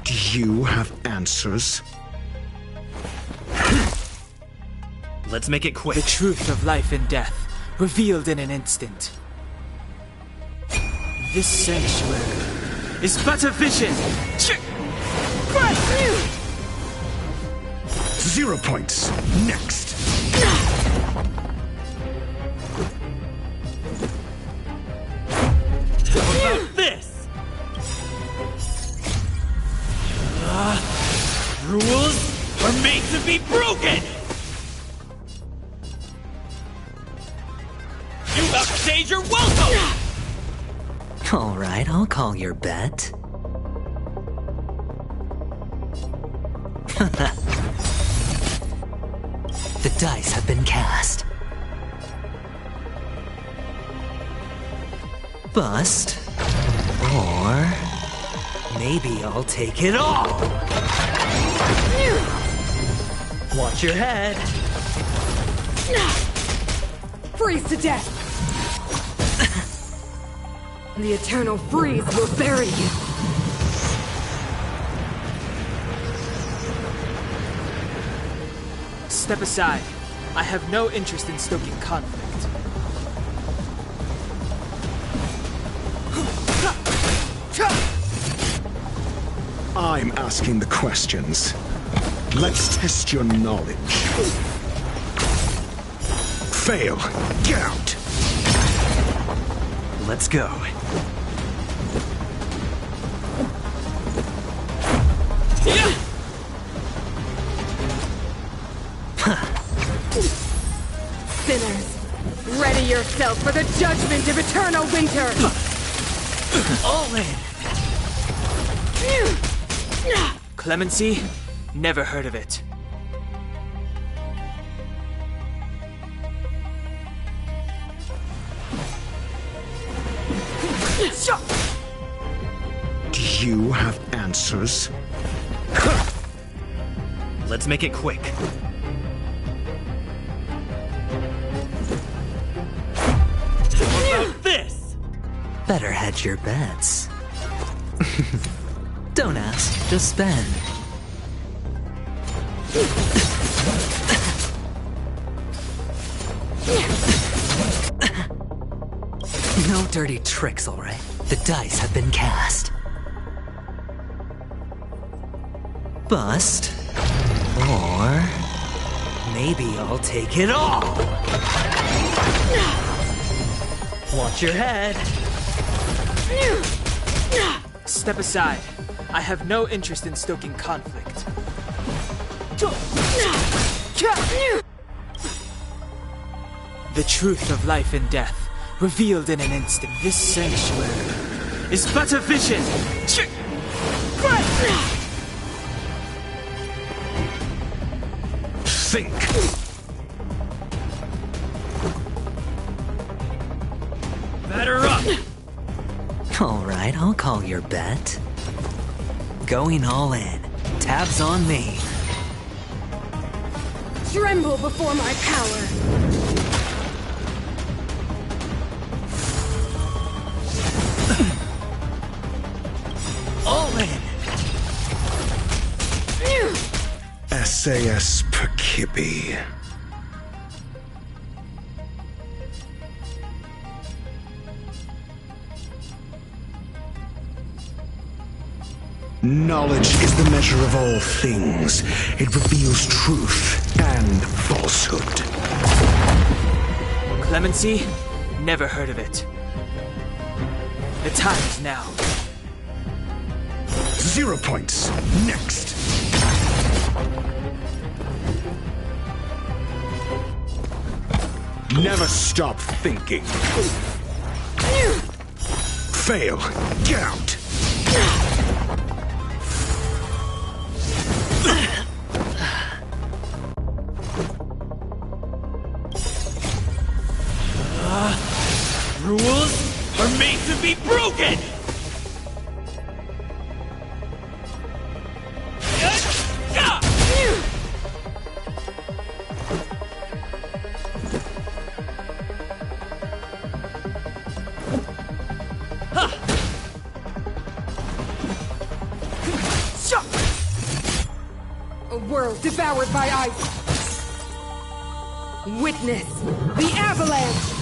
Do you have answers? Let's make it quick. The truth of life and death, revealed in an instant. This sanctuary is but a vision. 0 points. Next. Danger, welcome! Alright, I'll call your bet. The dice have been cast. Bust. Or maybe I'll take it all. Watch your head. Freeze to death! The eternal freeze will bury you. Step aside. I have no interest in stoking conflict. I'm asking the questions. Let's test your knowledge. Fail. Get out. Let's go. Sinners, ready yourself for the judgment of eternal winter! All in! Clemency? Never heard of it. Do you have answers? Let's make it quick. What about this? Better hedge your bets. Don't ask, just spend. No dirty tricks, all right? The dice have been cast. Bust. Or maybe I'll take it all. Watch your head. Step aside. I have no interest in stoking conflict. The truth of life and death, revealed in an instant. This sanctuary is but a vision. Think. Batter up! Alright, I'll call your bet. Going all in. Tabs on me. Tremble before my power! All in! SAS Perkibi. Knowledge is the measure of all things. It reveals truth and falsehood. Clemency? Never heard of it. The time is now. 0 points. Next. Never stop thinking. Fail. Get out. Rules are made to be broken! A world devoured by ice! Witness the avalanche!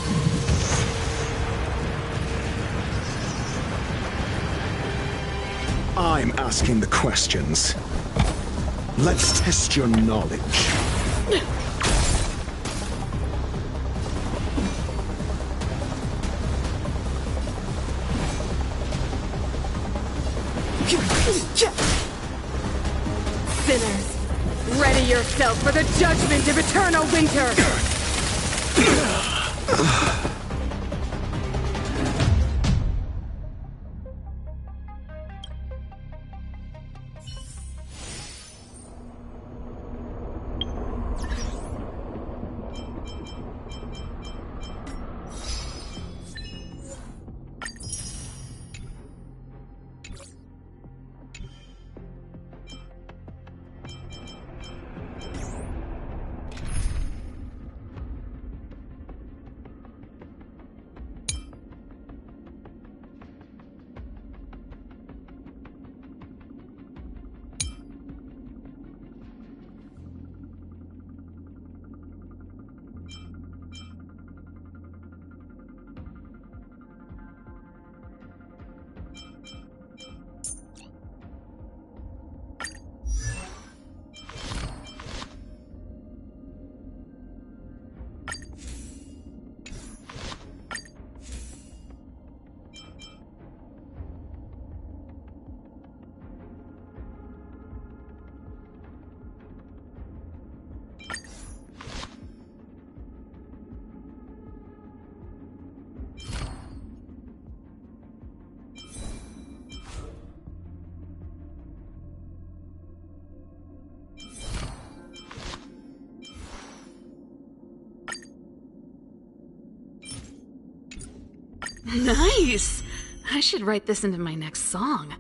I'm asking the questions. Let's test your knowledge. Sinners, ready yourself for the judgment of eternal winter! Nice! I should write this into my next song.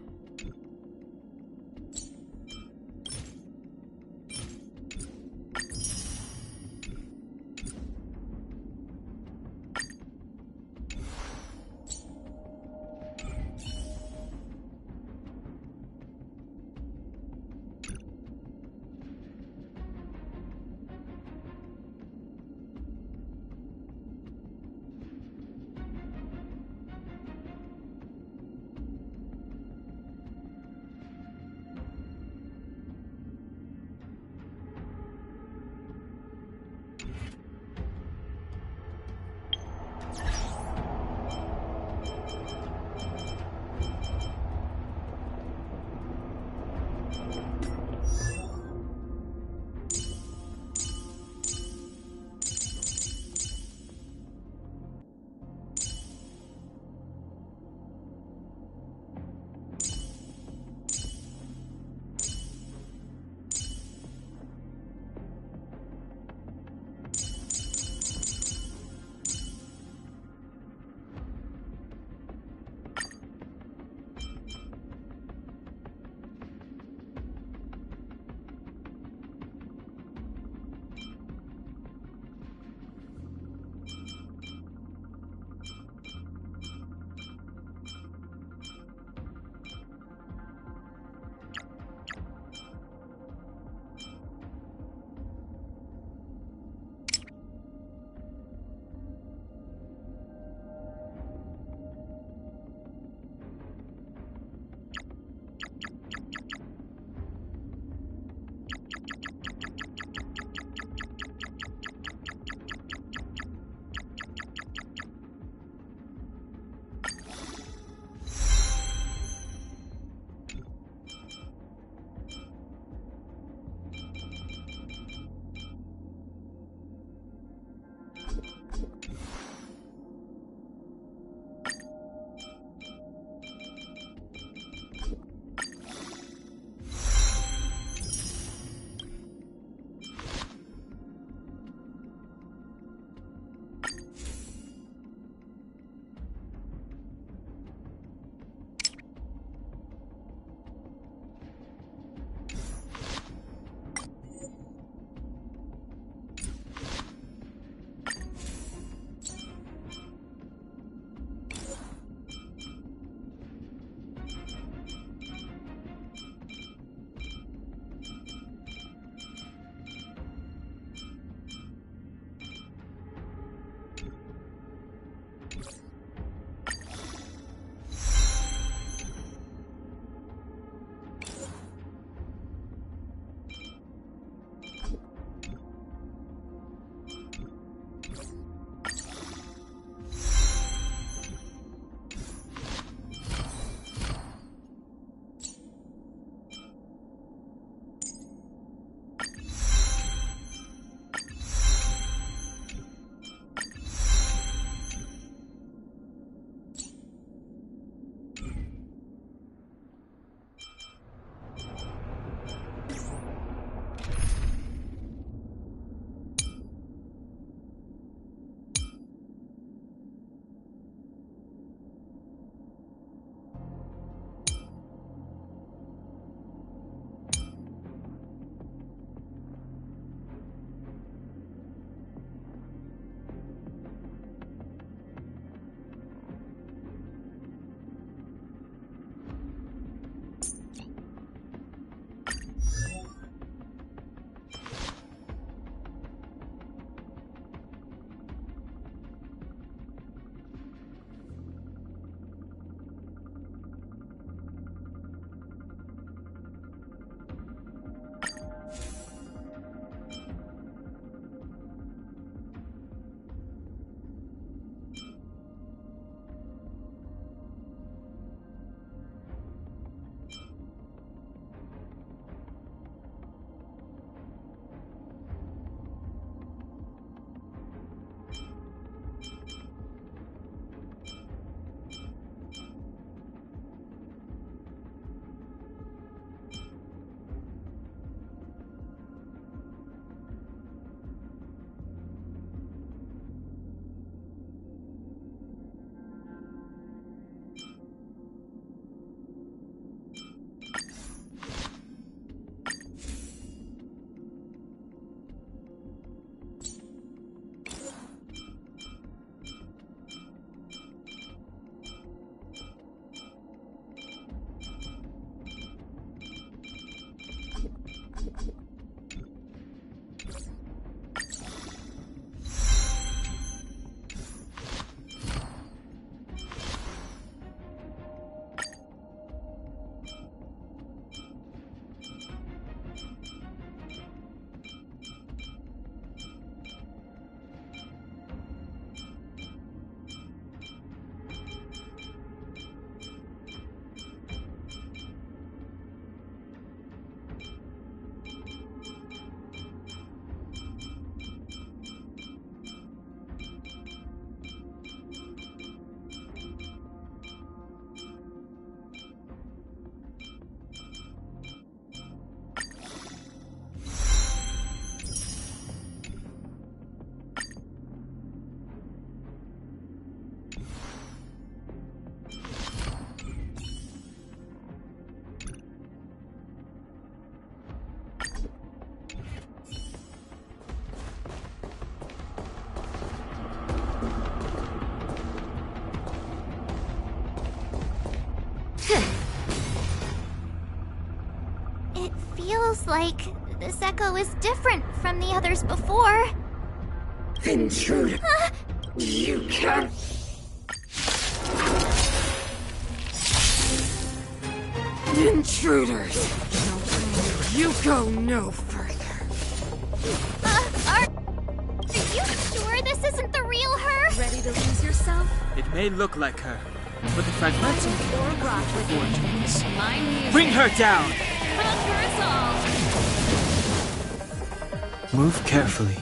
feels like this echo is different from the others before. Intruder! You can't... Intruders! You go no further. Are you sure this isn't the real her? Ready to lose yourself? It may look like her, but the fragmentum Or rock with fortunes. My music. Bring her down! Conquer us all! Move carefully.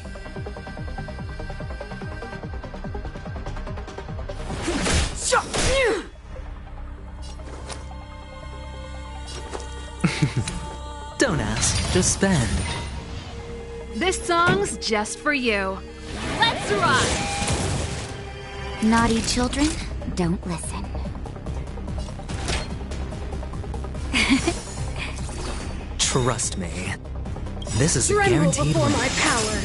Don't ask, just spend. This song's just for you. Let's rock! Naughty children, don't listen. Trust me. This is a Tremble guaranteed before win. my power!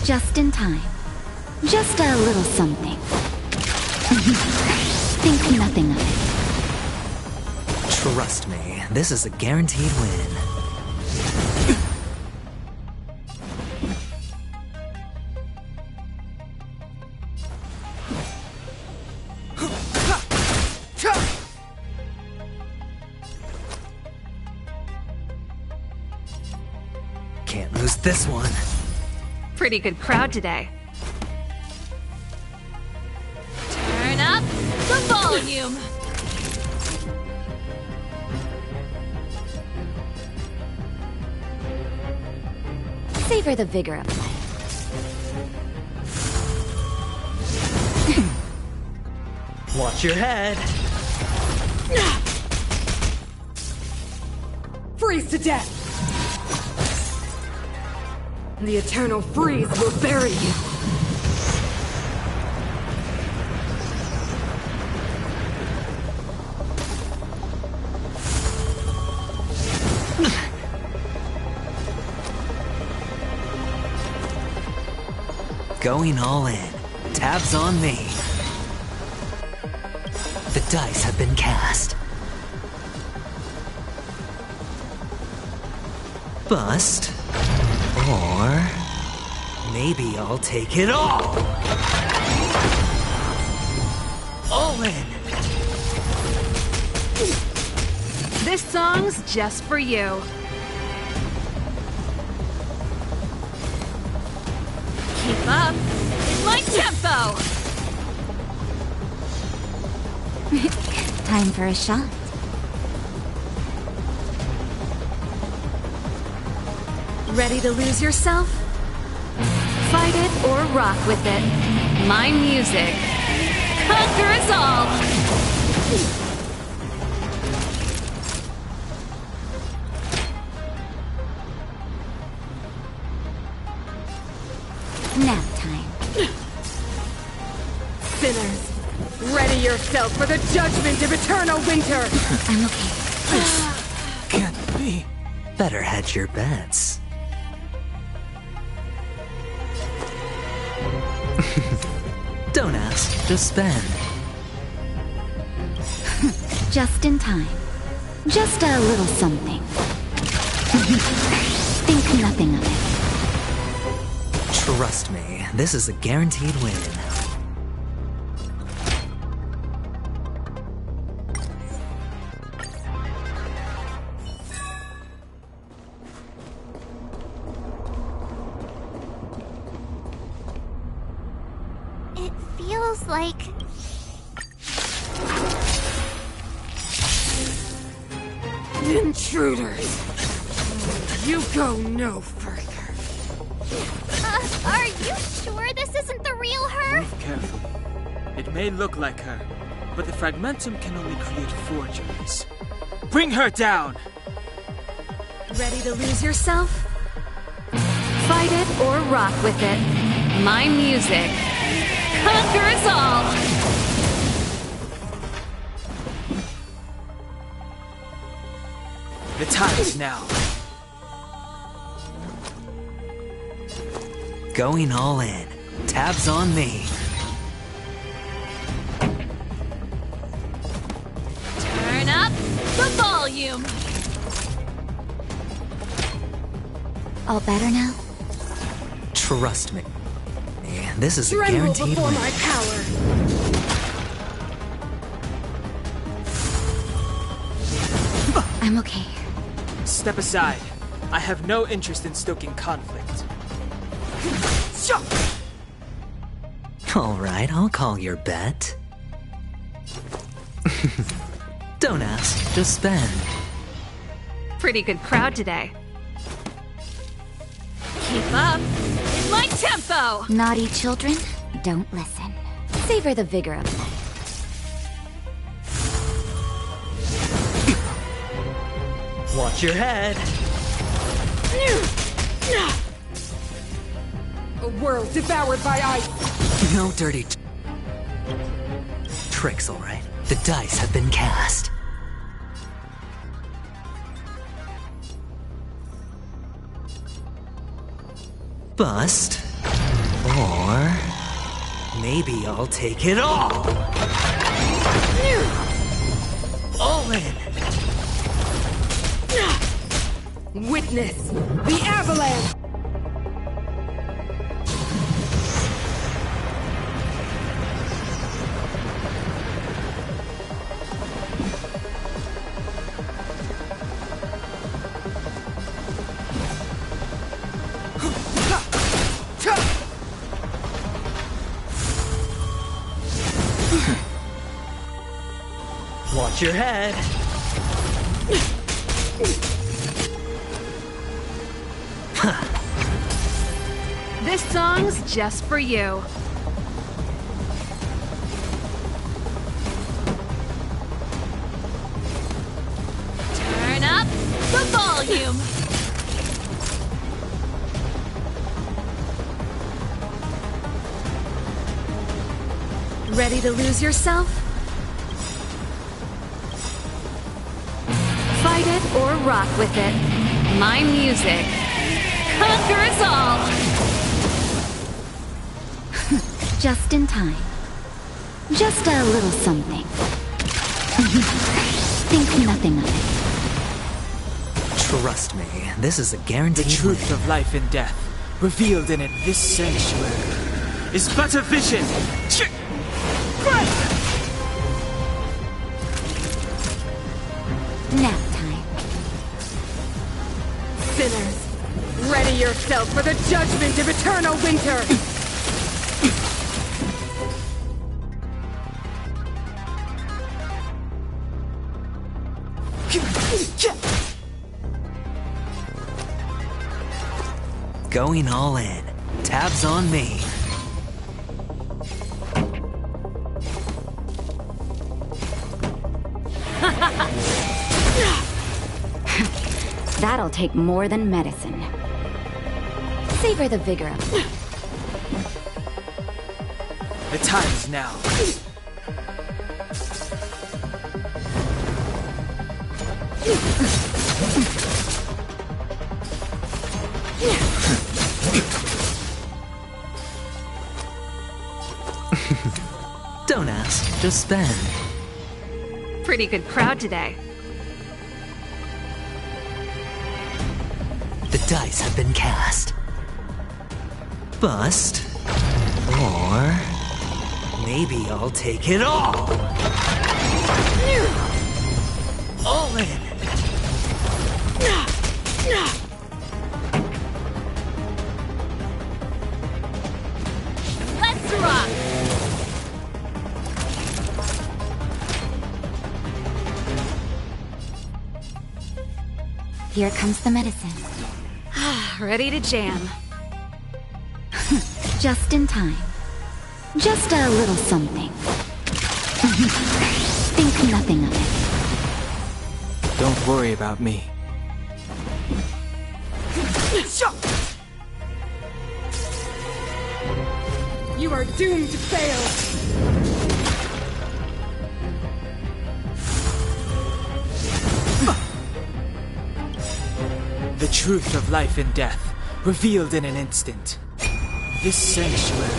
Just in time. Just a little something. Think nothing of it. Trust me, this is a guaranteed win. Can't lose this one. Pretty good crowd today. Turn up the volume! Savor the vigor of life. Watch your head. Freeze to death! The eternal freeze will bury you. Going all in. Tabs on me. The dice have been cast. Bust. Or maybe I'll take it all. All in. This song's just for you. Keep up. It's my tempo! Time for a shot. Ready to lose yourself? Fight it or rock with it. My music. Conquer us all! Nap time. Sinners, ready yourself for the judgment of eternal winter! I'm okay. Can't be. Better hedge your bets. Don't ask, just spend. Just in time. Just a little something. Think nothing of it. Trust me, this is a guaranteed win. It feels like... Intruders! You go no further. Are you sure this isn't the real her? Move carefully. It may look like her, but the fragmentum can only create forgeries. Bring her down! Ready to lose yourself? Fight it or rock with it. My music. Conquer us all! The time is now. Going all in. Tabs on me. Turn up the volume! All better now? Trust me. This is a Tremble guaranteed before win. my power. I'm okay. Step aside. I have no interest in stoking conflict. All right, I'll call your bet. Don't ask, just spend. Pretty good crowd today. Keep up. It's my tempo! Naughty children, don't listen. Savor the vigor of life. Watch your head. A world devoured by ice. No dirty tricks, all right? The dice have been cast. Bust. Or maybe I'll take it all. All in. Witness the avalanche. Watch your head. This song's just for you. Turn up the volume. Ready to lose yourself? Fight it or rock with it. My music conquers all. Just in time. Just a little something. Think nothing of it. Trust me, this is a guaranteed The truth win. of life and death, revealed in it, this sanctuary, is but a vision. Nap time. Sinners, ready yourself for the judgment of eternal winter. Going all in. Tabs on me. That'll take more than medicine. Savor the vigor of it. The time is now. Don't ask, just spend. Pretty good crowd today. The dice have been cast. Bust. Or maybe I'll take it all. All in. Let's rock! Here comes the medicine. Ready to jam. Just in time. Just a little something. Think nothing of it. Don't worry about me. You are doomed to fail. The truth of life and death, revealed in an instant. This sanctuary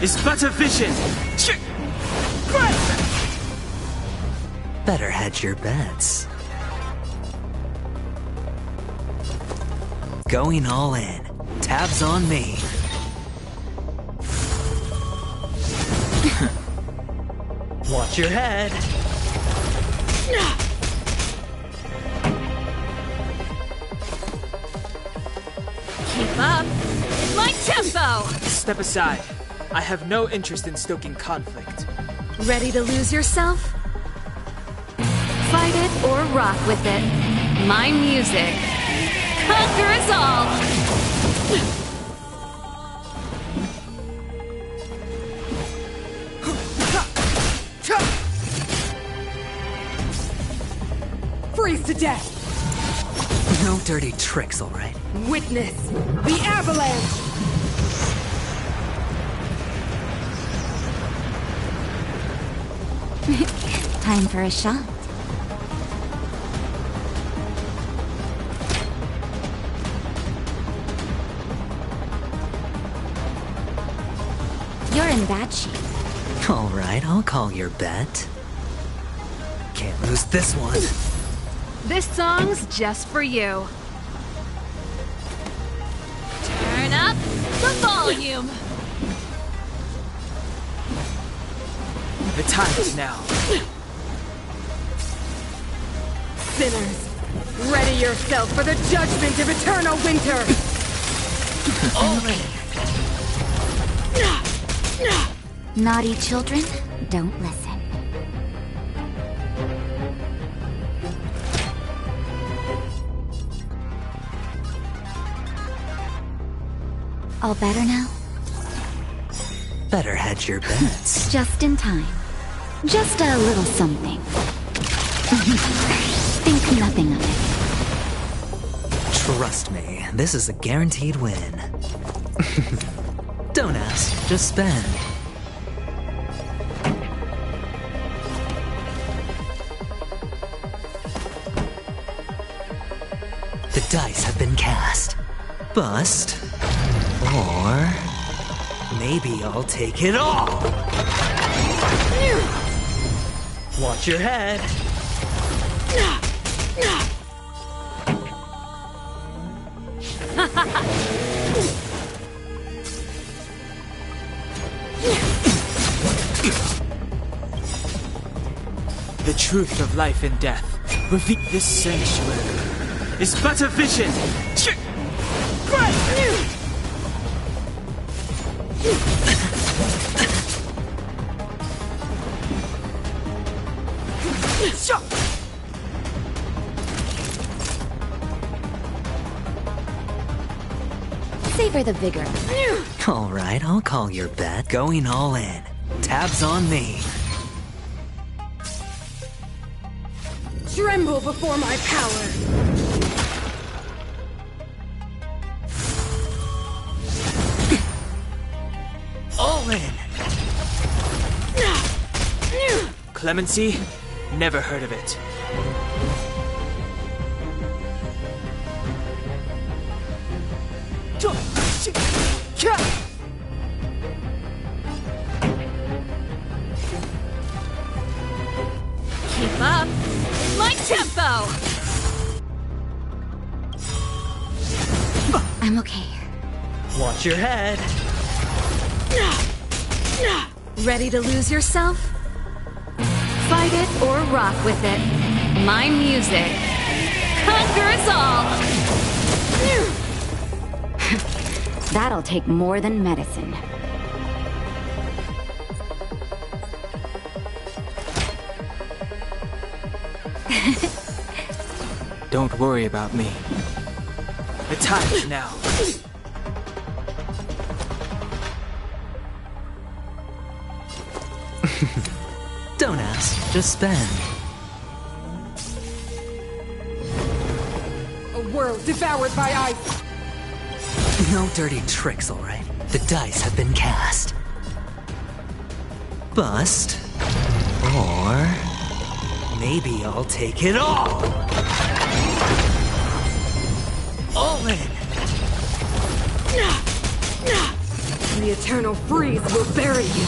is but a vision. Better hedge your bets. Going all in. Tabs on me. Watch your head. Keep up. It's my tempo. Step aside. I have no interest in stoking conflict. Ready to lose yourself? Fight it or rock with it. My music. Conquer us all. Freeze to death! No dirty tricks, all right? Witness the avalanche! Time for a shot. You're in bad shape. All right, I'll call your bet. Can't lose this one. This song's just for you. Turn up the volume. The time is now. Sinners, ready yourself for the judgment of eternal winter! Naughty children, don't listen. All better now? Better hedge your bets. Just in time. Just a little something. Think nothing of it. Trust me, this is a guaranteed win. Don't ask, just spend. The dice have been cast. Bust. Or maybe I'll take it all. Watch your head. The truth of life and death. Reveal this sanctuary is but a vision. Savor the vigor. All right, I'll call your bet. Going all in. Tabs on me. Tremble before my power! All in. Clemency? Never heard of it. Keep up. It's my tempo. I'm okay. Watch your head. Ready to lose yourself? Fight it or rock with it. My music. Conquer us all. That'll take more than medicine. Don't worry about me. The time is now. Don't ask, just spend. A world devoured by ice! No dirty tricks, all right? The dice have been cast. Bust. Or maybe I'll take it all. All in. The eternal freeze will bury you.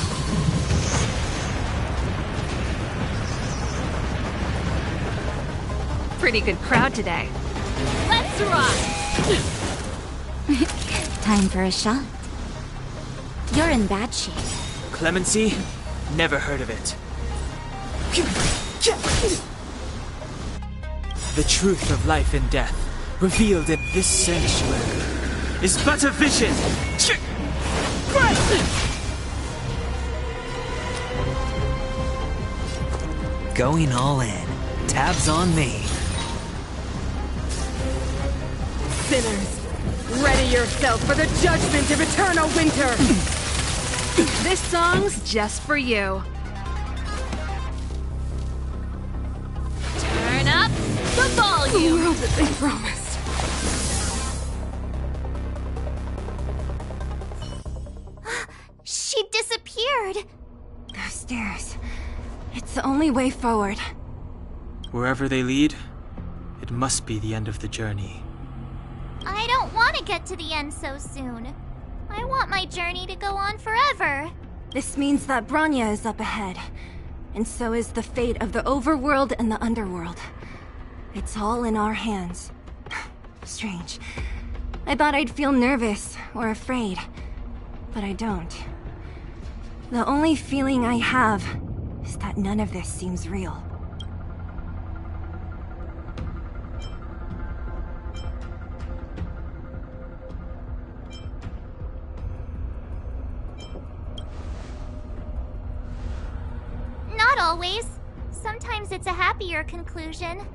Pretty good crowd today. Let's rock! Time for a shot. You're in bad shape. Clemency? Never heard of it. The truth of life and death, revealed in this sanctuary, is but a vision! Going all in. Tabs on me. Sinners, ready yourself for the judgment of eternal winter! This song's just for you. Turn up the volume! The world that they promised. She disappeared! Those stairs. It's the only way forward. Wherever they lead, it must be the end of the journey. I don't want to get to the end so soon. I want my journey to go on forever. This means that Bronya is up ahead. And so is the fate of the overworld and the underworld. It's all in our hands. Strange. I thought I'd feel nervous or afraid. But I don't. The only feeling I have is that none of this seems real. Not always. Sometimes it's a happier conclusion.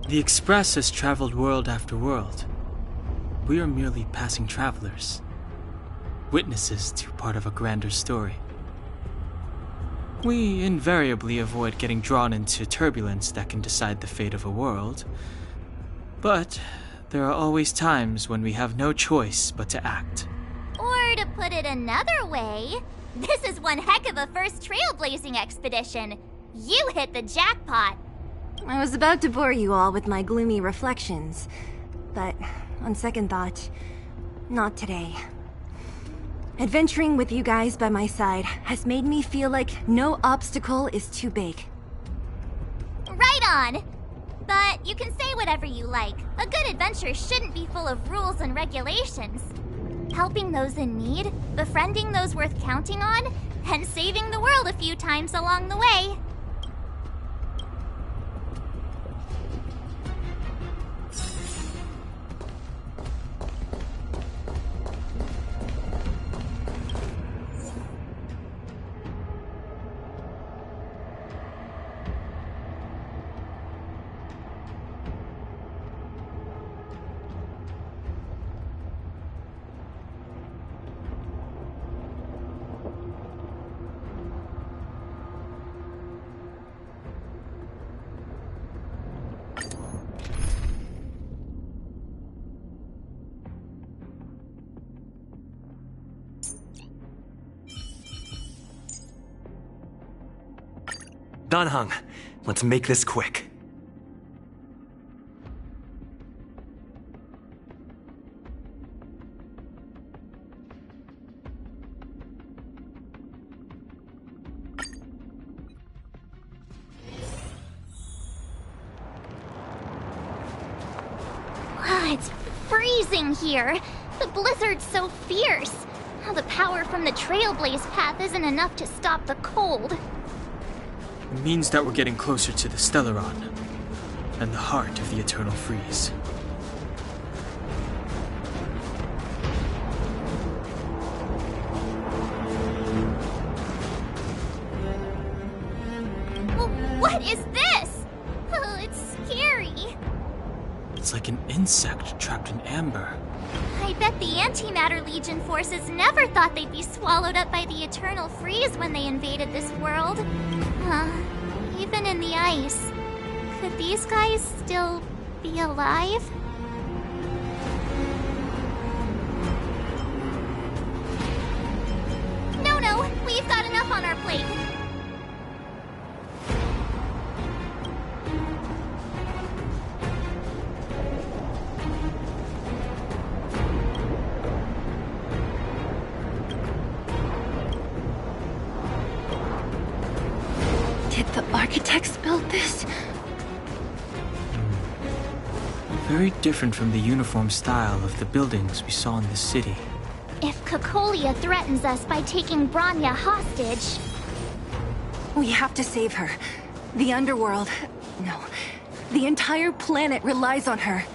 The Express has traveled world after world. We are merely passing travelers. Witnesses to part of a grander story. We invariably avoid getting drawn into turbulence that can decide the fate of a world. But there are always times when we have no choice but to act. Or to put it another way, this is one heck of a first trailblazing expedition. You hit the jackpot. I was about to bore you all with my gloomy reflections, but on second thought, not today. Adventuring with you guys by my side has made me feel like no obstacle is too big. Right on! But you can say whatever you like. A good adventure shouldn't be full of rules and regulations. Helping those in need, befriending those worth counting on, and saving the world a few times along the way. Danheng, let's make this quick. It's freezing here. The blizzard's so fierce. The power from the trailblaze path isn't enough to stop the cold. It means that we're getting closer to the Stellaron, and the heart of the Eternal Freeze. What is this? Oh, it's scary. It's like an insect trapped in amber. I bet the Antimatter Legion forces never thought they'd be swallowed up by the Eternal Freeze when they invaded this world. Even in the ice. Could these guys still be alive? No, we've got enough on our plate. Did the architects build this? Very different from the uniform style of the buildings we saw in the city. If Cocolia threatens us by taking Bronya hostage... We have to save her. The underworld... No. The entire planet relies on her.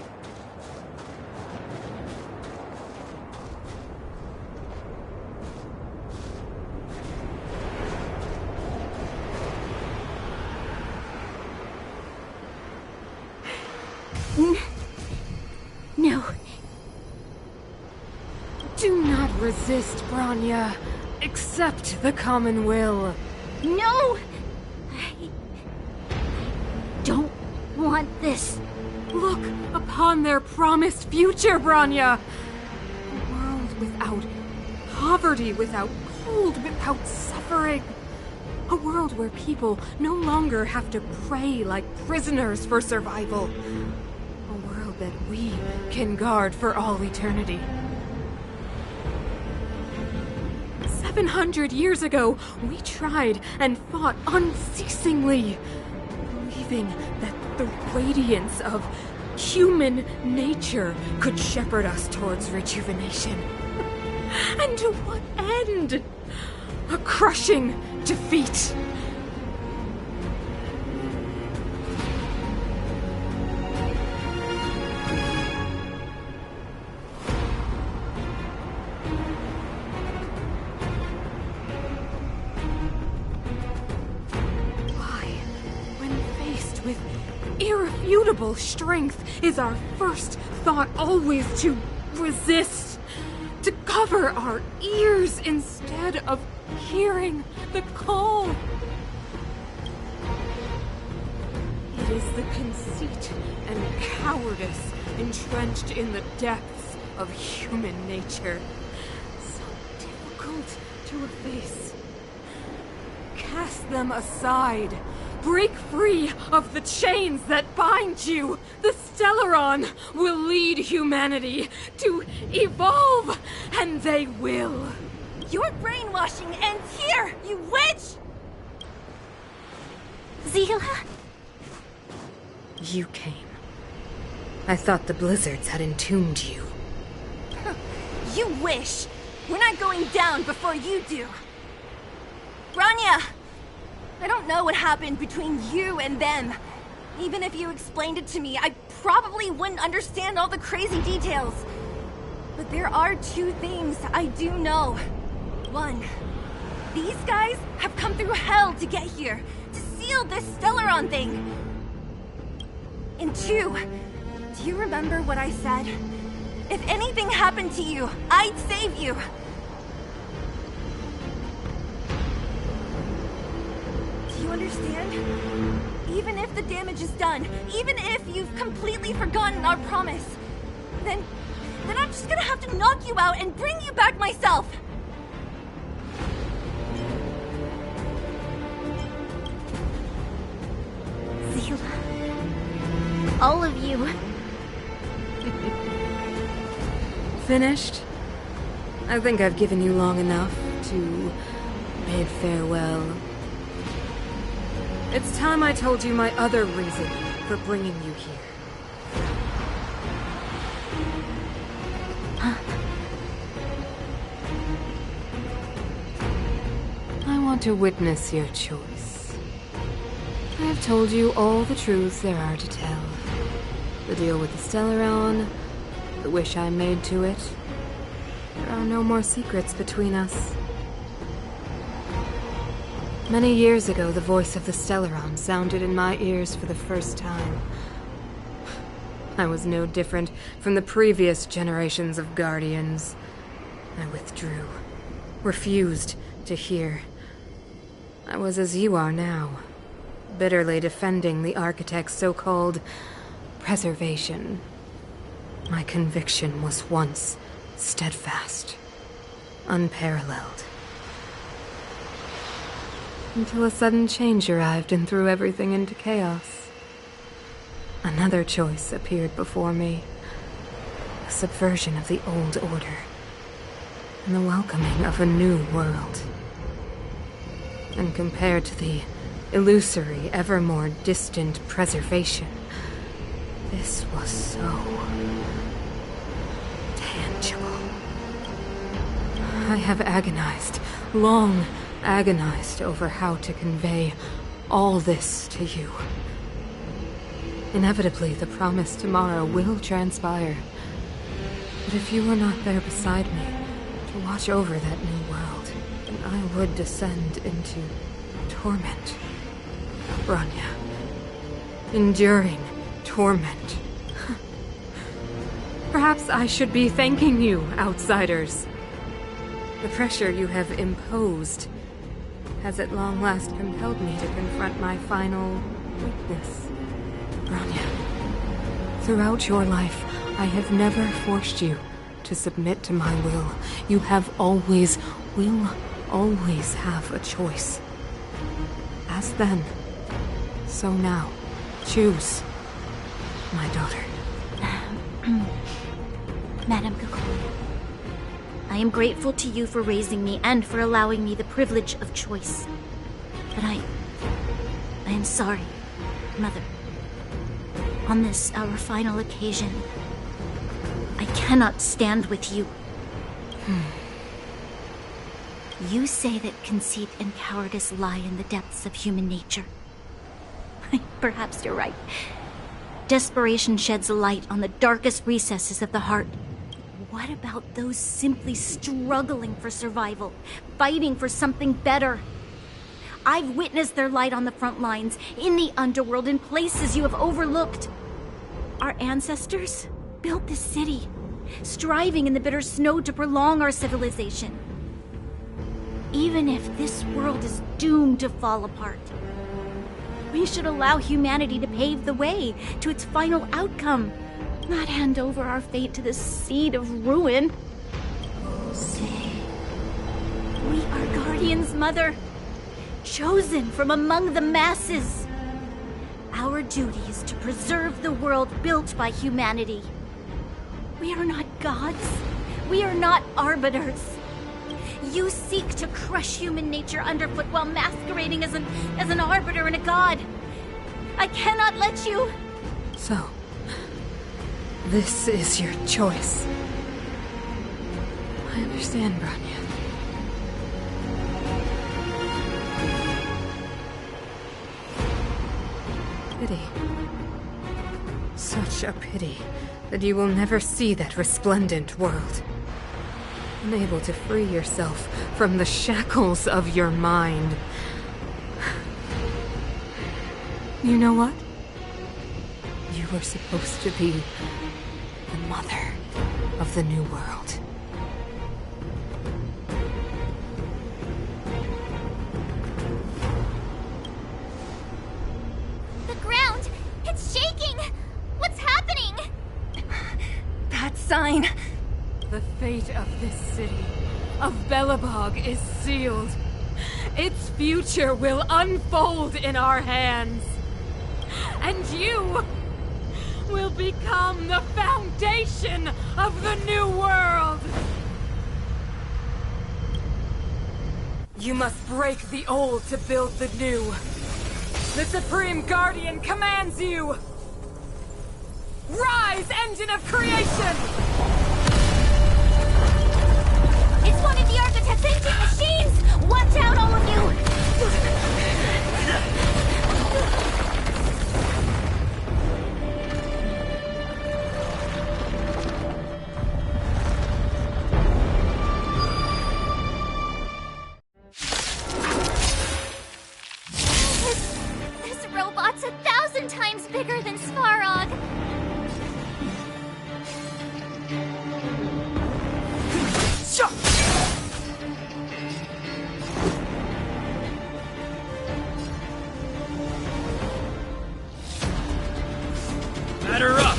No. Do not resist, Bronya. Accept the common will. No! I don't want this. Look upon their promised future, Bronya! A world without poverty, without cold, without suffering. A world where people no longer have to pray like prisoners for survival. A world that we can guard for all eternity. 700 years ago, we tried and fought unceasingly, believing that the radiance of human nature could shepherd us towards rejuvenation. And to what end? A crushing defeat. Irrefutable strength, is our first thought always to resist, to cover our ears instead of hearing the call? It is the conceit and cowardice entrenched in the depths of human nature, so difficult to efface. Cast them aside. Break free of the chains that bind you! The Stellaron will lead humanity to evolve, and they will! Your brainwashing ends here, you witch! Zila? You came. I thought the blizzards had entombed you. You wish! We're not going down before you do! Bronya! I don't know what happened between you and them. Even if you explained it to me, I probably wouldn't understand all the crazy details. But there are two things I do know. One, these guys have come through hell to get here, to seal this Stellaron thing. And two, do you remember what I said? If anything happened to you, I'd save you. Do you understand? Even if the damage is done, even if you've completely forgotten our promise, then I'm just gonna have to knock you out and bring you back myself. Zila. All of you. Finished? I think I've given you long enough to bid farewell. It's time I told you my other reason for bringing you here. I want to witness your choice. I have told you all the truths there are to tell. The deal with the Stellaron, the wish I made to it. There are no more secrets between us. Many years ago, the voice of the Stellaron sounded in my ears for the first time. I was no different from the previous generations of Guardians. I withdrew, refused to hear. I was as you are now, bitterly defending the Architect's so-called preservation. My conviction was once steadfast, unparalleled. Until a sudden change arrived and threw everything into chaos. Another choice appeared before me. A subversion of the old order. And the welcoming of a new world. And compared to the illusory, ever more distant preservation, This was so tangible. I have agonized, long agonized over how to convey all this to you. Inevitably, the promised tomorrow will transpire. But if you were not there beside me to watch over that new world, then I would descend into torment. Bronya. Enduring torment. Perhaps I should be thanking you, outsiders. The pressure you have imposed has at long last compelled me to confront my final weakness. Bronya, throughout your life, I have never forced you to submit to my will. You have always, will always have a choice. As then, so now. Choose, my daughter. Madame Gakol, I am grateful to you for raising me and for allowing me the privilege of choice. But I am sorry, Mother. On this, our final occasion, I cannot stand with you. You say that conceit and cowardice lie in the depths of human nature. Perhaps you're right. Desperation sheds a light on the darkest recesses of the heart. What about those simply struggling for survival, fighting for something better? I've witnessed their light on the front lines, in the underworld, in places you have overlooked. Our ancestors built this city, striving in the bitter snow to prolong our civilization. Even if this world is doomed to fall apart, we should allow humanity to pave the way to its final outcome, not hand over our fate to the seed of ruin. We are guardians, Mother, chosen from among the masses. Our duty is to preserve the world built by humanity. We are not gods. We are not arbiters. You seek to crush human nature underfoot while masquerading as an arbiter and a god. I cannot let you. So, this is your choice. I understand, Bronya. Pity. Such a pity that you will never see that resplendent world. Unable to free yourself from the shackles of your mind. You know what? You were supposed to be the mother of the new world. The ground! It's shaking! What's happening? That sign. The fate of this city, of Belobog, is sealed. Its future will unfold in our hands. And you will become the foundation of the new world. You must break the old to build the new. The Supreme Guardian commands you! Rise, engine of creation! It's one of the Architect's ancient machines! Watch out, all of you! This robot's 1,000 times bigger than Svarog! Batter up!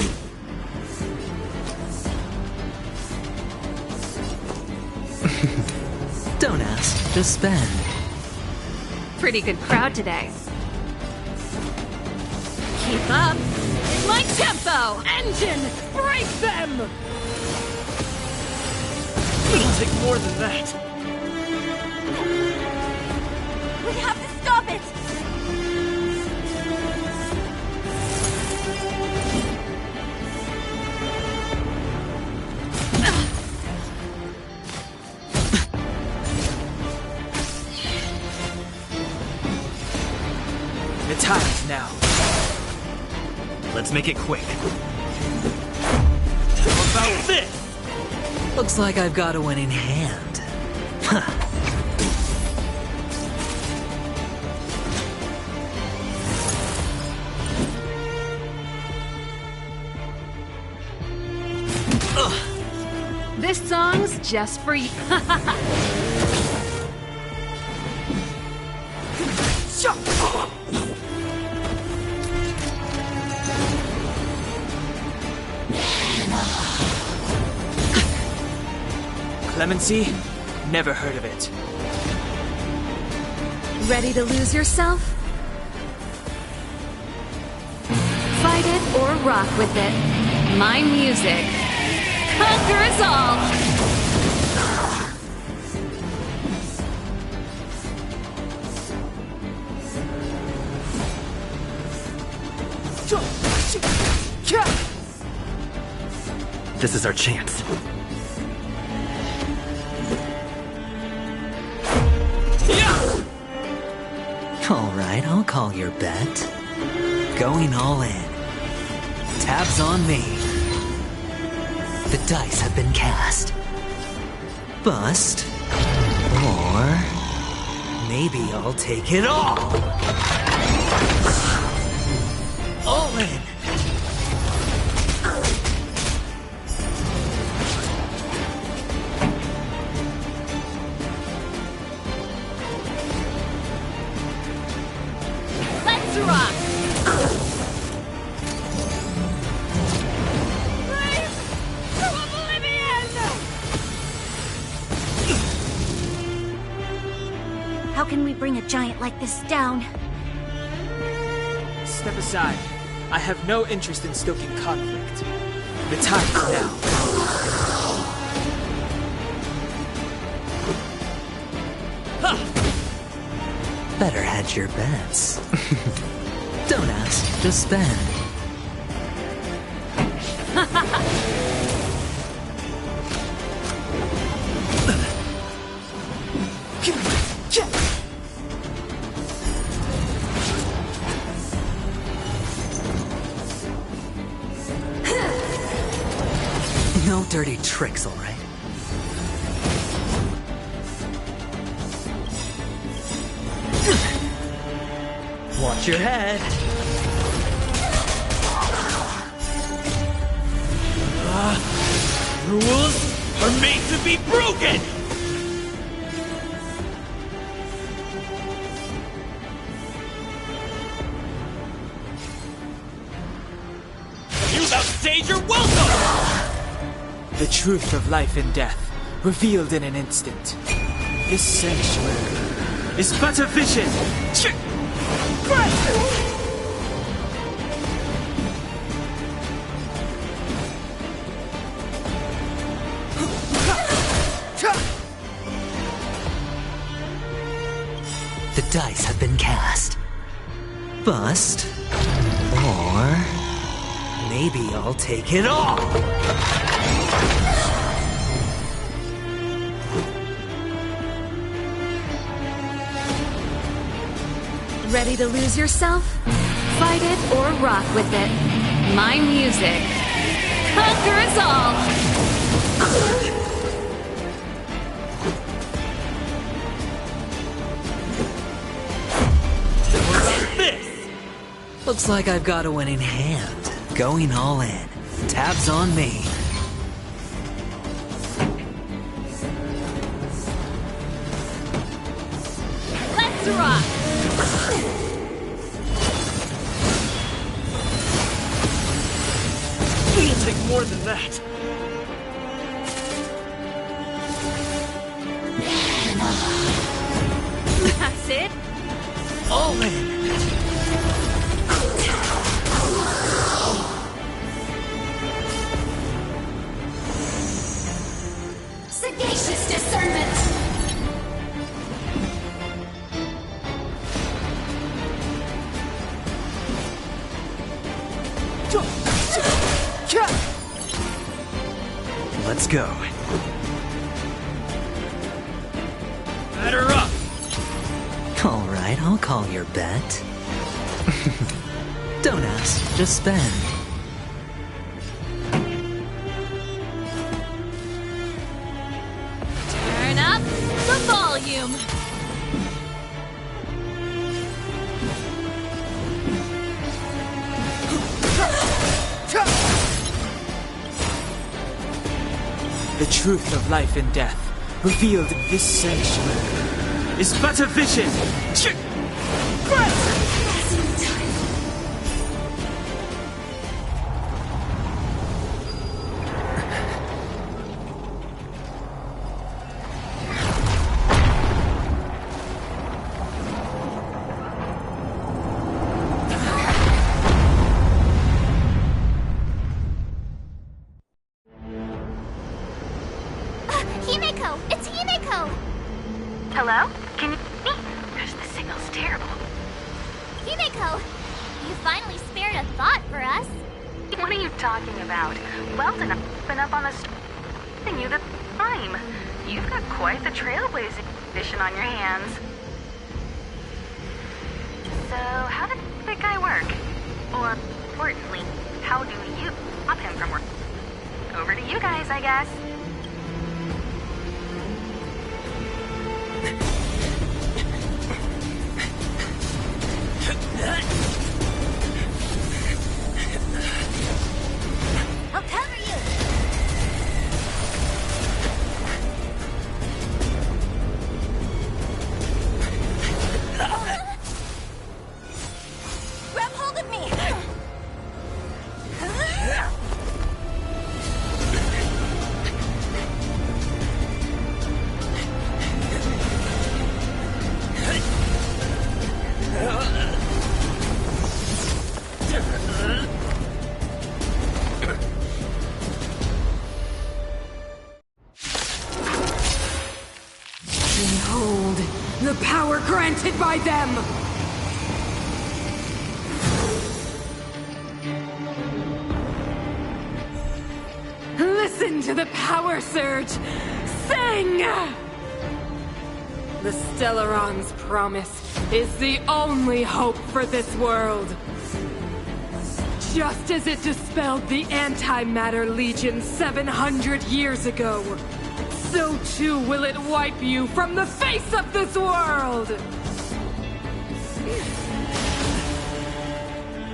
Don't ask, just spend. Pretty good crowd today. Keep up! My tempo! Engine! Break them! It'll take more than that. We have to stop it! time's now. Let's make it quick. How about this? Looks like I've got a winning hand. Huh. This song's just for you. Clemency? Never heard of it. Ready to lose yourself? Fight it or rock with it. My music. Conquer us all! This is our chance. All right, I'll call your bet. Going all in. Tabs on me. The dice have been cast. Bust. Or maybe I'll take it all. All in. Let's rock! How can we bring a giant like this down? Step aside. I have no interest in stoking conflict. The time is now. Better hedge your bets. Don't ask, just spend. No dirty tricks, all right? Watch your head. Rules are made to be broken! You outstage your welcome! The truth of life and death, revealed in an instant. This sanctuary is but a vision. The dice have been cast. Bust. Or maybe I'll take it all. Ready to lose yourself? Fight it or rock with it. My music. Conquer us all! Looks like I've got a winning hand. Going all in. Tabs on me. Let's rock! It'll take more than that. That's it? All in. Sagacious discernment! Let's go. Batter up! All right, I'll call your bet. Don't ask, just spend. Turn up the volume. The truth of life and death, revealed in this sanctuary, is but a vision. Himeko! It's Himeko! Hello? Can you hear me? Gosh, the signal's terrible. Himeko! You finally spared a thought for us. What are you talking about? Weldon, I've been up on the street you the time. You've got quite the trailblazing mission on your hands. So, how did that guy work? Or, importantly, how do you stop him from working? Over to you guys, I guess. I'll cover you. Grab hold of me. Behold, the power granted by them! Listen to the power surge! Sing! The Stellaron's promise is the only hope for this world. Just as it dispelled the Antimatter Legion 700 years ago, so too will it wipe you from the face of this world!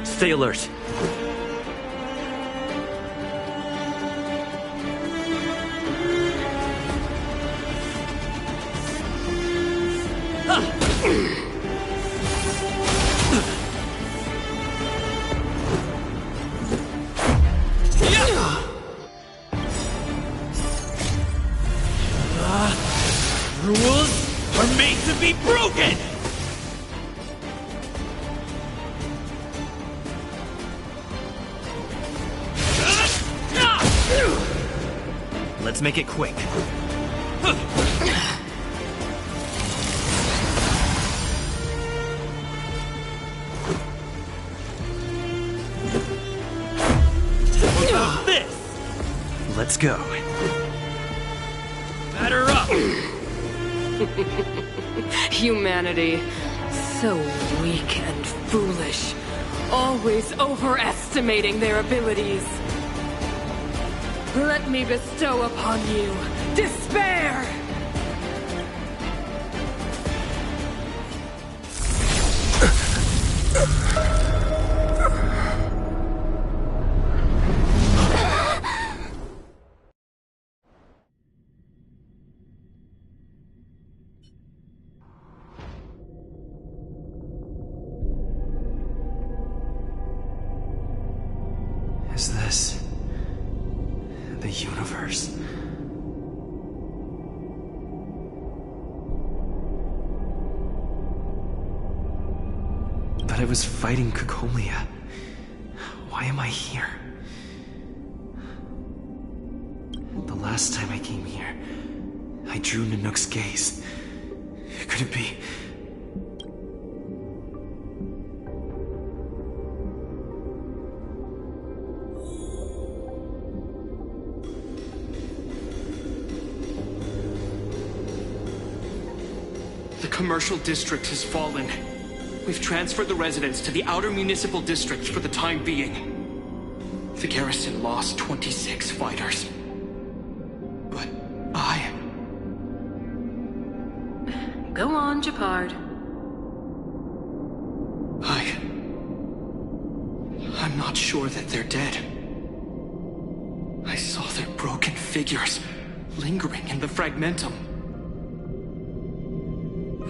Stay alert. Rules are made to be broken! Let's make it quick. What about this? Let's go. Batter up! Humanity, so weak and foolish, always overestimating their abilities. Let me bestow upon you despair! Is this the universe? But I was fighting Kukolia. Why am I here? The last time I came here, I drew Nanook's gaze. Could it be? The commercial district has fallen. We've transferred the residents to the outer municipal districts for the time being. The garrison lost 26 fighters. But Go on, Japard. I'm not sure that they're dead. I saw their broken figures lingering in the fragmentum.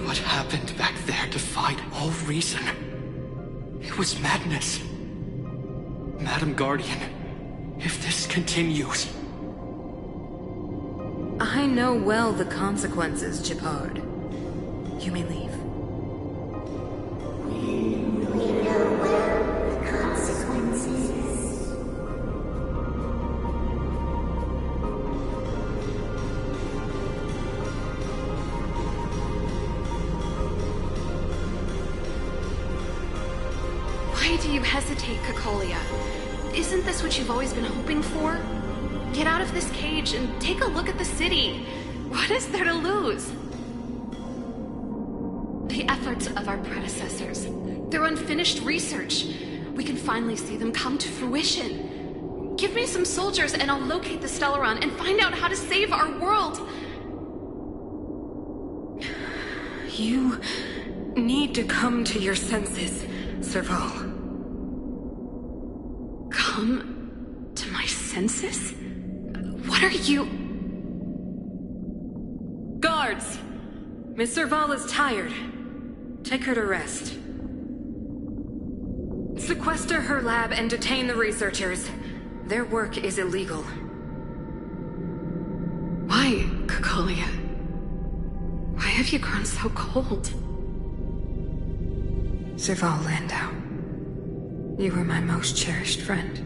What happened back there defied all reason. It was madness. Madam Guardian, if this continues... I know well the consequences, Japard. You may leave. We know well the consequences. Why do you hesitate, Cocolia? Isn't this what you've always been hoping for? Get out of this cage and take a look at the city. What is there to lose? The efforts of our predecessors, their unfinished research. We can finally see them come to fruition. Give me some soldiers and I'll locate the Stellaron and find out how to save our world. You need to come to your senses, Serval. Come to my senses? What are you... Guards! Miss Serval is tired. Take her to rest. Sequester her lab and detain the researchers. Their work is illegal. Why, Cocolia? Why have you grown so cold? Serval Landau, you were my most cherished friend.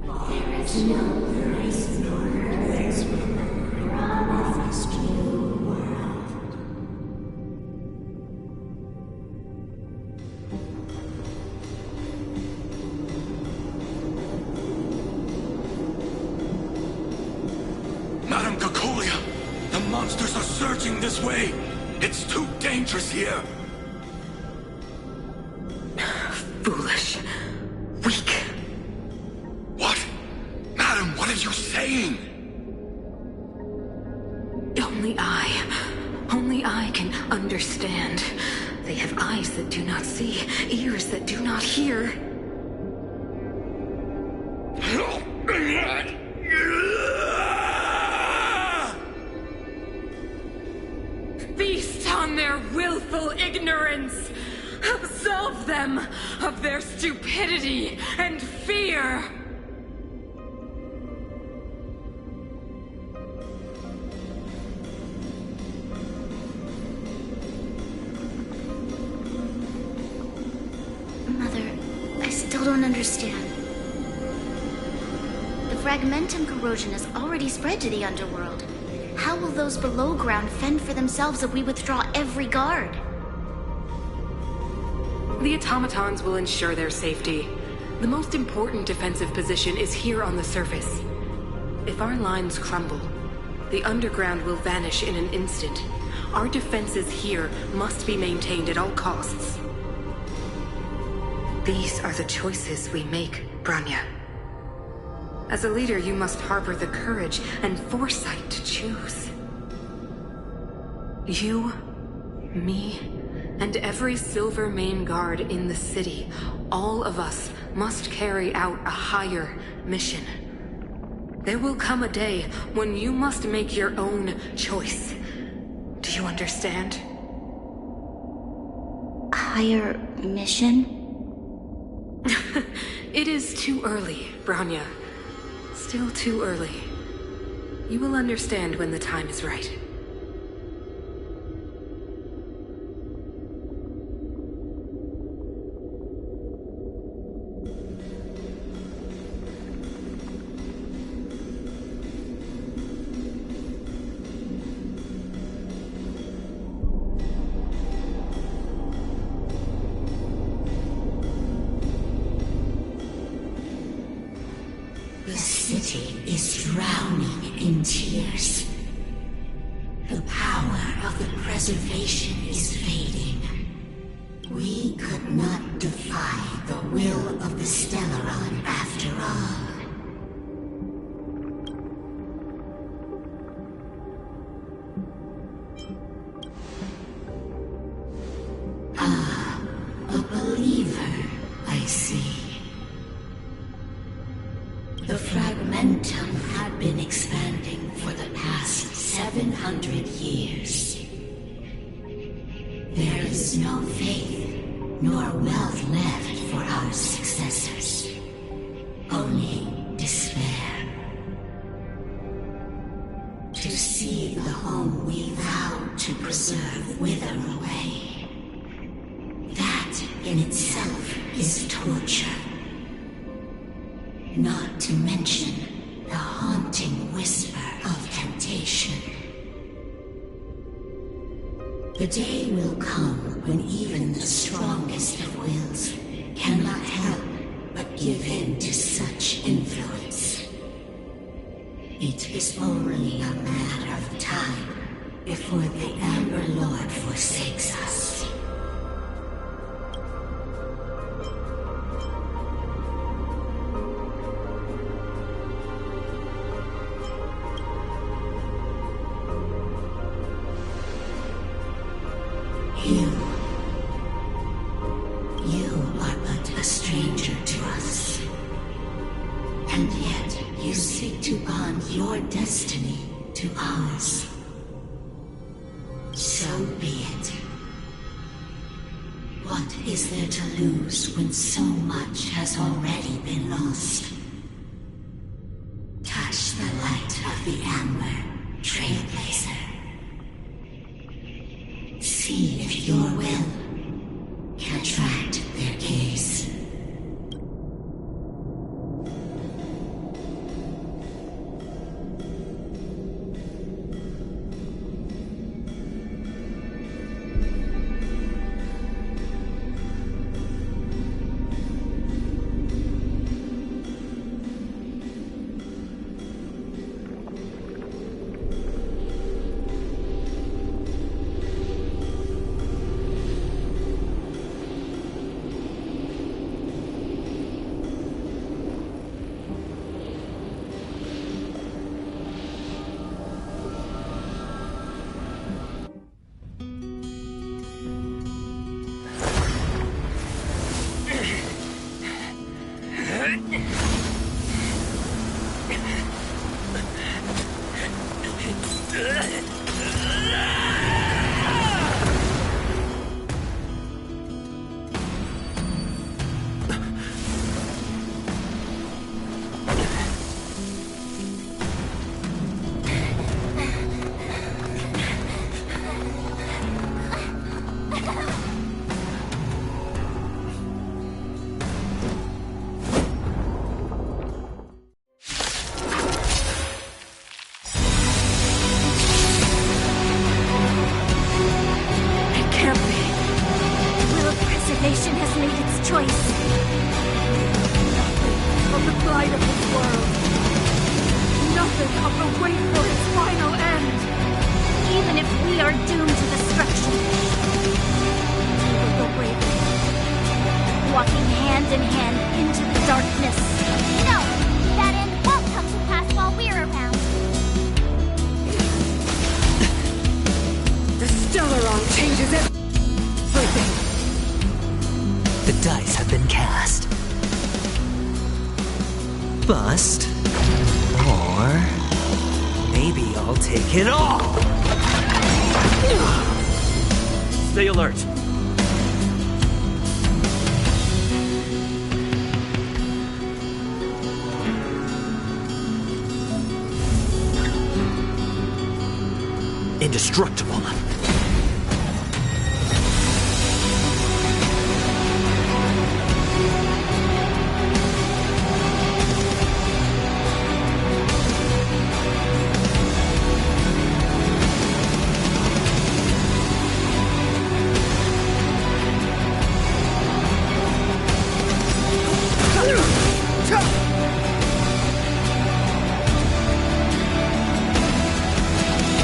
There is no grace nor earth from this new world. Madam Cocolia, the monsters are surging this way. It's too dangerous here. Foolish. Weak. What? Madam, what are you saying? Only I can understand. They have eyes that do not see, ears that do not hear. Feast on their willful ignorance! Absolve them of their stupidity and fear! Mother, I still don't understand. The fragmentum corrosion has already spread to the underworld. How will those below ground fend for themselves if we withdraw every guard? The automatons will ensure their safety. The most important defensive position is here on the surface. If our lines crumble, the underground will vanish in an instant. Our defenses here must be maintained at all costs. These are the choices we make, Branya. As a leader, you must harbor the courage and foresight to choose. You, me, and every Silver Main Guard in the city, all of us must carry out a higher mission. There will come a day when you must make your own choice. Do you understand? Higher mission? It is too early, Branya. Still too early. You will understand when the time is right. The city is drowning in tears. The power of the preservation is fading. We could not defy the will of the Stellaron after all. Ah, a believer, I see. The Fragmentum had been expanding for the past 700 years. There is no faith nor wealth left for our successors. Only despair. To see the home we vowed to preserve wither away. That in itself is torture. Not to mention the haunting whisper of temptation. The day will come when even the strongest of wills cannot help but give in to such influence. It is only a matter of time before the Amber Lord forsakes us. You are but a stranger to us. And yet you seek to bond your destiny to ours. So be it. What is there to lose when so much has already been lost? Touch the light of the Amber, Trailblazer. See if your will can attract their gaze. Nation has made its choice. Nothing of the pride of this world. Nothing of the wait for its final end. Even if we are doomed to destruction, we will go bravely, walking hand in hand into the darkness. No! That end won't come to pass while we're around. The Stellaron changes everything. The dice have been cast. Bust. Or maybe I'll take it all. Stay alert. Indestructible.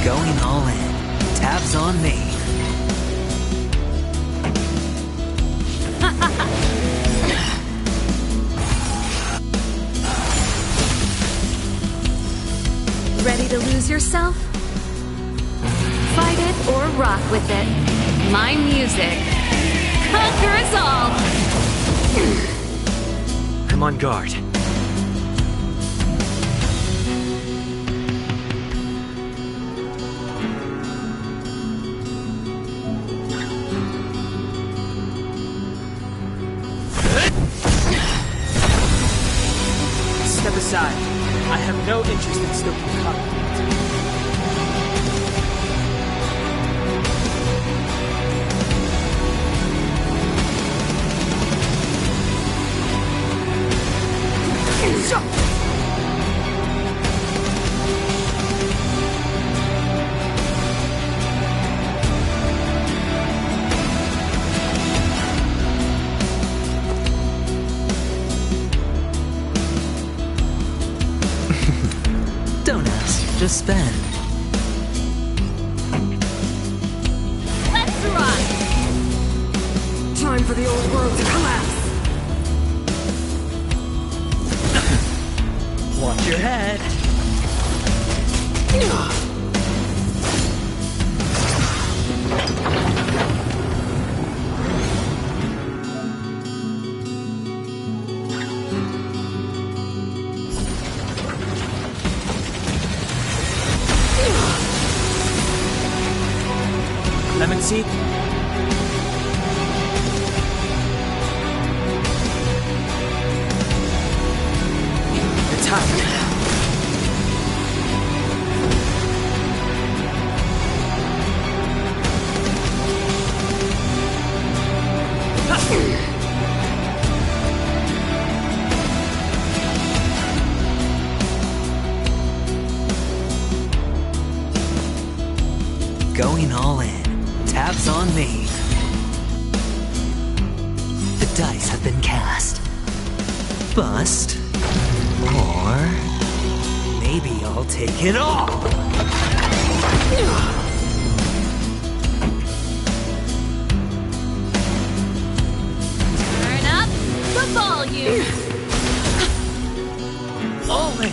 Going all in. Tabs on me. yourself? Fight it or rock with it. My music conquers all! I'm on guard. Step aside. I have no interest in stoking conflict. Don't ask, just spend. Let's rock! Time for the old world to collapse! Watch your head. Lemon seed? It's hot. Going all in. Tabs on me. The dice have been cast. Bust. Or maybe I'll take it all. Turn up the volume. All in.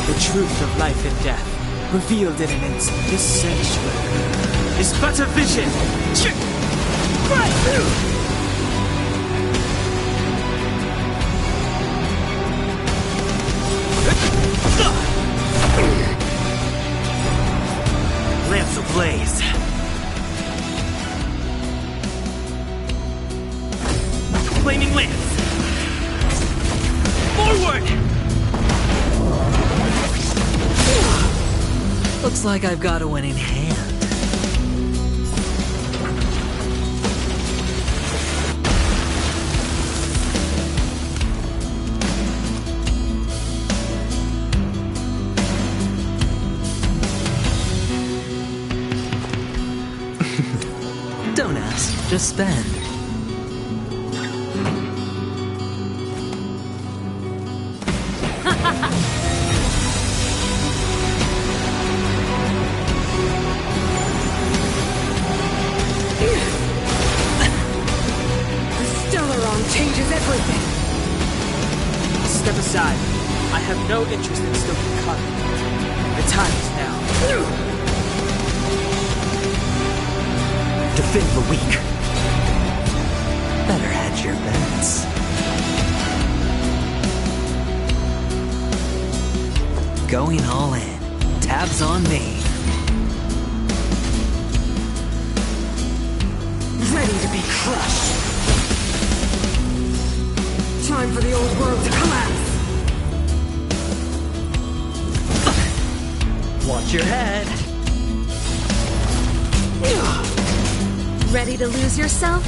The truth of life and death, revealed in an instant. This sanctuary is but a vision. Lance ablaze. Flaming lance. Forward! Looks like I've got a winning hand. Don't ask, just spend. Changes everything. Step aside. I have no interest in stoking conflict. The time is now. Defend the weak. Better hedge your bets. Going all in. Tabs on me. Ready to be crushed. Time for the old world to collapse. Watch your head. Ready to lose yourself?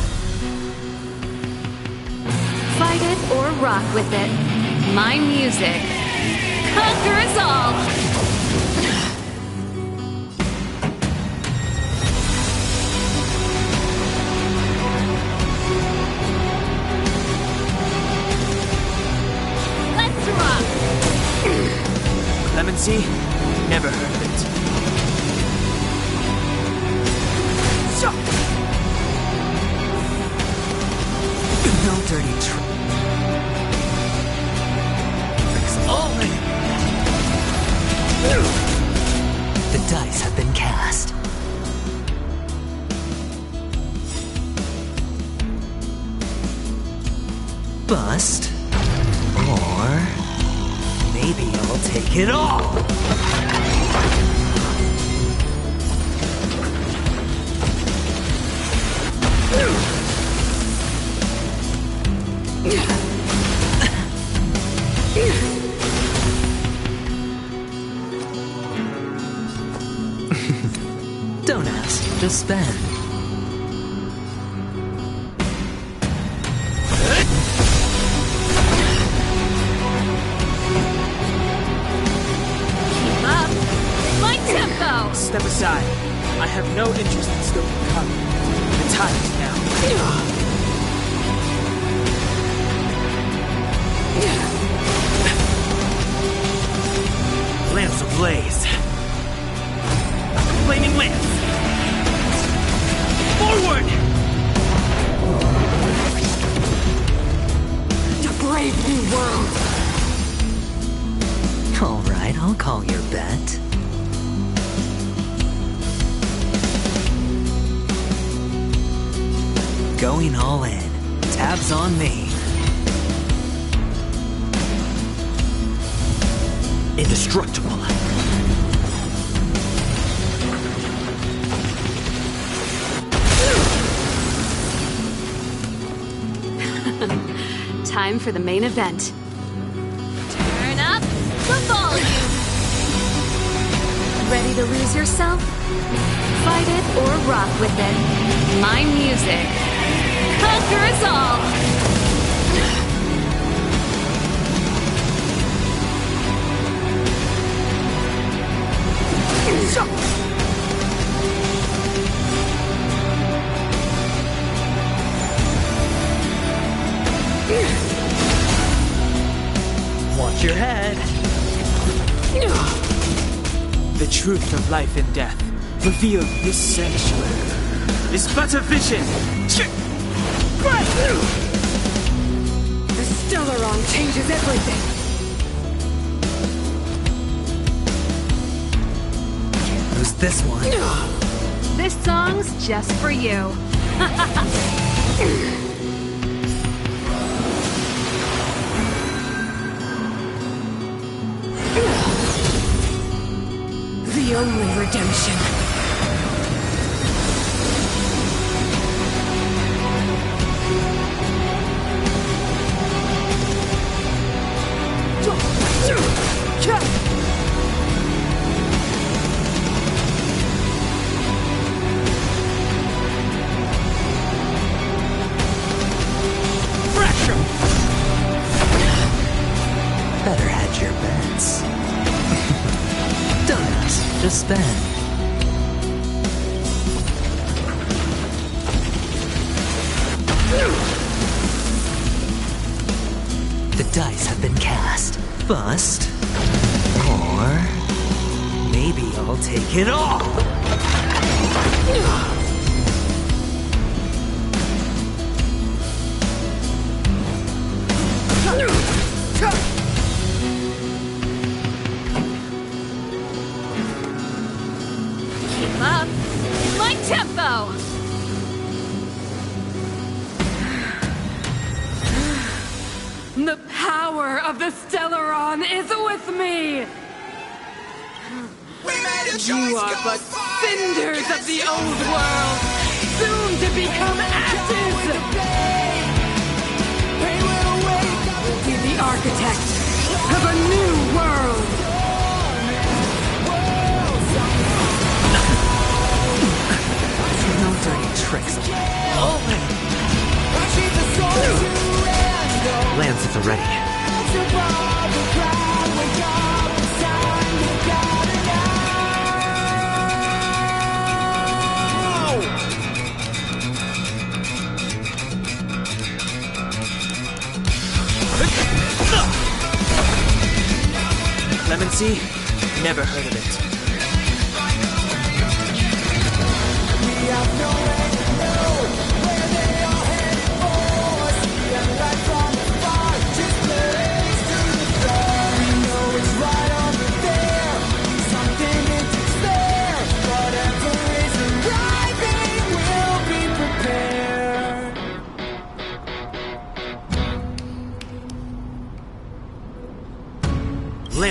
Fight it or rock with it. My music conquers all! Let's rock! Lemon sea? Never heard of it. bust. Or maybe I'll take it all. Don't ask, just spend. Keep up. My tempo. Step aside. I have no interest in stoking cover. The time is now. Lance ablaze. Flaming lance. Forward! To brave new world. All right, I'll call your bet. Going all in. Tabs on me. Indestructible. Time for the main event. Turn up the volume. Ready to lose yourself? Fight it or rock with it. My music conquers all. Watch your head. The truth of life and death, revealed this sanctuary, is but a vision. The Stellaron changes everything. Who's this one? This song's just for you. The only redemption. Better hedge your bets. Don't ask, just spend. The dice have been cast. Bust. Or maybe I'll take it all. Keep up. My tempo. The power of the Stellaron is with me! You are but cinders of the old world, soon to become ashes! We'll be the architect of a new world! No dirty tricks. Lance at the ready. Clemency? Never heard of it.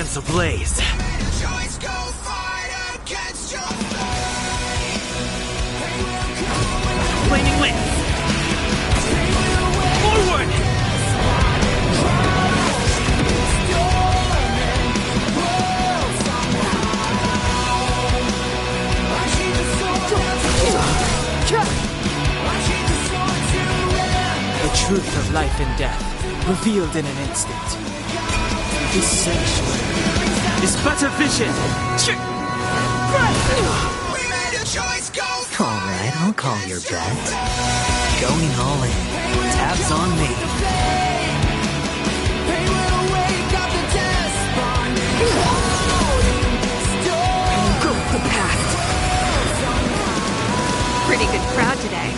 lands ablaze. Flaming lance! Forward! The truth of life and death, revealed in an instant. This sanctuary is but a vision. Alright, I'll call your bet. Going all in. Tabs on me. Go with the past. Pretty good crowd today.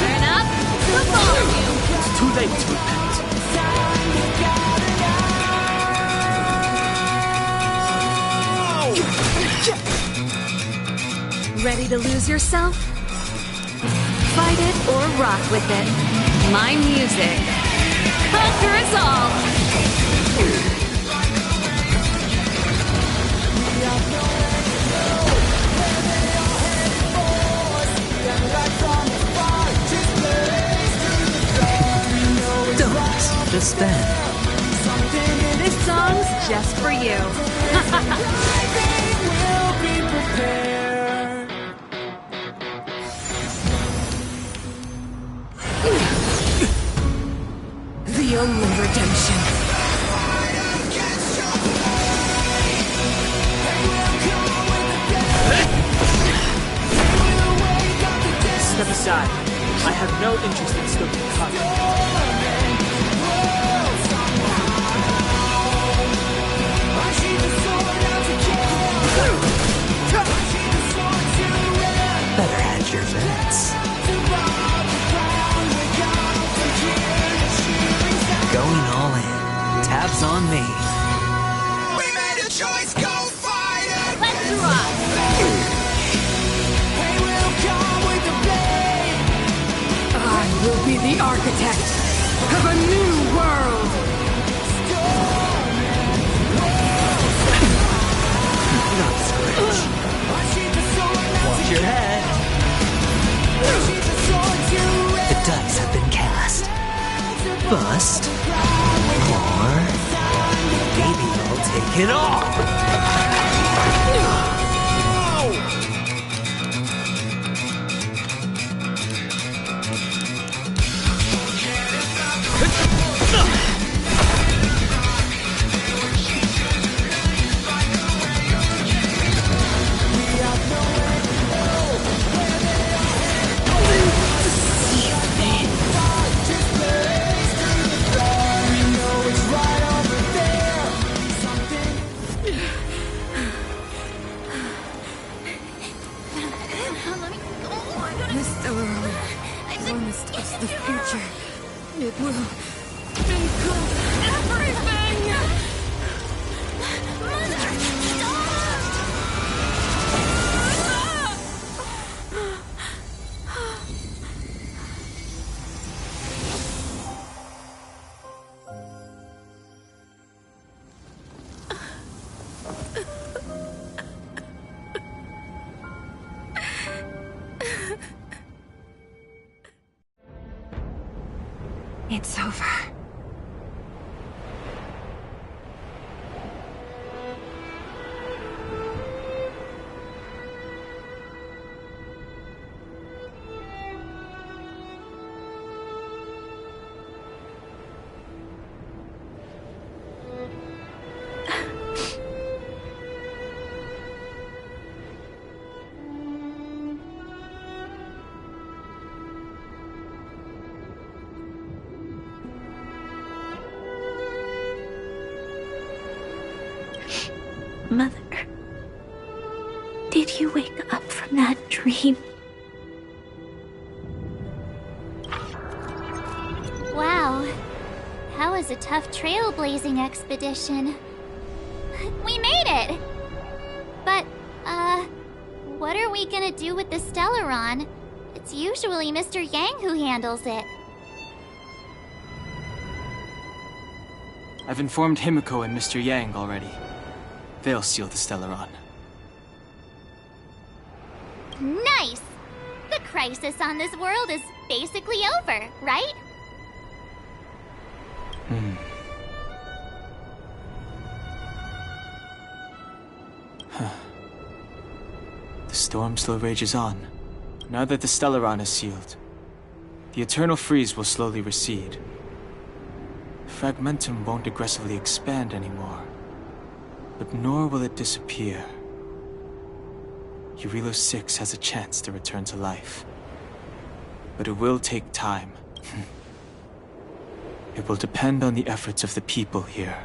Turn up the volume. It's too late to repent. Ready to lose yourself? Fight it or rock with it. My music conquers all. Don't just spend. This song's just for you. The only redemption. Step aside. I have no interest in stoking conflict. Better hedge your bets. Going all in. Tabs on me. We made a choice, go fight it! Let's rock! I will be the architect of a new world. Not Scrooge. Watch your head. The dice have been cast. Bust. Or maybe I'll take it all. The future. It will include everything! It's over. Mother, did you wake up from that dream? Wow. That was a tough trailblazing expedition. We made it! But, what are we gonna do with the Stellaron? It's usually Mr. Yang who handles it. I've informed Himiko and Mr. Yang already. They'll seal the Stellaron. Nice! The crisis on this world is basically over, right? The storm still rages on. Now that the Stellaron is sealed, the eternal freeze will slowly recede. Fragmentum won't aggressively expand anymore, but nor will it disappear. Eurilo 6 has a chance to return to life, but it will take time. It will depend on the efforts of the people here.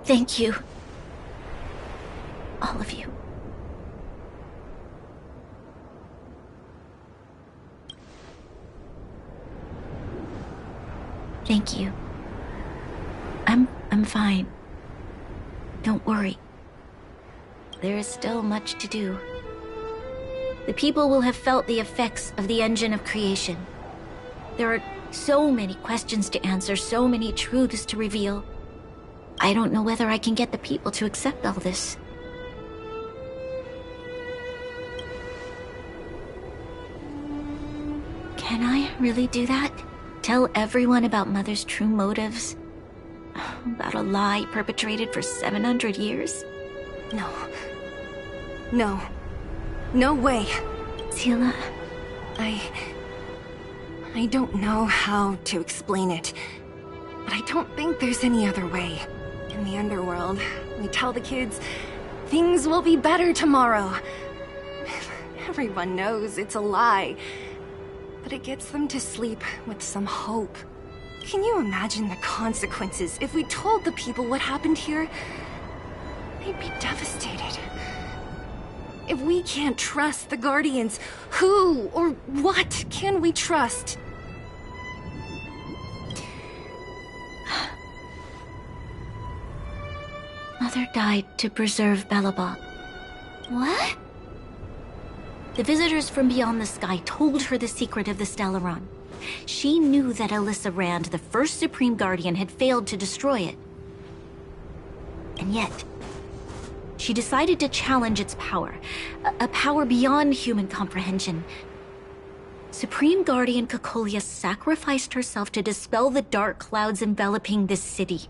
Thank you. All of you. Thank you. I'm fine. Don't worry. There is still much to do. The people will have felt the effects of the engine of creation. There are so many questions to answer, so many truths to reveal. I don't know whether I can get the people to accept all this. Can I really do that? Tell everyone about Mother's true motives? About a lie perpetrated for 700 years? No. No. No way. Seele. I don't know how to explain it, but I don't think there's any other way. In the underworld, we tell the kids, things will be better tomorrow. Everyone knows it's a lie, but it gets them to sleep with some hope. Can you imagine the consequences if we told the people what happened here? They'd be devastated. If we can't trust the Guardians, who or what can we trust? Mother died to preserve Belobog. What? The visitors from beyond the sky told her the secret of the Stellaron. She knew that Alyssa Rand, the first Supreme Guardian, had failed to destroy it. And yet, she decided to challenge its power. A power beyond human comprehension. Supreme Guardian Cocolia sacrificed herself to dispel the dark clouds enveloping this city.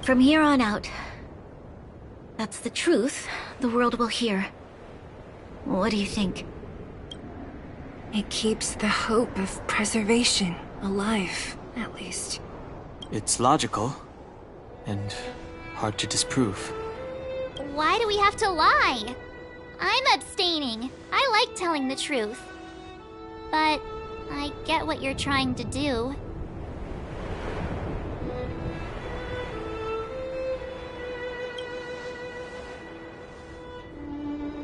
From here on out, that's the truth the world will hear. What do you think? It keeps the hope of preservation alive, at least. It's logical, and hard to disprove. Why do we have to lie? I'm abstaining. I like telling the truth. But I get what you're trying to do.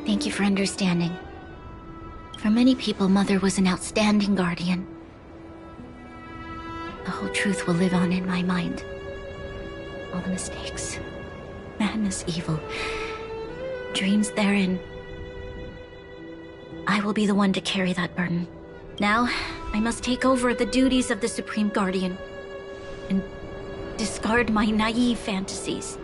Thank you for understanding. For many people, Mother was an outstanding guardian. The whole truth will live on in my mind. All the mistakes, madness, evil, dreams therein. I will be the one to carry that burden. Now, I must take over the duties of the Supreme Guardian and discard my naive fantasies.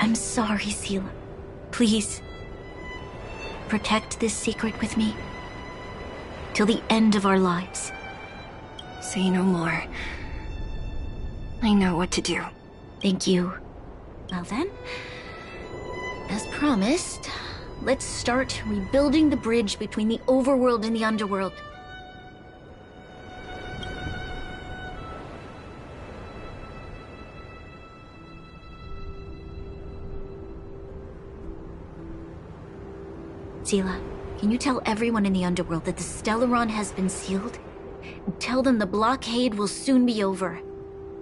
I'm sorry, Seele. Please, protect this secret with me till the end of our lives. Say no more. I know what to do. Thank you. Well then, as promised, let's start rebuilding the bridge between the overworld and the underworld. Seele, can you tell everyone in the underworld that the Stellaron has been sealed? And tell them the blockade will soon be over,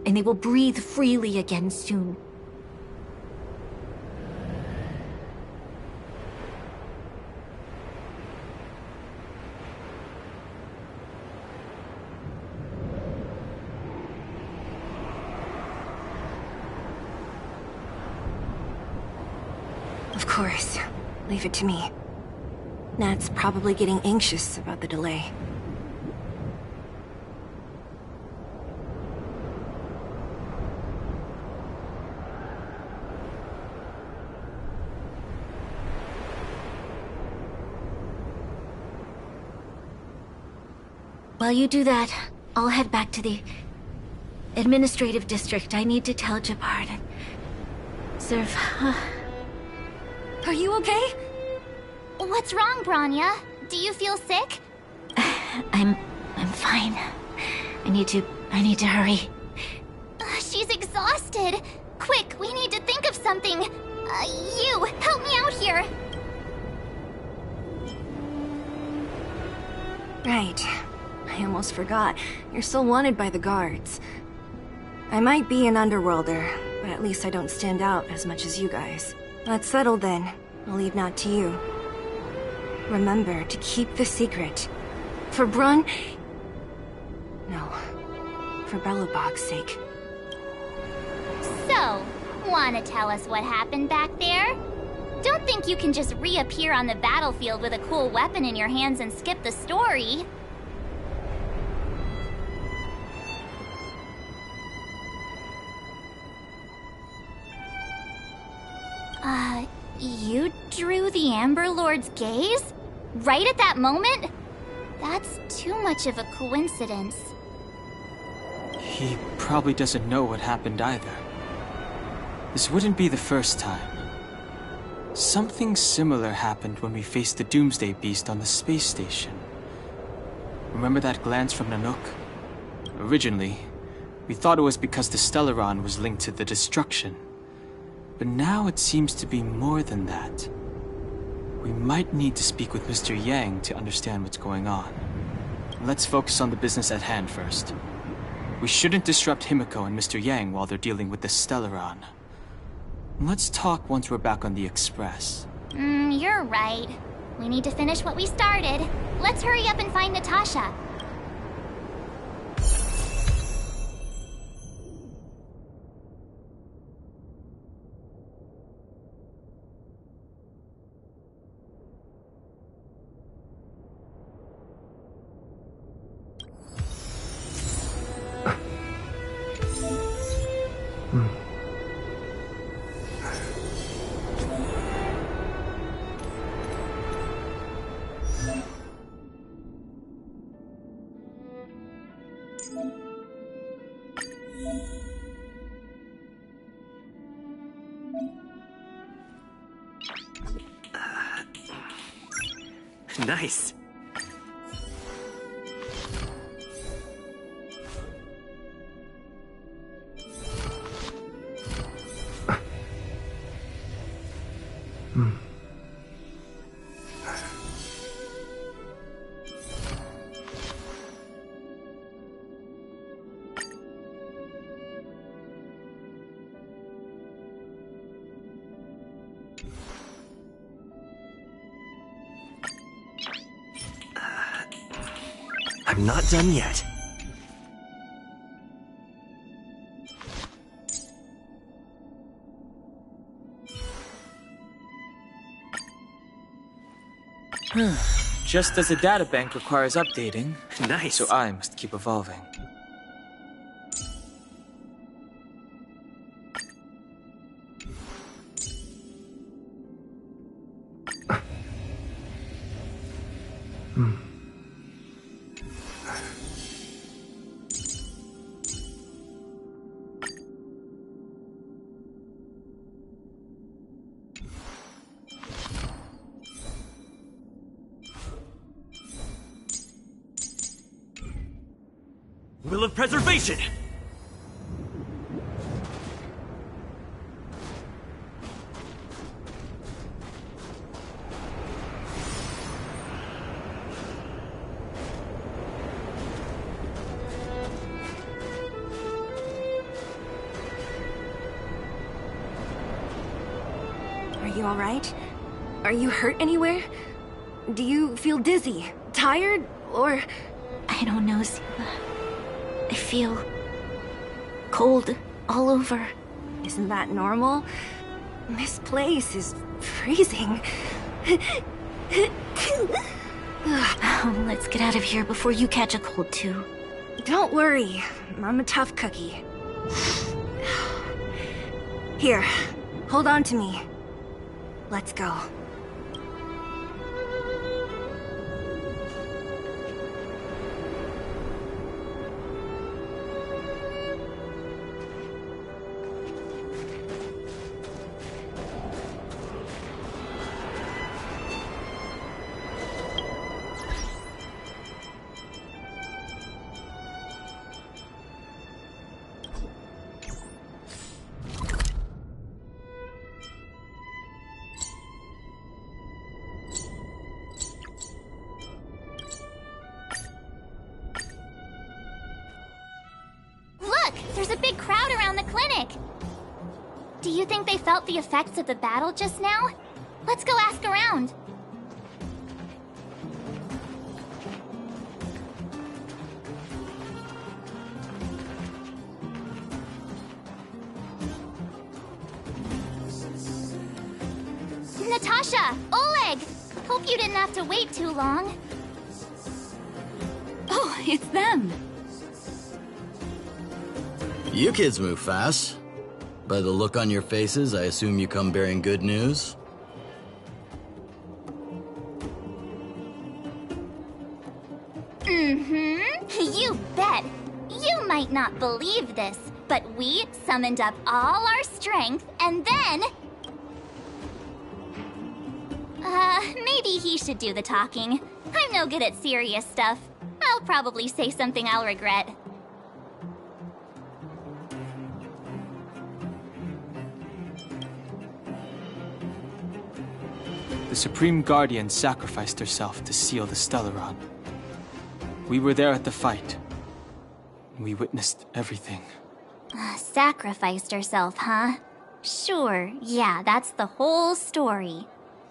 and they will breathe freely again soon. course. Leave it to me. Nat's probably getting anxious about the delay. While you do that, I'll head back to the administrative district. I need to tell Japard and Serve. Are you okay? What's wrong, Branya? Do you feel sick? I'm fine. I need to hurry. She's exhausted. Quick, we need to think of something. You, help me out here. Right. I almost forgot. You're still wanted by the guards. I might be an underworlder, but at least I don't stand out as much as you guys. That's settled then. I'll leave Nat to you. Remember to keep the secret. For Brun... No. For Belobog's sake. So, wanna tell us what happened back there? Don't think you can just reappear on the battlefield with a cool weapon in your hands and skip the story. You drew the Amber Lord's gaze? Right at that moment? That's too much of a coincidence. He probably doesn't know what happened either. This wouldn't be the first time. Something similar happened when we faced the Doomsday Beast on the space station. Remember that glance from Nanook? Originally, we thought it was because the Stellaron was linked to the destruction. But now it seems to be more than that. We might need to speak with Mr. Yang to understand what's going on. Let's focus on the business at hand first. We shouldn't disrupt Himiko and Mr. Yang while they're dealing with the Stellaron. Let's talk once we're back on the Express. You're right. We need to finish what we started. Let's hurry up and find Natasha. Nice. I'm not done yet. Just as the databank requires updating, nice. So I must keep evolving. Will of Preservation! Are you alright? Are you hurt anywhere? Do you feel dizzy, tired, or... I don't know, Siva. I feel cold all over. Isn't that normal? This place is freezing. Oh, let's get out of here before you catch a cold, too. Don't worry, I'm a tough cookie. Here, hold on to me. Let's go. There's a big crowd around the clinic. Do you think they felt the effects of the battle just now? Let's go ask around. Natasha! Oleg! Hope you didn't have to wait too long. Oh, it's them. You kids move fast. By the look on your faces, I assume you come bearing good news? You bet. You might not believe this, but we summoned up all our strength and then... maybe he should do the talking. I'm no good at serious stuff. I'll probably say something I'll regret. The Supreme Guardian sacrificed herself to seal the Stellaron. We were there at the fight. We witnessed everything. Sacrificed herself, huh? Sure, yeah, that's the whole story.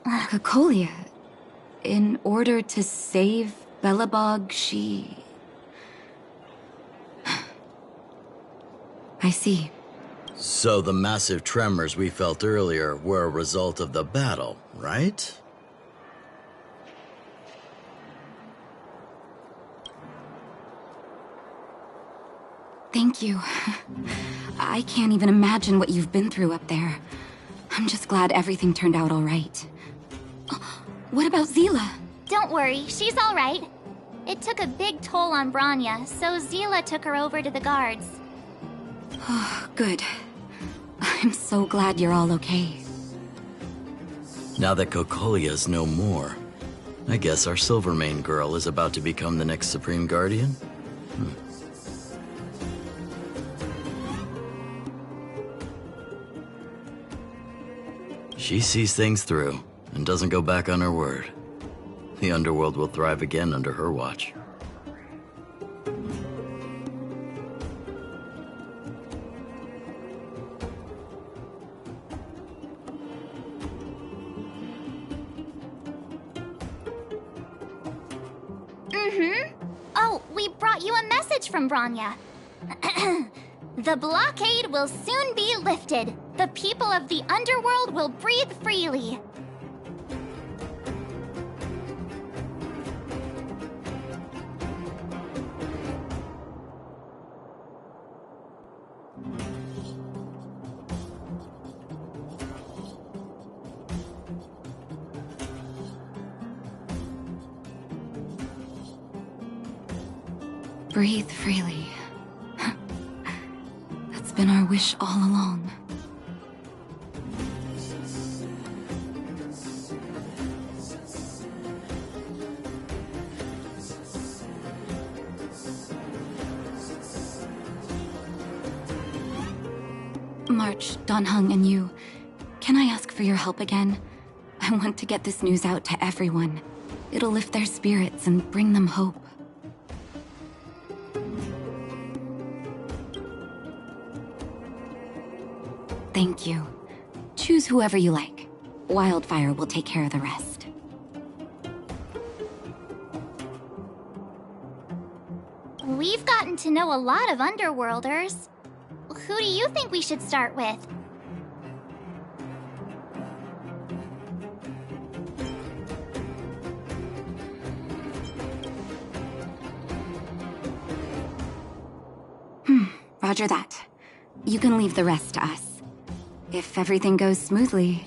Cocolia, in order to save Belobog, she... I see. So the massive tremors we felt earlier were a result of the battle, right? Thank you. I can't even imagine what you've been through up there. I'm just glad everything turned out all right. What about Zila? Don't worry, she's all right. It took a big toll on Branya, so Zila took her over to the guards. Oh, good. I'm so glad you're all okay. Now that Cocolia's no more, I guess our Silvermane girl is about to become the next Supreme Guardian? She sees things through and doesn't go back on her word. The underworld will thrive again under her watch. Oh, we brought you a message from Branya. The blockade will soon be lifted. The people of the underworld will breathe freely. Breathe freely. That's been our wish all along. March, Donhung, and you, can I ask for your help again? I want to get this news out to everyone. It'll lift their spirits and bring them hope. Thank you. Choose whoever you like. Wildfire will take care of the rest. We've gotten to know a lot of Underworlders. Who do you think we should start with? Roger that. You can leave the rest to us. If everything goes smoothly,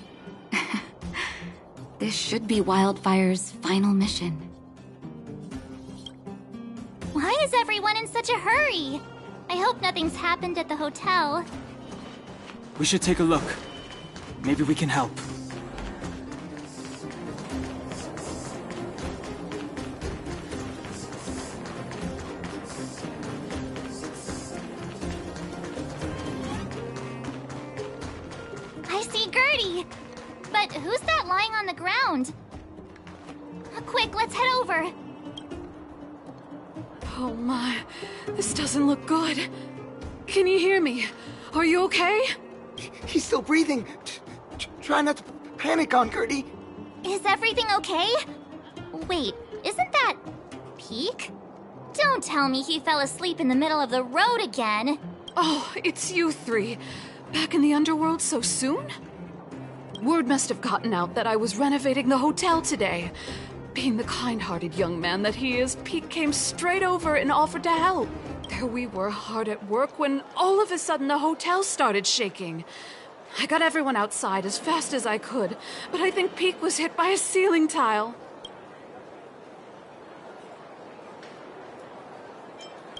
this should be Wildfire's final mission. Why is everyone in such a hurry? I hope nothing's happened at the hotel. We should take a look. Maybe we can help. I see Gertie! But who's that lying on the ground? Quick, let's head over. Oh my, this doesn't look good. Can you hear me? Are you okay? He's still breathing. Try not to panic on Gertie. Is everything okay? Wait, isn't that Peak? Don't tell me he fell asleep in the middle of the road again. Oh, it's you three. Back in the underworld so soon? Word must have gotten out that I was renovating the hotel today. Being the kind-hearted young man that he is, Peak came straight over and offered to help. There we were, hard at work, when all of a sudden the hotel started shaking. I got everyone outside as fast as I could, but I think Peak was hit by a ceiling tile.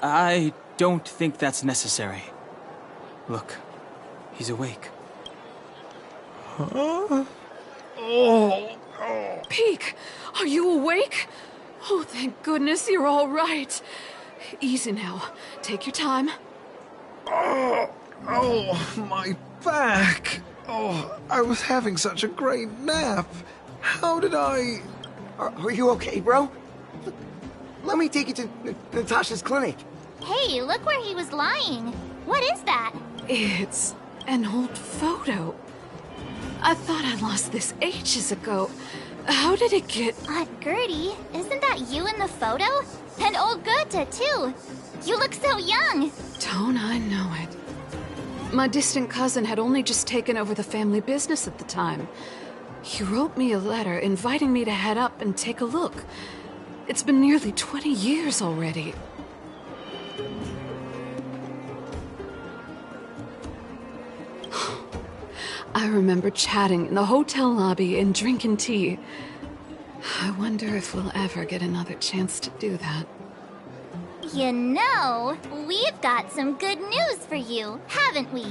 I don't think that's necessary. Look, he's awake. Huh? Oh. Peak, are you awake? Oh, thank goodness you're all right. Easy now. Take your time. Oh, my back. Oh, I was having such a great nap. How did I... Are you okay, bro? Let me take you to Natasha's clinic. Hey, look where he was lying. What is that? It's an old photo. I thought I lost this ages ago. How did it get... Gertie, isn't that you in the photo? And old Goethe, too. You look so young. Don't I know it? My distant cousin had only just taken over the family business at the time. He wrote me a letter inviting me to head up and take a look. It's been nearly 20 years already. I remember chatting in the hotel lobby and drinking tea. I wonder if we'll ever get another chance to do that. You know, we've got some good news for you, haven't we?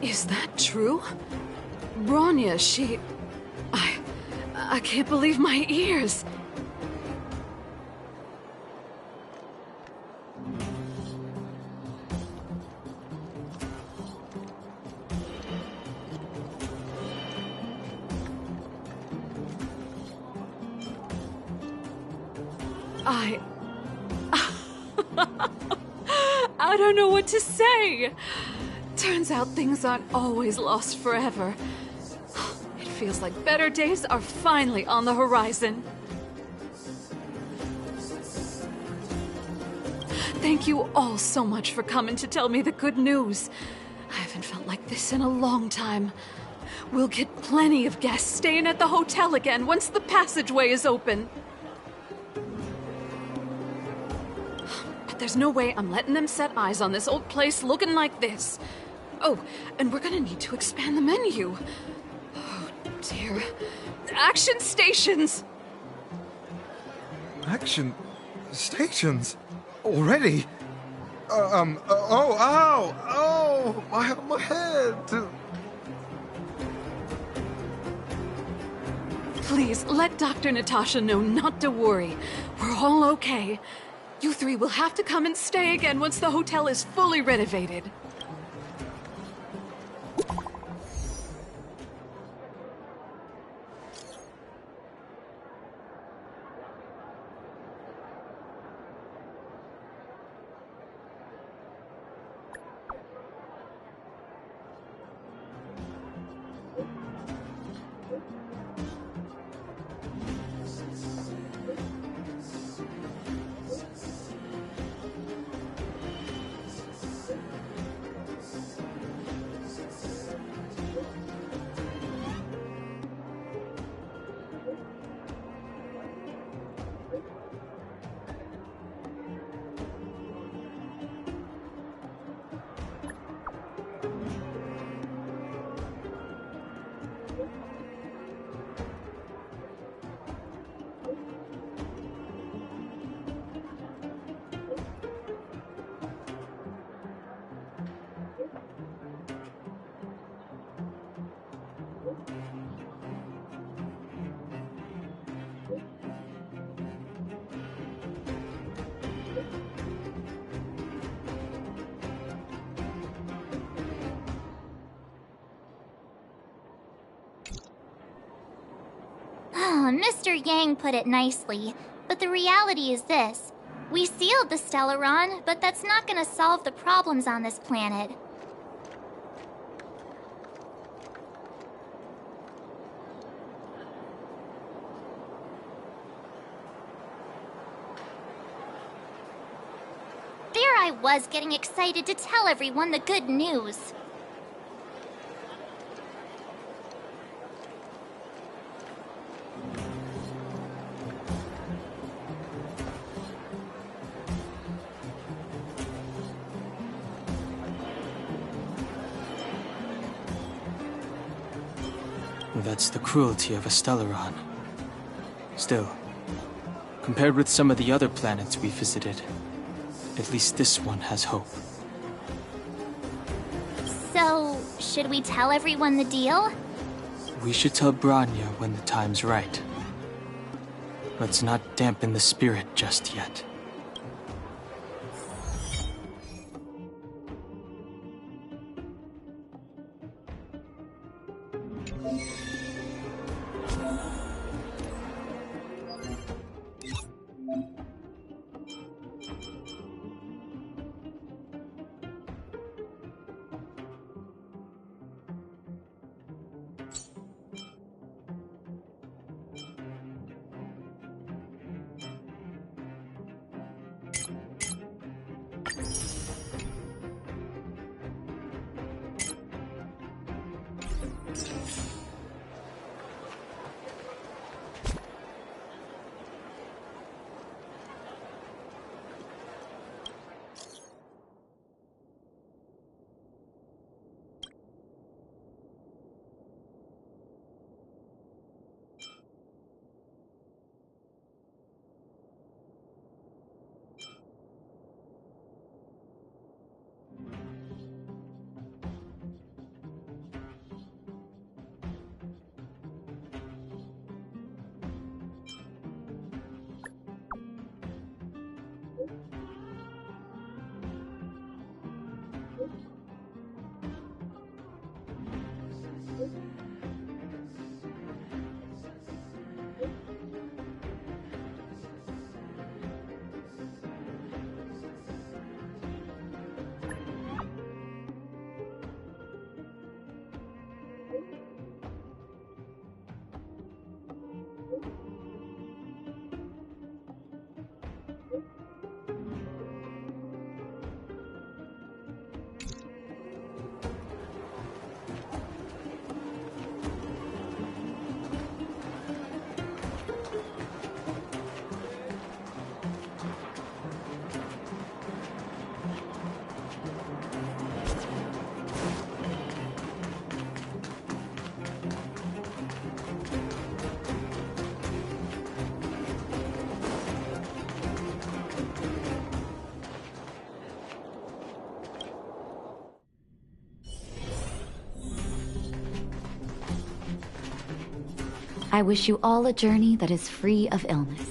Is that true? Bronya, she... I can't believe my ears. I don't know what to say. Turns out things aren't always lost forever. It feels like better days are finally on the horizon. Thank you all so much for coming to tell me the good news. I haven't felt like this in a long time. We'll get plenty of guests staying at the hotel again once the passageway is open. There's no way I'm letting them set eyes on this old place looking like this. Oh, and we're gonna need to expand the menu. Oh, dear. Action stations! Action stations? Already? Oh, my head. Please, let Dr. Natasha know not to worry. We're all okay. You three will have to come and stay again once the hotel is fully renovated. Mr. Yang put it nicely, but the reality is this. We sealed the Stellaron, but that's not gonna solve the problems on this planet. There I was getting excited to tell everyone the good news. That's the cruelty of a Stellaron. Still, compared with some of the other planets we visited, at least this one has hope. So, should we tell everyone the deal? We should tell Bronya when the time's right. Let's not dampen the spirit just yet. I wish you all a journey that is free of illness.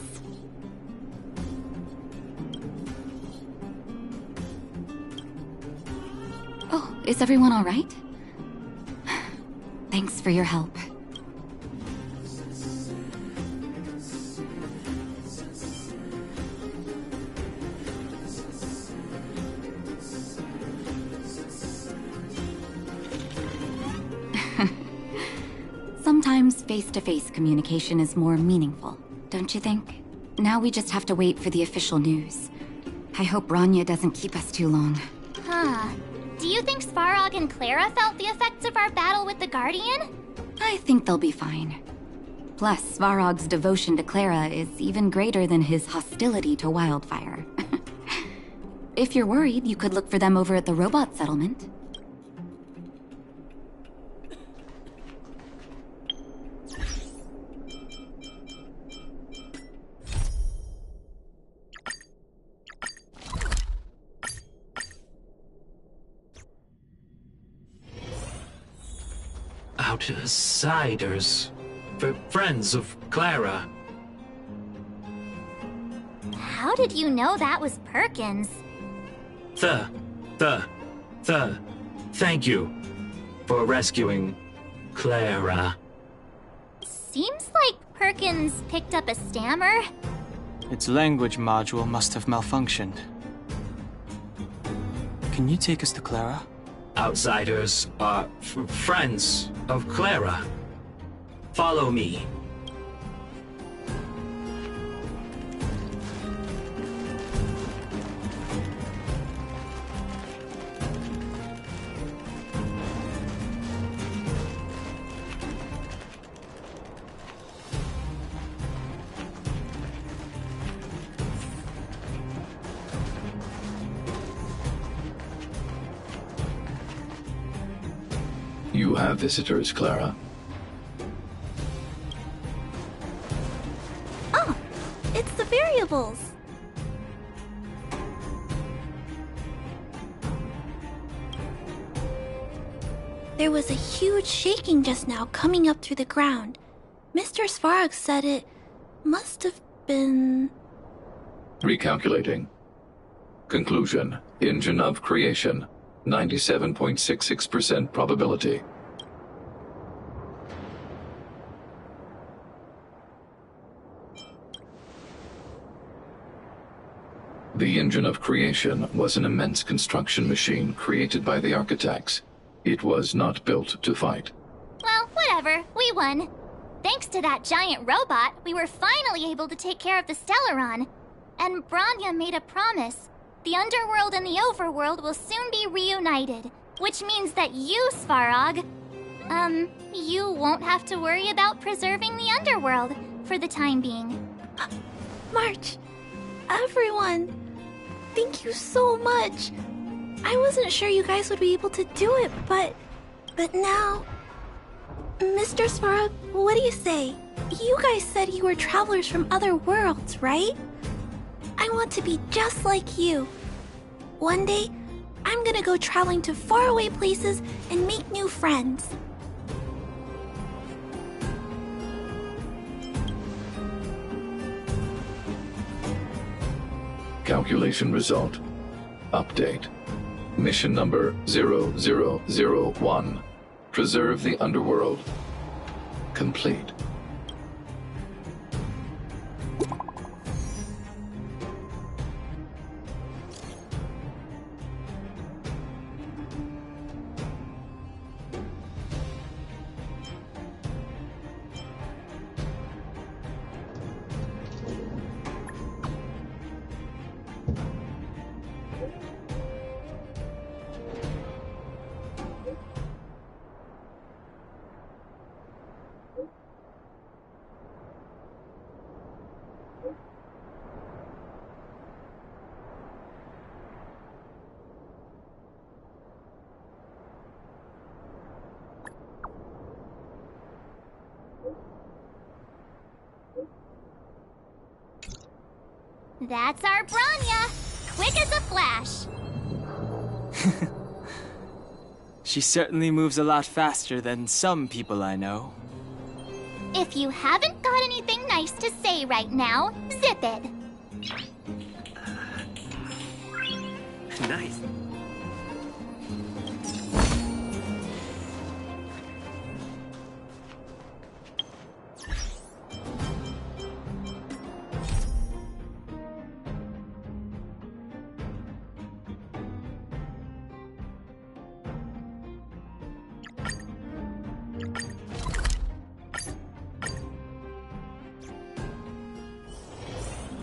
Oh, is everyone all right? Thanks for your help. Sometimes face-to-face communication is more meaningful, don't you think? Now we just have to wait for the official news. I hope Bronya doesn't keep us too long. Huh. Do you think Svarog and Clara felt the effects of our battle with the Guardian? I think they'll be fine. Plus, Svarog's devotion to Clara is even greater than his hostility to Wildfire. If you're worried, you could look for them over at the robot settlement. Outsiders. Friends of Clara. How did you know that was Perkins? Thank you for rescuing Clara. Seems like Perkins picked up a stammer? Its language module must have malfunctioned. Can you take us to Clara? Outsiders are friends of Clara. Follow me. You have visitors, Clara. Oh, it's the variables. There was a huge shaking just now coming up through the ground. Mr. Svarog said it must have been... Recalculating. Conclusion. Engine of creation. 97.66% probability. The engine of creation was an immense construction machine created by the architects. It was not built to fight. Well, whatever. We won. Thanks to that giant robot, we were finally able to take care of the Stellaron. And Bronya made a promise. The underworld and the overworld will soon be reunited, which means that you, Svarog, you won't have to worry about preserving the underworld for the time being. March, everyone, thank you so much. I wasn't sure you guys would be able to do it, but now... Mr. Svarog, what do you say? You guys said you were travelers from other worlds, right? I want to be just like you. One day, I'm gonna go traveling to faraway places and make new friends. Calculation result. Update. Mission number 0001. Preserve the underworld. Complete. That's our Bronya! Quick as a flash! She certainly moves a lot faster than some people I know. If you haven't got anything nice to say right now, zip it! Nice.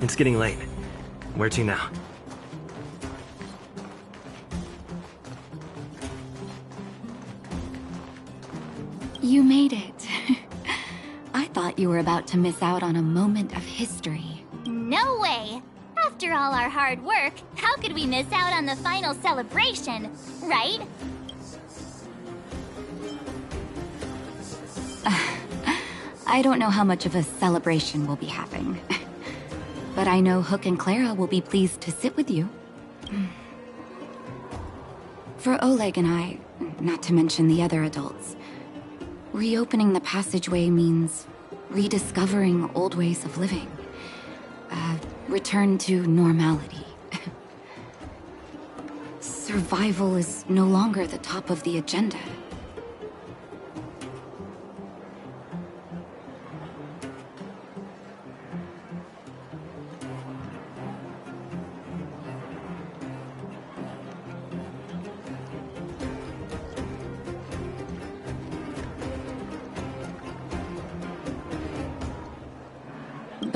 It's getting late. Where to now? You made it. I thought you were about to miss out on a moment of history. No way! After all our hard work, how could we miss out on the final celebration, right? I don't know how much of a celebration we'll be having. But I know Hook and Clara will be pleased to sit with you. For Oleg and I, not to mention the other adults, reopening the passageway means rediscovering old ways of living. Return to normality. Survival is no longer the top of the agenda.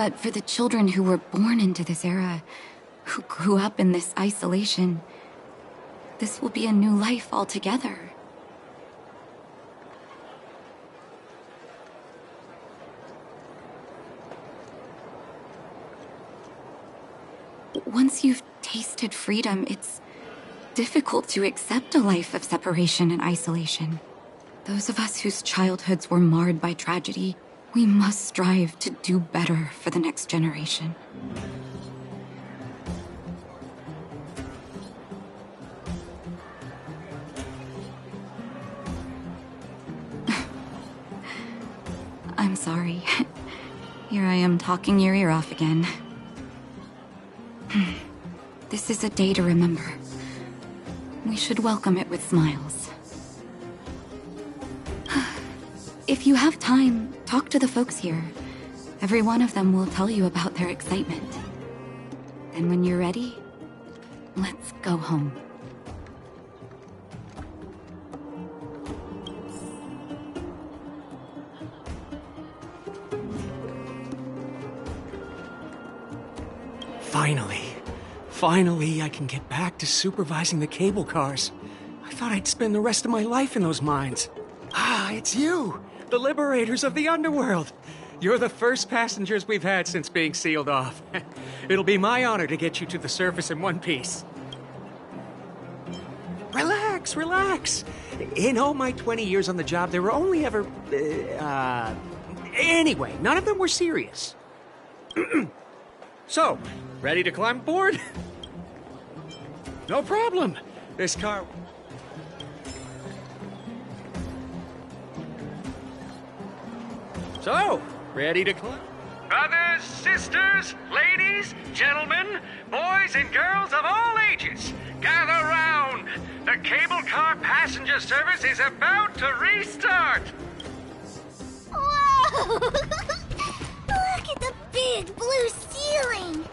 But for the children who were born into this era, who grew up in this isolation, this will be a new life altogether. Once you've tasted freedom, it's difficult to accept a life of separation and isolation. Those of us whose childhoods were marred by tragedy, we must strive to do better for the next generation. I'm sorry. Here I am talking your ear off again. This is a day to remember. We should welcome it with smiles. If you have time, talk to the folks here. Every one of them will tell you about their excitement. Then when you're ready, let's go home. Finally, I can get back to supervising the cable cars. I thought I'd spend the rest of my life in those mines. Ah, it's you, the liberators of the underworld. You're the first passengers we've had since being sealed off. It'll be my honor to get you to the surface in one piece. Relax, relax. In all my 20 years on the job, there were only ever... Anyway, none of them were serious. So, ready to climb aboard? No problem. This car... So, ready to climb? Brothers, sisters, ladies, gentlemen, boys and girls of all ages, gather round. The cable car passenger service is about to restart. Whoa! Look at the big blue ceiling.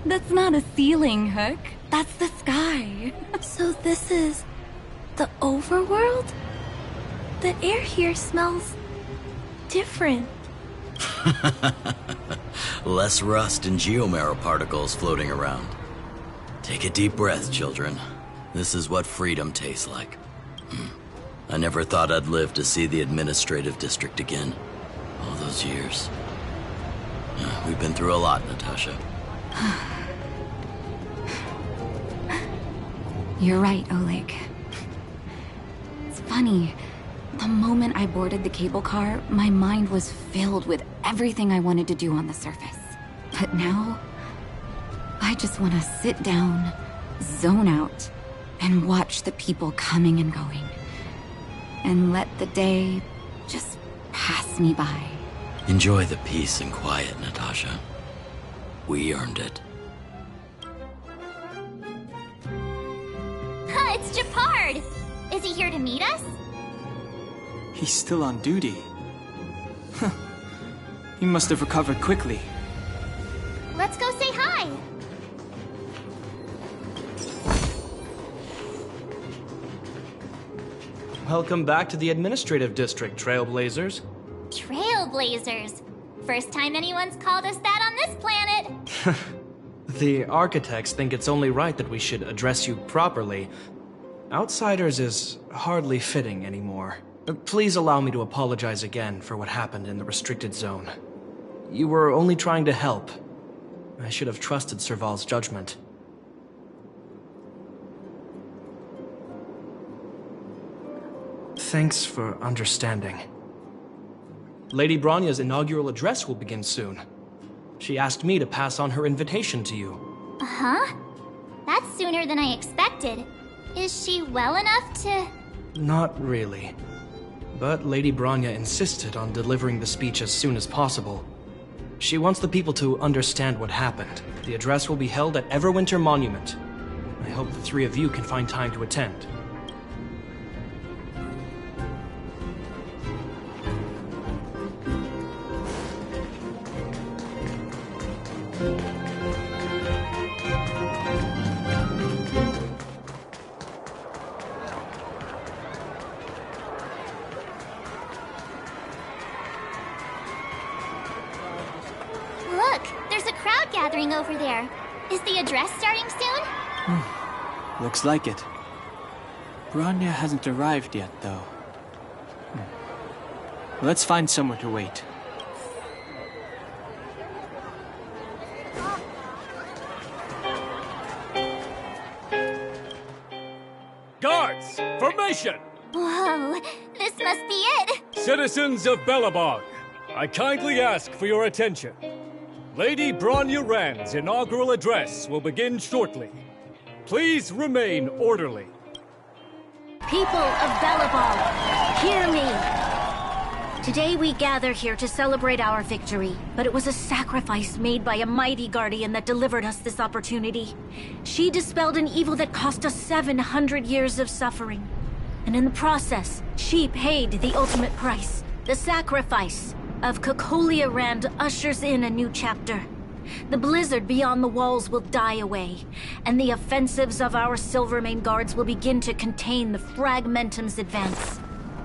That's not a ceiling, Hook. That's the sky. So this is the overworld? The air here smells different. Less rust and geomarrow particles floating around. Take a deep breath, children. This is what freedom tastes like. I never thought I'd live to see the administrative district again. All those years. We've been through a lot, Natasha. You're right, Oleg. It's funny. The moment I boarded the cable car, my mind was filled with everything I wanted to do on the surface. But now, I just want to sit down, zone out, and watch the people coming and going. And let the day just pass me by. Enjoy the peace and quiet, Natasha. We earned it. It's Japard! Is he here to meet us? He's still on duty. He must have recovered quickly. Let's go say hi! Welcome back to the administrative district, trailblazers. Trailblazers. First time anyone's called us that on this planet. The architects think it's only right that we should address you properly. Outsiders is hardly fitting anymore. Please allow me to apologize again for what happened in the restricted zone. You were only trying to help. I should have trusted Serval's judgment. Thanks for understanding. Lady Bronya's inaugural address will begin soon. She asked me to pass on her invitation to you. Uh-huh. That's sooner than I expected. Is she well enough to... Not really. But Lady Bronya insisted on delivering the speech as soon as possible. She wants the people to understand what happened. The address will be held at Everwinter Monument. I hope the three of you can find time to attend. gathering over there. Is the address starting soon? Looks like it. Bronya hasn't arrived yet, though. Let's find somewhere to wait. Guards, formation! Whoa, this must be it! Citizens of Belobog, I kindly ask for your attention. Lady Bronya Rand's inaugural address will begin shortly. Please remain orderly. People of Belobog, hear me! Today we gather here to celebrate our victory, but it was a sacrifice made by a mighty guardian that delivered us this opportunity. She dispelled an evil that cost us 700 years of suffering. And in the process, she paid the ultimate price. The sacrifice of Cocolia Rand ushers in a new chapter. The blizzard beyond the walls will die away, and the offensives of our Silvermane guards will begin to contain the Fragmentum's advance.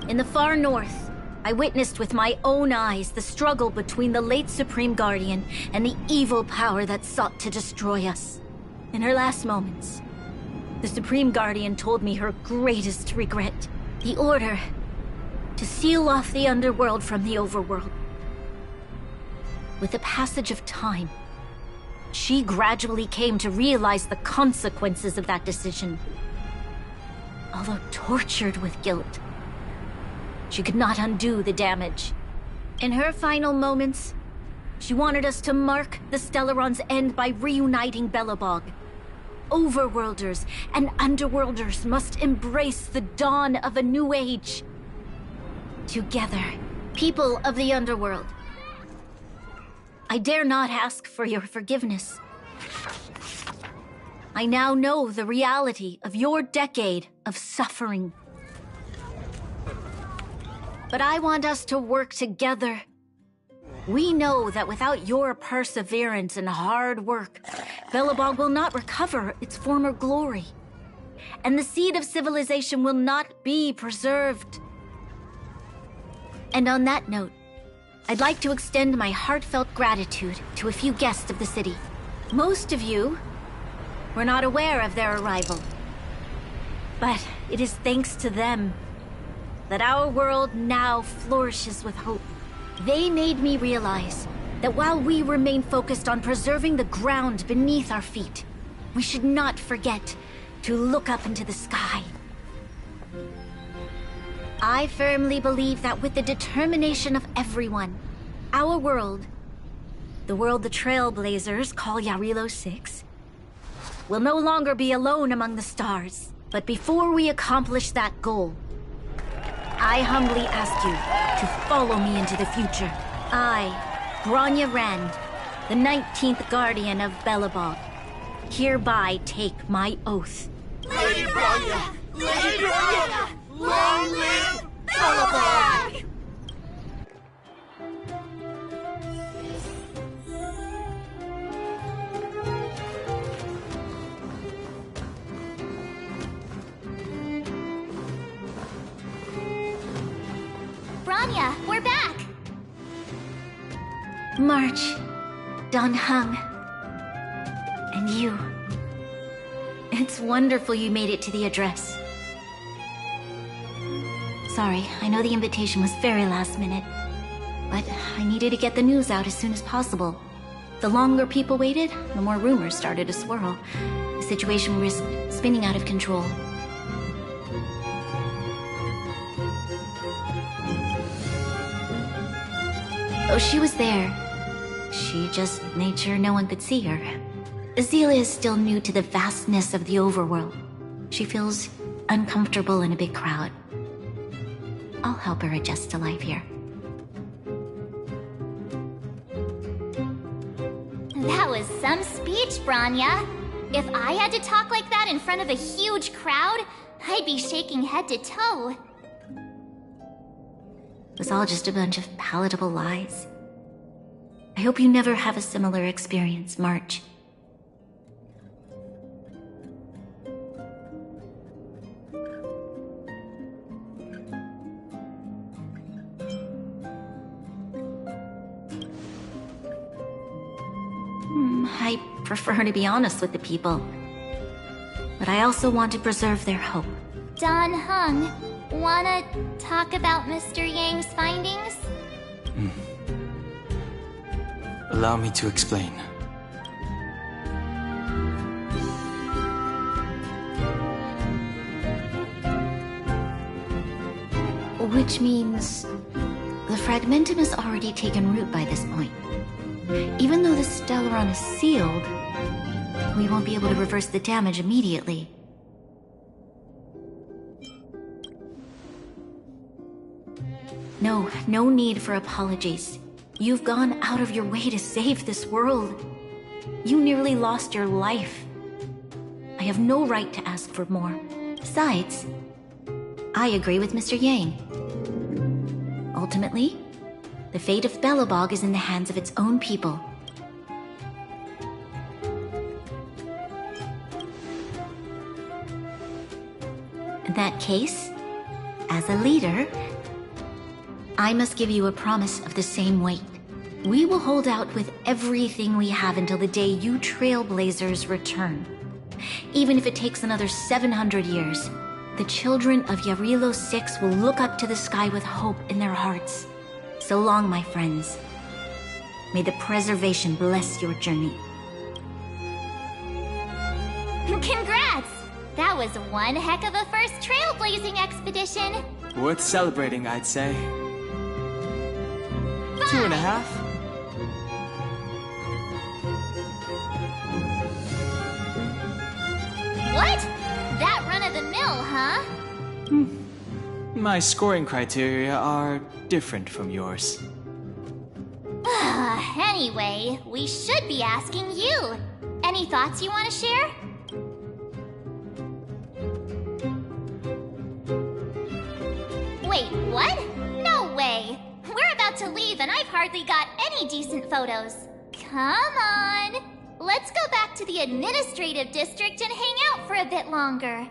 In the far north, I witnessed with my own eyes the struggle between the late Supreme Guardian and the evil power that sought to destroy us. In her last moments, the Supreme Guardian told me her greatest regret, the order to seal off the underworld from the overworld. With the passage of time, she gradually came to realize the consequences of that decision. Although tortured with guilt, she could not undo the damage. In her final moments, she wanted us to mark the Stellaron's end by reuniting Belobog. Overworlders and underworlders must embrace the dawn of a new age. Together, people of the underworld, I dare not ask for your forgiveness. I now know the reality of your decade of suffering. But I want us to work together. We know that without your perseverance and hard work, Belobog will not recover its former glory. And the seed of civilization will not be preserved. And on that note, I'd like to extend my heartfelt gratitude to a few guests of the city. Most of you were not aware of their arrival. But it is thanks to them that our world now flourishes with hope. They made me realize that while we remain focused on preserving the ground beneath our feet, we should not forget to look up into the sky. I firmly believe that with the determination of everyone, our world, the world the Trailblazers call Yarilo 6, will no longer be alone among the stars. But before we accomplish that goal, I humbly ask you to follow me into the future. I, Bronya Rand, the 19th Guardian of Belobog, hereby take my oath. Lady Bronya! Lady Bronya! Long live Belobog! Bronya, we're back! March, Donhung, and you. It's wonderful you made it to the address. Sorry, I know the invitation was very last minute, but I needed to get the news out as soon as possible. The longer people waited, the more rumors started to swirl. The situation risked spinning out of control. Oh, she was there. She just made sure no one could see her. Azela is still new to the vastness of the overworld. She feels uncomfortable in a big crowd. I'll help her adjust to life here. That was some speech, Bronya. If I had to talk like that in front of a huge crowd, I'd be shaking head to toe. It was all just a bunch of palatable lies. I hope you never have a similar experience, March. I prefer to be honest with the people. But I also want to preserve their hope. Don Hung, wanna talk about Mr. Yang's findings? Allow me to explain. Which means the fragmentum has already taken root by this point. Even though the Stellaron is sealed, we won't be able to reverse the damage immediately. No need for apologies. You've gone out of your way to save this world. You nearly lost your life. I have no right to ask for more. Besides, I agree with Mr. Yang. Ultimately, the fate of Belobog is in the hands of its own people. In that case, as a leader, I must give you a promise of the same weight. We will hold out with everything we have until the day you trailblazers return. Even if it takes another 700 years, the children of Yarilo 6 will look up to the sky with hope in their hearts. So long, my friends. May the preservation bless your journey. Congrats! That was one heck of a first trailblazing expedition. Worth celebrating, I'd say. 2.5? What? That run-of-the-mill, huh? My scoring criteria are different from yours. Anyway, we should be asking you. Any thoughts you want to share? Wait, what? No way! We're about to leave and I've hardly got any decent photos. Come on! Let's go back to the administrative district and hang out for a bit longer.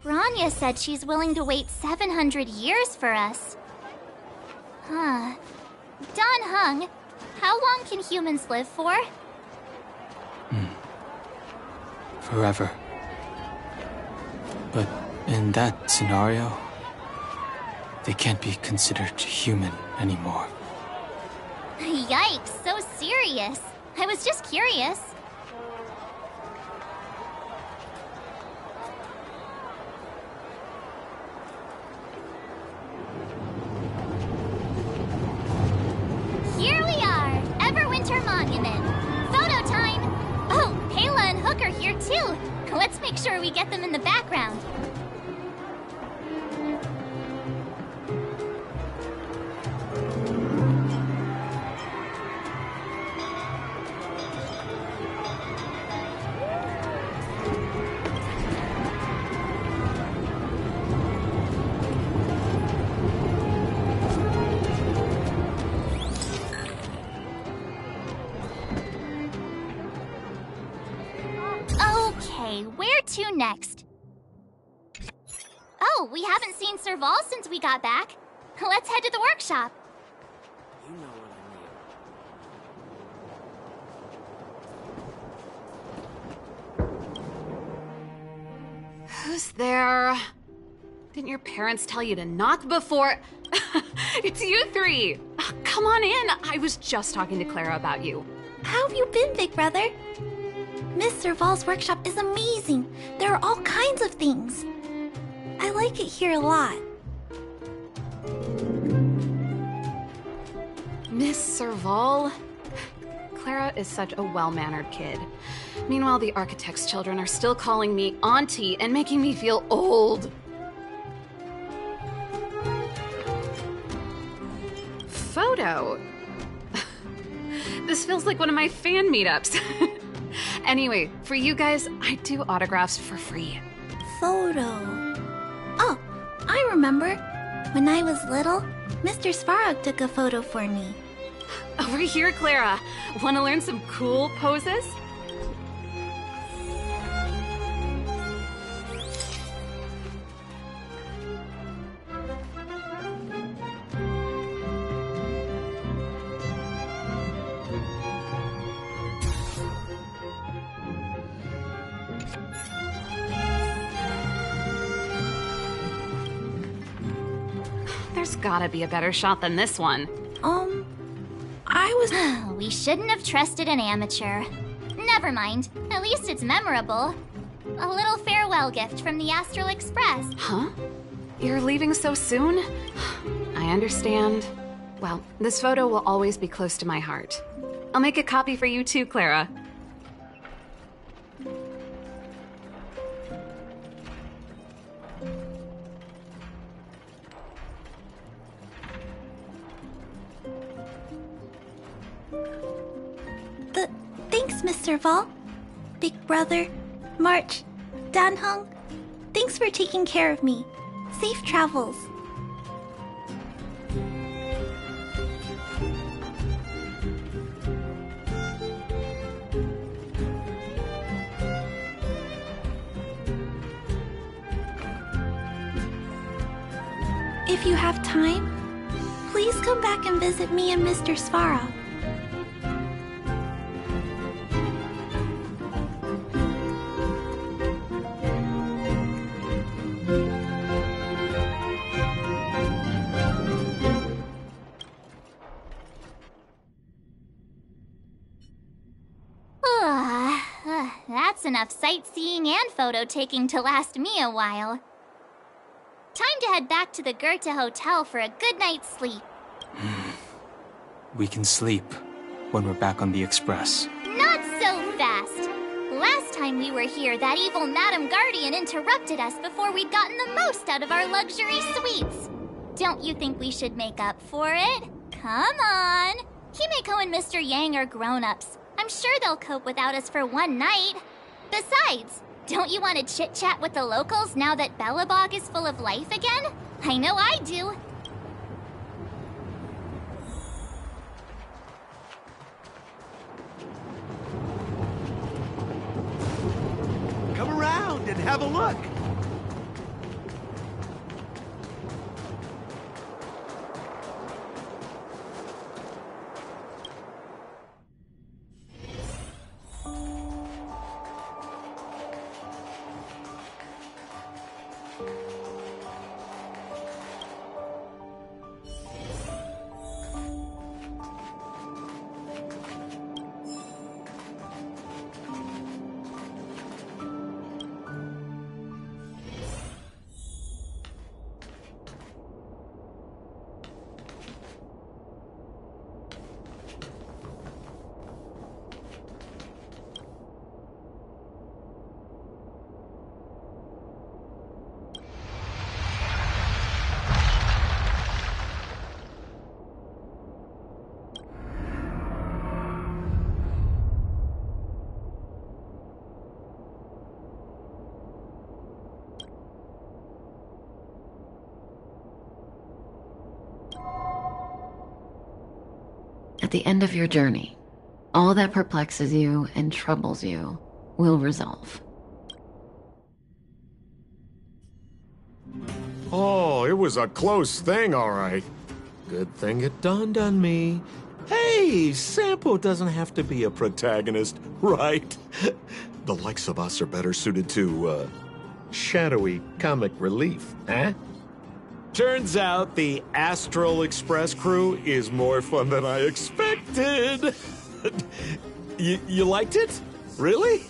Branya said she's willing to wait 700 years for us. Huh. Don Hung, how long can humans live for? Forever. But in that scenario, they can't be considered human anymore. Yikes, so serious. I was just curious. Here we are, Everwinter Monument. Photo time! Oh, Pela and Hook are here too. Let's make sure we get them in the background. Okay, where to next? Oh, we haven't seen Serval since we got back. Let's head to the workshop. You know what I mean. Who's there? Didn't your parents tell you to knock before? It's you three! Come on in! I was just talking to Clara about you. How have you been, big brother? Miss Serval's workshop is amazing. There are all kinds of things. I like it here a lot. Miss Serval? Clara is such a well-mannered kid. Meanwhile, the architect's children are still calling me auntie and making me feel old. Photo? This feels like one of my fan meetups. Anyway, for you guys, I do autographs for free. Photo. Oh, I remember. When I was little, Mr. Svarog took a photo for me. Over here, Clara. Want to learn some cool poses? There's gotta be a better shot than this one. We shouldn't have trusted an amateur. Never mind. At least it's memorable. A little farewell gift from the Astral Express. Huh? You're leaving so soon? I understand. Well, this photo will always be close to my heart. I'll make a copy for you too, Clara. Thanks, Mr. Vol. Big Brother, March, Danhung. Thanks for taking care of me. Safe travels. If you have time, please come back and visit me and Mr. Svarog. That's enough sightseeing and photo taking to last me a while. Time to head back to the Goethe Hotel for a good night's sleep. We can sleep when we're back on the Express. Not so fast! Last time we were here, that evil Madam Guardian interrupted us before we'd gotten the most out of our luxury suites. Don't you think we should make up for it? Come on! Himeko and Mr. Yang are grown-ups. I'm sure they'll cope without us for one night. Besides, don't you want to chit-chat with the locals now that Belobog is full of life again? I know I do. Come around and have a look. At the end of your journey, all that perplexes you and troubles you will resolve. Oh, it was a close thing, all right. Good thing it dawned on me. Hey, Sampo doesn't have to be a protagonist, right? The likes of us are better suited to, shadowy comic relief, eh? Turns out the Astral Express crew is more fun than I expected. You liked it? Really?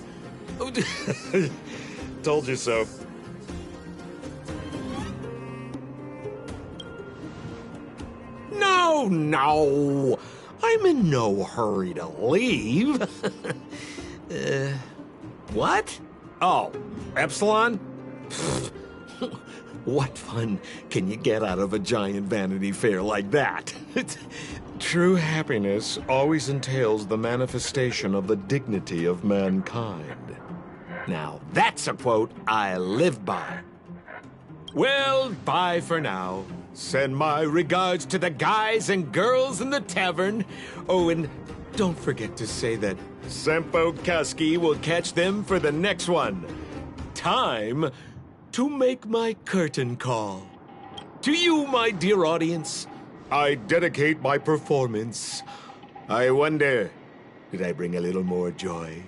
Told you so. No. I'm in no hurry to leave. What? Oh, Epsilon? Pfft. What fun can you get out of a giant Vanity Fair like that? True happiness always entails the manifestation of the dignity of mankind. Now, that's a quote I live by. Well, bye for now. Send my regards to the guys and girls in the tavern. Oh, and don't forget to say that Sempo Kasky will catch them for the next one. Time to make my curtain call. To you, my dear audience, I dedicate my performance. I wonder, did I bring a little more joy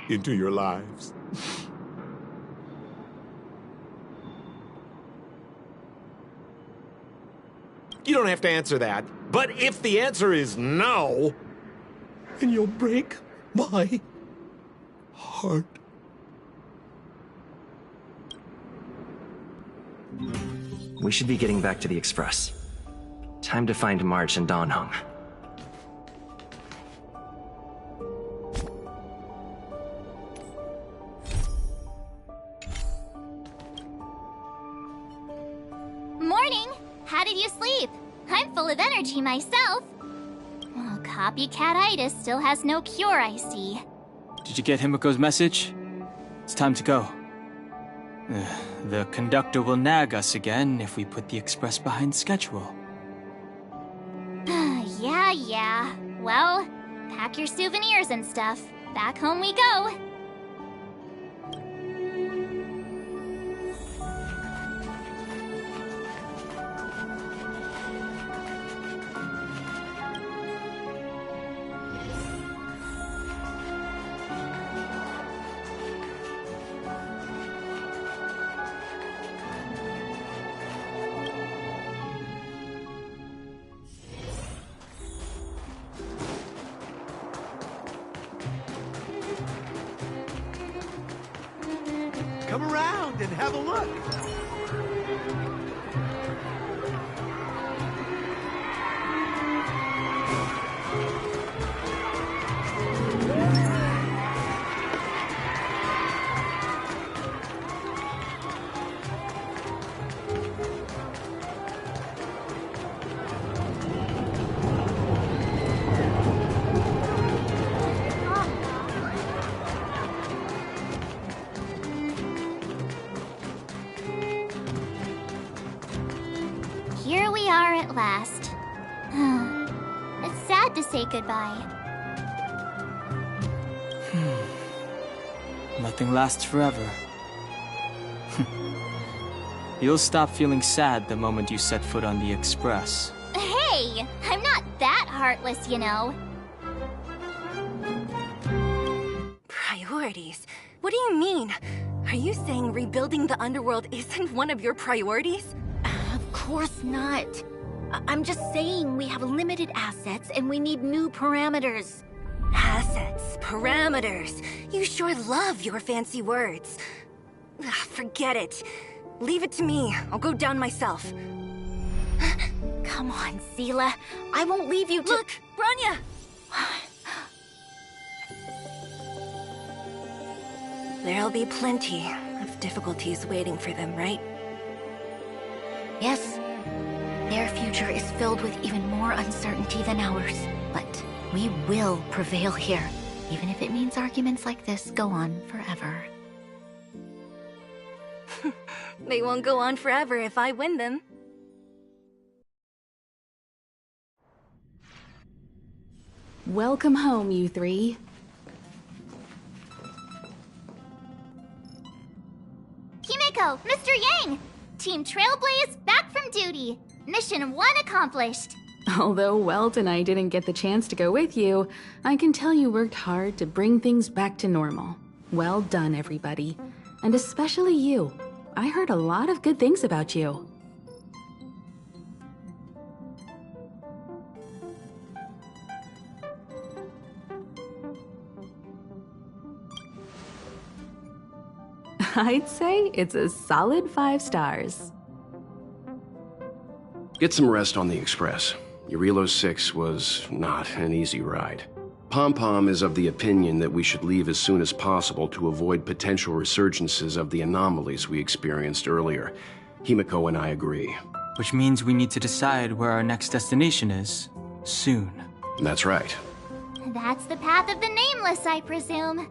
into your lives? You don't have to answer that, but if the answer is no, then you'll break my heart. We should be getting back to the Express. Time to find March and Dan Heng. Morning! How did you sleep? I'm full of energy myself. Oh, copycat-itis still has no cure, I see. Did you get Himiko's message? It's time to go. The conductor will nag us again if we put the express behind schedule. Yeah. Well, pack your souvenirs and stuff. Back home we go. Come around and have a look. Here we are at last. It's sad to say goodbye. Nothing lasts forever. You'll stop feeling sad the moment you set foot on the Express. Hey! I'm not that heartless, you know. Priorities? What do you mean? Are you saying rebuilding the underworld isn't one of your priorities? Of course not. I'm just saying we have limited assets and we need new parameters. Assets, parameters. You sure love your fancy words. Forget it. Leave it to me. I'll go down myself. Come on, Seela. I won't leave you to— Look, Branya! There'll be plenty of difficulties waiting for them, right? Yes. Their future is filled with even more uncertainty than ours. But we will prevail here, even if it means arguments like this go on forever. They won't go on forever if I win them. Welcome home, you three. Himiko, Mr. Yang! Team Trailblaze back from duty. Mission 1 accomplished. Although Welt and I didn't get the chance to go with you, I can tell you worked hard to bring things back to normal. Well done, everybody. And especially you. I heard a lot of good things about you. I'd say it's a solid 5 stars. Get some rest on the Express. Eurilo 6 was not an easy ride. Pom-Pom is of the opinion that we should leave as soon as possible to avoid potential resurgences of the anomalies we experienced earlier. Himiko and I agree. Which means we need to decide where our next destination is, soon. That's right. That's the path of the Nameless, I presume.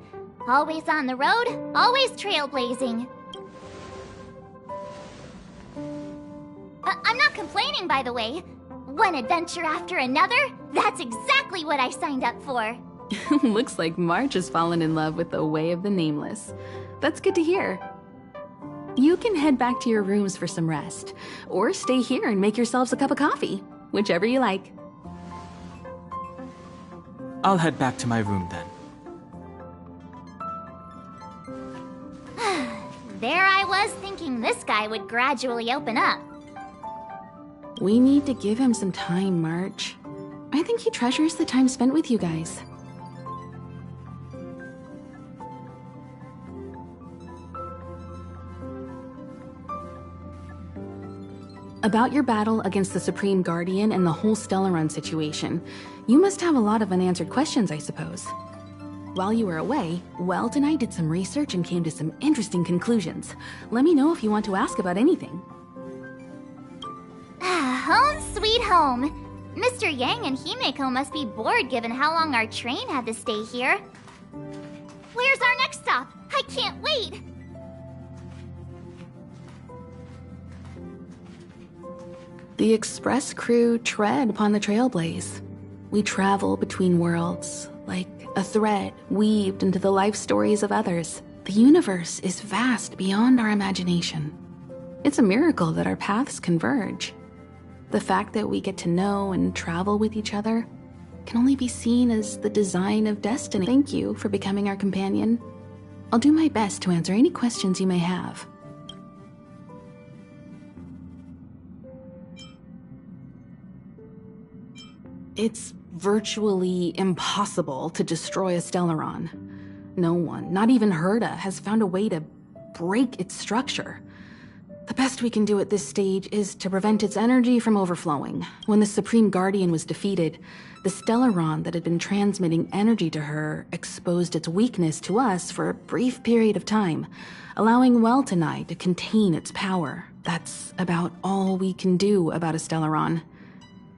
Always on the road, always trailblazing. I'm not complaining, by the way. One adventure after another? That's exactly what I signed up for. Looks like March has fallen in love with the way of the Nameless. That's good to hear. You can head back to your rooms for some rest, or stay here and make yourselves a cup of coffee, whichever you like. I'll head back to my room then. There I was thinking this guy would gradually open up. We need to give him some time, March. I think he treasures the time spent with you guys. About your battle against the Supreme Guardian and the whole Stellaron situation, you must have a lot of unanswered questions, I suppose. While you were away, Welt and I did some research and came to some interesting conclusions. Let me know if you want to ask about anything. Home sweet home. Mr. Yang and Himeko must be bored given how long our train had to stay here. Where's our next stop? I can't wait! The Express crew tread upon the trailblaze. We travel between worlds, like a thread weaved into the life stories of others. The universe is vast beyond our imagination. It's a miracle that our paths converge. The fact that we get to know and travel with each other can only be seen as the design of destiny. Thank you for becoming our companion. I'll do my best to answer any questions you may have. It's virtually impossible to destroy a Stellaron. No one, not even Herta, has found a way to break its structure. The best we can do at this stage is to prevent its energy from overflowing. When the Supreme Guardian was defeated, the Stellaron that had been transmitting energy to her exposed its weakness to us for a brief period of time, allowing Welt and I to contain its power. That's about all we can do about a Stellaron.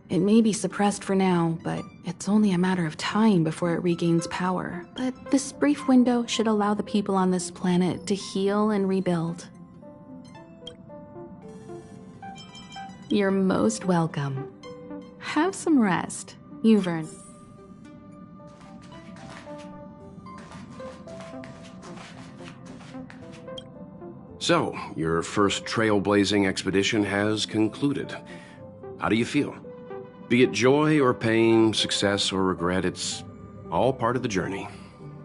It may be suppressed for now, but it's only a matter of time before it regains power. But this brief window should allow the people on this planet to heal and rebuild. You're most welcome. Have some rest. You've earned. So, your first trailblazing expedition has concluded. How do you feel? Be it joy or pain, success or regret, it's all part of the journey.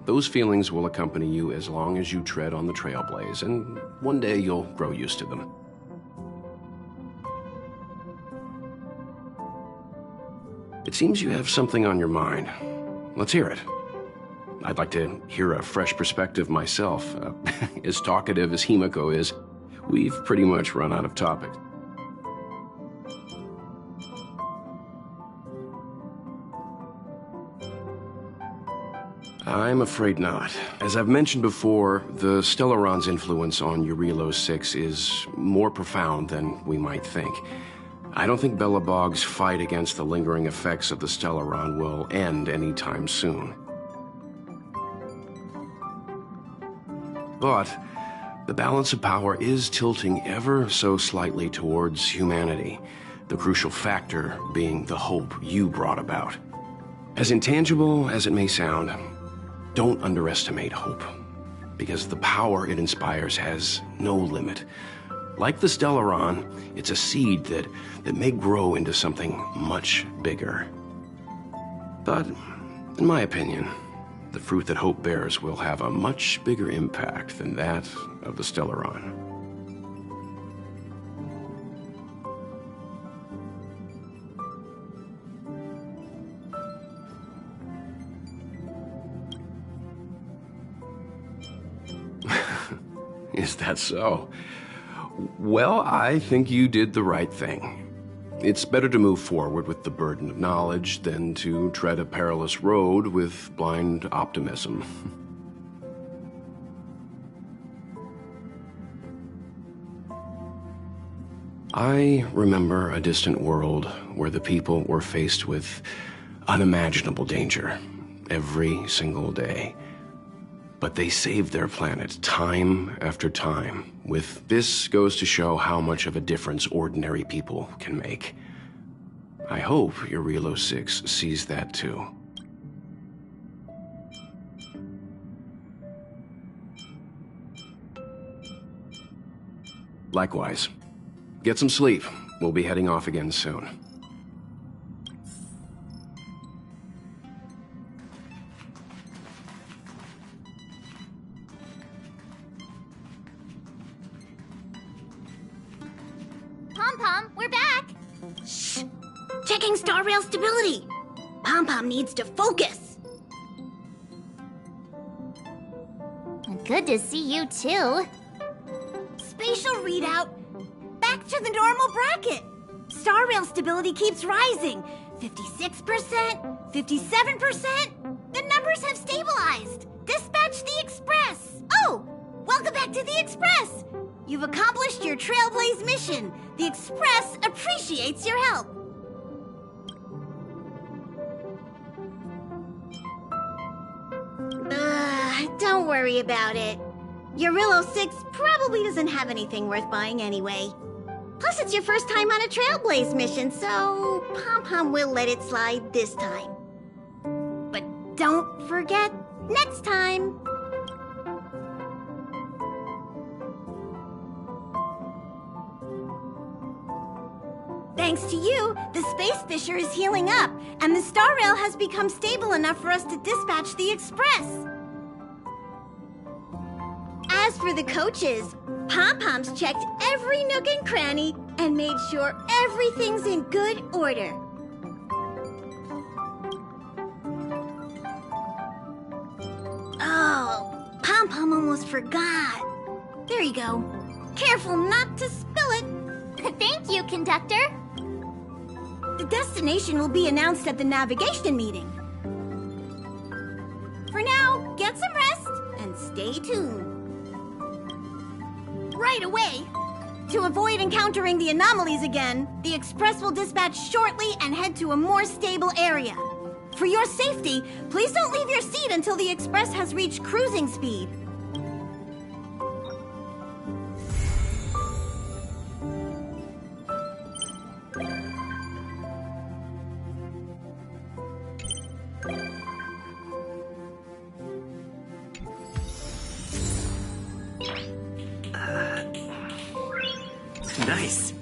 Those feelings will accompany you as long as you tread on the trailblaze, and one day you'll grow used to them. It seems you have something on your mind. Let's hear it. I'd like to hear a fresh perspective myself. As talkative as Himiko is, we've pretty much run out of topics. I'm afraid not. As I've mentioned before, the Stellaron's influence on Eurilo 6 is more profound than we might think. I don't think Belobog's fight against the lingering effects of the Stellaron will end anytime soon. But the balance of power is tilting ever so slightly towards humanity, the crucial factor being the hope you brought about. As intangible as it may sound, don't underestimate hope, because the power it inspires has no limit. Like the Stellaron, it's a seed that may grow into something much bigger. But, in my opinion, the fruit that hope bears will have a much bigger impact than that of the Stellaron. Is that so? Well, I think you did the right thing. It's better to move forward with the burden of knowledge than to tread a perilous road with blind optimism. I remember a distant world where the people were faced with unimaginable danger every single day. But they saved their planet time after time. This goes to show how much of a difference ordinary people can make. I hope your Relo 6 sees that too. Likewise. Get some sleep. We'll be heading off again soon. Pom-Pom, we're back! Shh! Checking star rail stability! Pom-Pom needs to focus! Good to see you too. Spatial readout. Back to the normal bracket. Star rail stability keeps rising. 56%, 57%. The numbers have stabilized. Dispatch the Express. Oh, welcome back to the Express. You've accomplished your Trailblaze mission. The Express appreciates your help. Don't worry about it. Your Relo 6 probably doesn't have anything worth buying anyway. Plus, it's your first time on a Trailblaze mission, so Pom-Pom will let it slide this time. But don't forget, next time! Thanks to you, the Space Fisher is healing up, and the Star Rail has become stable enough for us to dispatch the Express. As for the coaches, Pom-Pom's checked every nook and cranny and made sure everything's in good order. Oh, Pom-Pom almost forgot. There you go. Careful not to spill it. Thank you, conductor. The destination will be announced at the navigation meeting. For now, get some rest and stay tuned. Right away! To avoid encountering the anomalies again, the Express will dispatch shortly and head to a more stable area. For your safety, please don't leave your seat until the Express has reached cruising speed. Nice.